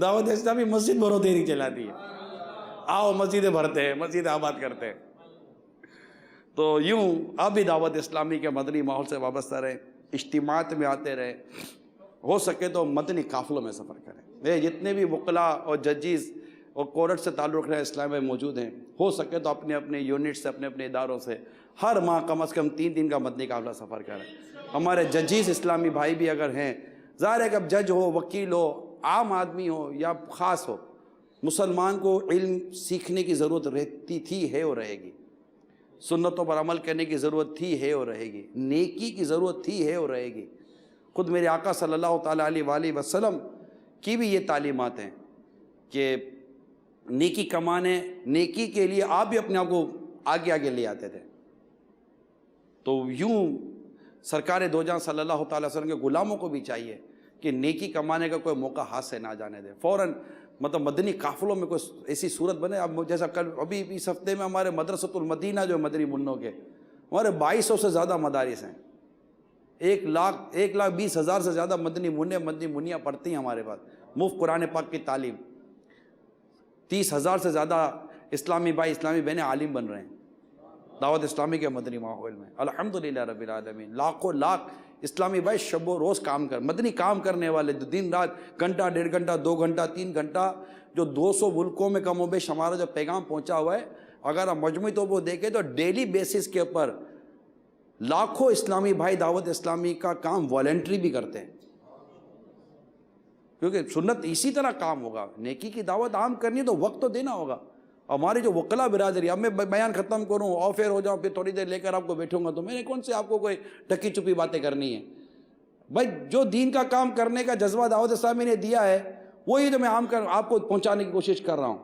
دعوت اسلامی مسجد بھرو تحریک چلاتی ہے. آؤ مسجدیں بھرتے ہیں, مسجد آباد کرتے ہیں. تو یوں آپ بھی دعوت اسلامی کے مدنی ماحول سے وابستہ رہیں, اجتماعات میں آتے رہیں, ہو سکے تو مدنی قافلوں میں سفر کریں. جتنے بھی وکلاء اور ججز اور کورٹ سے تعلق رہے اسلام میں موجود ہیں, ہو سکے تو اپنے اپنے یونٹ سے, اپنے اپنے اداروں سے ہر ماہ کم از کم 3 دن کا مدنی قافلہ سفر کریں. ہمارے ججز اسلامی بھائی بھی اگر ہیں, ظاہر ہے کہ اب جج ہو, وکیل ہو, عام آدمی ہو یا خاص ہو, مسلمان کو علم سیکھنے کی ضرورت رہتی تھی, ہے اور رہے گی. سنتوں پر عمل کرنے کی ضرورت تھی, ہے اور رہے گی. نیکی کی ضرورت تھی, ہے اور رہے گی. خود میرے آقا صلی اللہ تعالیٰ علیہ وآلہ وسلم کی بھی یہ تعلیمات ہیں کہ نیکی کمانے, نیکی کے لیے آپ بھی اپنے آپ کو آگے آگے لے آتے تھے. تو یوں سرکار دو جہاں صلی اللہ تعالیٰ وسلم کے غلاموں کو بھی چاہیے کہ نیکی کمانے کا کوئی موقع ہاتھ سے نہ جانے دیں. فوراً مطلب مدنی قافلوں میں کوئی ایسی صورت بنے. اب جیسا کل ابھی اس ہفتے میں ہمارے مدرسۃ المدینہ جو مدنی منوں کے, ہمارے 2200 سے زیادہ مدارس ہیں. 1,20,000 سے زیادہ مدنی منع مدنی منیاں پڑھتی ہیں ہمارے پاس, مفت قرآن پاک کی تعلیم. 30,000 سے زیادہ اسلامی بھائی اسلامی بہنیں عالم بن رہے ہیں. دعوت اسلامی کے مدنی ماحول میں الحمدللہ رب العالمین لاکھوں لاکھ اسلامی بھائی شب و روز کام مدنی کام کرنے والے دن رات گھنٹہ 1.5 گھنٹہ 2 گھنٹہ 3 گھنٹہ جو 200 ملکوں میں کم و بیش ہمارا جو پیغام پہنچا ہوا ہے، اگر ہم مجموعی طور پر دیکھیں تو ڈیلی بیسس کے اوپر لاکھوں اسلامی بھائی دعوت اسلامی کا کام والنٹری بھی کرتے ہیں، کیونکہ سنت اسی طرح کام ہوگا. نیکی کی دعوت عام کرنی ہے تو وقت تو دینا ہوگا. ہماری جو وکلا برادری، اب میں بیان ختم کروں اور پھر ہو جاؤں، پھر تھوڑی دیر لے کر آپ کو بیٹھوں گا تو میں نے کون سے آپ کو کوئی ٹکی چپی باتیں کرنی ہے. بھائی جو دین کا کام کرنے کا جذبہ دعوت اسلامی نے دیا ہے وہی تو میں آپ کو پہنچانے کی کوشش کر رہا ہوں.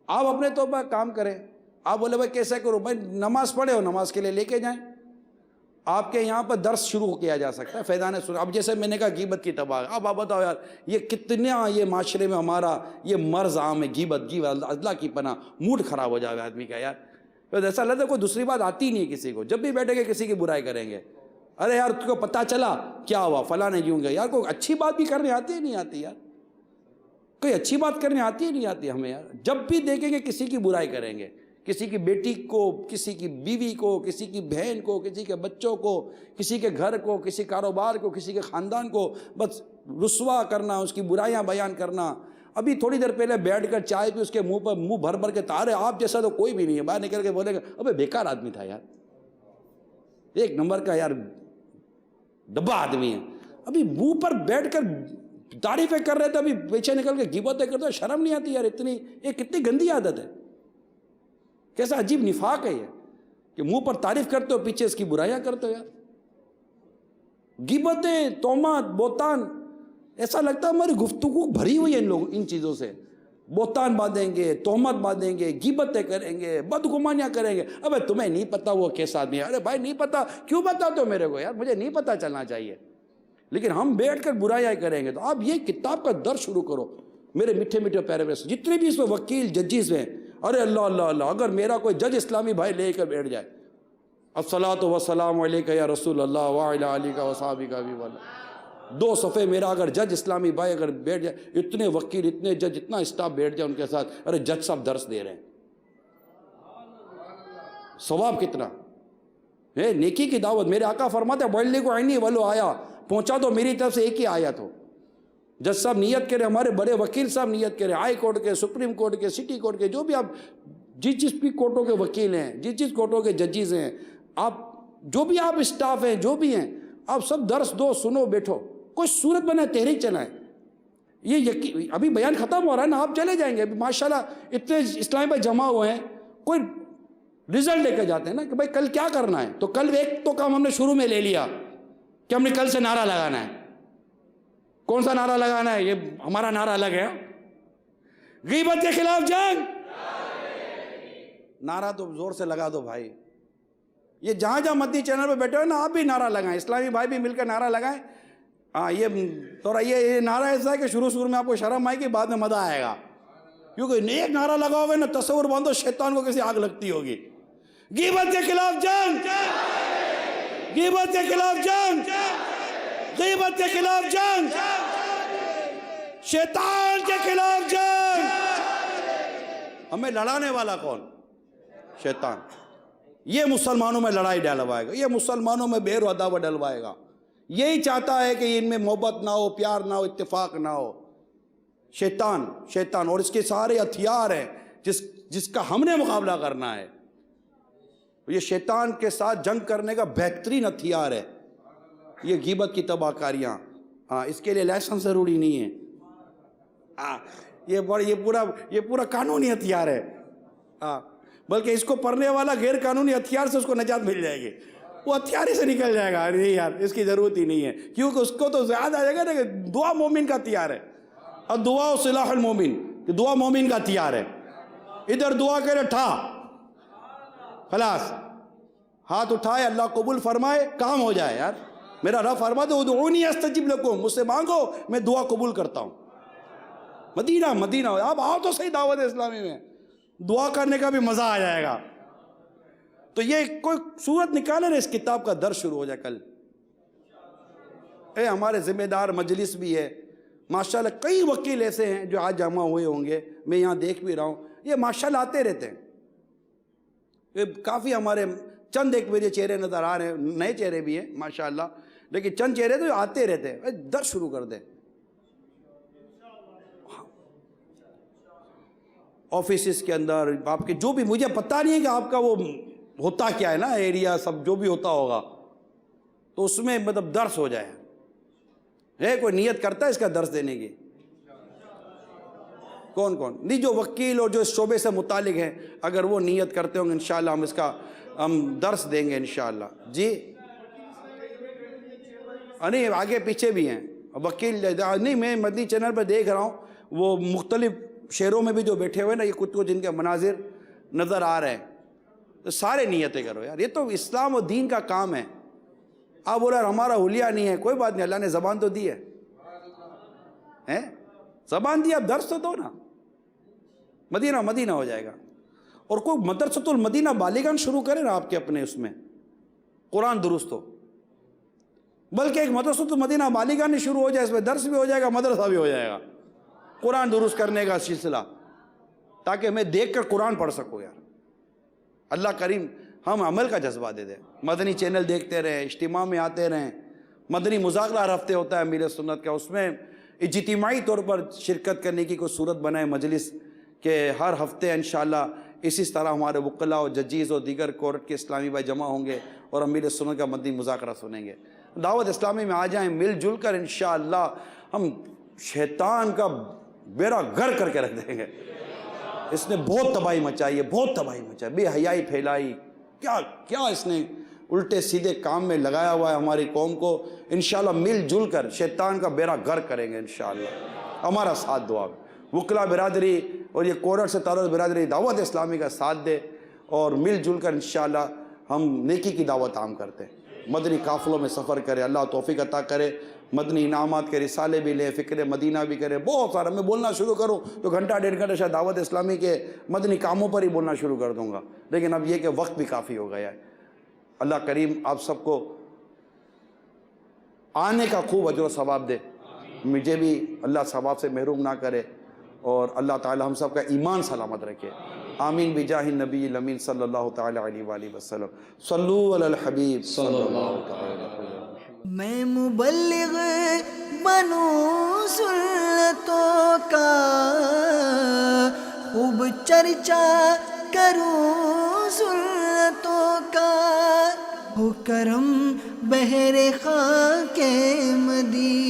آپ اپنے طور پر کام کریں. آپ بولے بھائی کیسے کروں؟ بھائی نماز پڑھے ہو، نماز کے لیے لے کے جائیں. آپ کے یہاں پر درس شروع کیا جا سکتا ہے فیضان سنت. اب جیسے میں نے کہا غیبت کی تباہ، اب آپ بتاؤ یار یہ کتنا یہ معاشرے میں ہمارا یہ مرض عام ہے، غیبت اللہ کی پناہ، موڈ خراب ہو جائے آدمی کا. یار ایسا لگتا ہے کوئی دوسری بات آتی نہیں ہے کسی کو. جب بھی بیٹھے گے کسی کی برائی کریں گے. ارے یار تجھ کو پتہ چلا کیا ہوا فلاں نے یوں گیا. یار کوئی اچھی بات بھی کرنے آتی ہے نہیں آتی؟ یار کوئی اچھی بات کرنے آتی ہے نہیں آتی ہمیں؟ یار جب بھی دیکھیں گے کسی کی برائی کریں گے، کسی کی بیٹی کو، کسی کی بیوی کو، کسی کی بہن کو، کسی کے بچوں کو، کسی کے گھر کو، کسی کاروبار کو، کسی کے خاندان کو بس رسوا کرنا، اس کی برائیاں بیان کرنا. ابھی تھوڑی دیر پہلے بیٹھ کر چائے پی، اس کے منہ پر منہ بھر بھر کے تارے آپ جیسا تو کوئی بھی نہیں ہے. باہر نکل کے بولے گا ابے بیکار آدمی تھا یار، ایک نمبر کا یار ڈبہ آدمی ہے. ابھی منہ پر بیٹھ کر تعریفیں کر رہے تھے، ابھی پیچھے نکل کے غیبتیں کرتے. شرم نہیں آتی یار؟ یہ کتنی گندی عادت ہے. کیسا عجیب نفاق ہے یہ کہ منہ پر تعریف کرتے ہو پیچھے اس کی برائیاں کرتے ہو. یار غیبتیں، تہمات، بہتان، ایسا لگتا ہے ہماری گفتگو بھری ہوئی ہے ان چیزوں سے. بہتان باندھیں گے، تہمت باندھیں گے، غیبتیں کریں گے، بدگمانیاں کریں گے. ابے تمہیں نہیں پتا وہ کیسا آدمی ہے. ارے بھائی نہیں پتا کیوں بتاتے ہو میرے کو؟ یار مجھے نہیں پتا چلنا چاہیے. لیکن ہم بیٹھ کر برائیاں کریں گے. تو آپ یہ کتاب کا درس شروع کرو میرے میٹھے میٹھے پیارے پیارے جتنے بھی اس میں وکیل ججز ہیں. ارے اللہ اللہ اللہ، اگر میرا کوئی جج اسلامی بھائی لے کر بیٹھ جائے، الصلاۃ والسلام علیک یا رسول اللہ وعلی آلک وصحبہ وسلم، 2 صفحے میرا اگر جج اسلامی بھائی اگر بیٹھ جائے، اتنے وکیل، اتنے جج، اتنا اسٹاف بیٹھ جائے ان کے ساتھ، ارے جج صاحب درس دے رہے ہیں. ثواب کتنا ہے. نیکی کی دعوت. میرے آقا فرماتے ہیں بلغوا عنی ولو آیا، پہنچا دو میری طرف سے ایک ہی آیت ہو. جج صاحب نیت کرے، ہمارے بڑے وکیل صاحب نیت کرے، ہائی کورٹ کے، سپریم کورٹ کے، سٹی کورٹ کے، جو بھی آپ جس بھی کورٹوں کے وکیل ہیں، جس کورٹوں کے ججز ہیں، آپ جو بھی آپ اسٹاف ہیں، جو بھی ہیں، آپ سب درس دو، سنو، بیٹھو، کوئی صورت بنائے، تحریک چلائیں. یہ ابھی بیان ختم ہو رہا ہے نا، آپ چلے جائیں گے. ماشاءاللہ اتنے اسلامی بھائی جمع ہوئے ہیں، کوئی رزلٹ لے کے جاتے ہیں نا کہ بھائی کل کیا کرنا ہے. تو کل ایک تو کام ہم نے شروع میں لے لیا کہ ہم نے کل سے نعرہ لگانا ہے. کون سا نعرہ لگانا ہے؟ یہ ہمارا نعرہ الگ ہے، غیبت کے خلاف جنگ. نعرہ تو زور سے لگا دو بھائی. یہ جہاں جہاں مدنی چینل پہ بیٹھے ہو نا، آپ بھی نعرہ لگائیں، اسلامی بھائی بھی مل کر نعرہ لگائیں. ہاں یہ تھوڑا یہ نعرہ ایسا ہے کہ شروع میں آپ کو شرم آئے گی، بعد میں مزہ آئے گا. کیونکہ ایک نعرہ لگاؤ گے نا، تصور باندھو شیطان کو کسی آگ لگتی ہوگی. غیبت کے خلاف جنگ، غیبت کے خلاف جنگ، غیبت کے خلاف جنگ، شیطان کے خلاف جنگ. ہمیں لڑانے والا کون؟ شیطان. یہ مسلمانوں میں لڑائی ڈلوائے گا، یہ مسلمانوں میں بیر و عداوت ڈلوائے گا. یہی چاہتا ہے کہ ان میں محبت نہ ہو، پیار نہ ہو، اتفاق نہ ہو. شیطان اور اس کے سارے ہتھیار ہیں جس کا ہم نے مقابلہ کرنا ہے. یہ شیطان کے ساتھ جنگ کرنے کا بہترین ہتھیار ہے یہ غیبت کی تباہ کاریاں. اس کے لیے لائسنس ضروری نہیں ہے. یہ پورا قانونی ہتھیار ہے. بلکہ اس کو پڑھنے والا غیر قانونی ہتھیار سے اس کو نجات مل جائے گی. وہ ہتھیار ہی سے نکل جائے گا. نہیں یار اس کی ضرورت ہی نہیں ہے، کیونکہ اس کو تو زیادہ آ جائے گا نا کہ دعا مومن کا ہتھیار ہے. اور دعا سلاح المومن، دعا مومن کا ہتھیار ہے. ادھر دعا کرے ٹھا، خلاص ہاتھ اٹھائے، اللہ قبول فرمائے، کام ہو جائے. یار میرا رب فرماتے ادعونی استجب لکم، مجھ سے مانگو میں دعا قبول کرتا ہوں. مدینہ آپ آؤ تو صحیح دعوت اسلامی میں، دعا کرنے کا بھی مزہ آ جائے گا. تو یہ کوئی صورت نکالے نا، اس کتاب کا درس شروع ہو جائے کل. ہمارے ذمہ دار مجلس بھی ہے ماشاءاللہ. کئی وکیل ایسے ہیں جو آج جمع ہوئے ہوں گے، میں یہاں دیکھ بھی رہا ہوں. یہ ماشاءاللہ آتے رہتے ہیں. کافی ہمارے چند ایک میرے چہرے نظر آ رہے ہیں، نئے چہرے بھی ہیں ماشاءاللہ، لیکن چند چہرے تو آتے رہتے ہیں، درس شروع کر دیں. آفیسز کے اندر آپ کے جو بھی، مجھے پتہ نہیں ہے کہ آپ کا وہ ہوتا کیا ہے نا ایریا سب جو بھی ہوتا ہوگا، تو اس میں مطلب درس ہو جائے. ہے کوئی نیت کرتا ہے اس کا درس دینے کی؟ کون کون نہیں؟ جو وکیل اور جو اس شعبے سے متعلق ہیں اگر وہ نیت کرتے ہوں گے انشاءاللہ ہم اس کا درس دیں گے انشاءاللہ. جی نہیں آگے پیچھے بھی ہیں وکیل نہیں، میں مدنی چینل پہ دیکھ رہا ہوں وہ مختلف شہروں میں بھی جو بیٹھے ہوئے نا یہ کچھ جن کے مناظر نظر آ رہے ہیں، تو سارے نیتیں کرو یار، یہ تو اسلام و دین کا کام ہے. آپ بولا ہمارا حلیہ نہیں ہے، کوئی بات نہیں، اللہ نے زبان تو دی ہے، زبان دی، اب درس تو دو نا، مدینہ مدینہ ہو جائے گا. اور کوئی مدرسۃ المدینہ بالیگان شروع کرے نا آپ کے اپنے اس میں، قرآن درست ہو، بلکہ ایک مدرسۃ المدینہ بالیگان نہیں شروع ہو جائے، اس میں درس بھی ہو جائے گا، مدرسہ بھی ہو جائے گا، قرآن درست کرنے کا سلسلہ، تاکہ میں دیکھ کر قرآن پڑھ سکوں. یار اللہ کریم ہم عمل کا جذبہ دے دیں. مدنی چینل دیکھتے رہیں، اجتماع میں آتے رہیں، مدنی مذاکرہ ہر ہفتے ہوتا ہے امیر سنت کا، اس میں اجتماعی طور پر شرکت کرنے کی کوئی صورت بنائے مجلس کہ ہر ہفتے انشاءاللہ اسی طرح ہمارے وکلاء و ججیز اور دیگر کورٹ کے اسلامی بھائی جمع ہوں گے اور امیر سنت کا مدنی مذاکرہ سنیں گے. دعوت اسلامی میں آ جائیں، مل جل کر انشاءاللہ ہم شیطان کا بیڑا غرق کر کے رکھ دیں گے. اس نے بہت تباہی مچائی ہے، بہت تباہی مچائی، بے حیائی پھیلائی، کیا کیا اس نے الٹے سیدھے کام میں لگایا ہوا ہے ہماری قوم کو. انشاءاللہ مل جل کر شیطان کا بیڑا غرق کریں گے انشاءاللہ. ہمارا ساتھ دعا، وکلا برادری اور یہ کورٹ سے تعلق برادری دعوت اسلامی کا ساتھ دے اور مل جل کر انشاءاللہ ہم نیکی کی دعوت عام کرتے ہیں. مدنی قافلوں میں سفر کرے، اللہ توفیق عطا کرے. مدنی انعامات کے رسالے بھی لیں، فکر مدینہ بھی کرے، بہت سارا. میں بولنا شروع کروں تو گھنٹہ ڈیڑھ گھنٹہ شاید دعوت اسلامی کے مدنی کاموں پر ہی بولنا شروع کر دوں گا، لیکن اب یہ کہ وقت بھی کافی ہو گیا ہے. اللہ کریم آپ سب کو آنے کا خوب اجر و ثواب دے، مجھے بھی اللہ ثواب سے محروم نہ کرے، اور اللہ تعالی ہم سب کا ایمان سلامت رکھے. آمین بجاہ النبی الامین صلی اللہ تعالی علیہ وآلہ وسلم. صلو علی الحبیب صلی اللہ تعالی علیہ وسلم. میں مبلغ بنوں سنتوں کا، خوب چرچا کروں سنتوں کا، ہو کرم بہر خاک مدینہ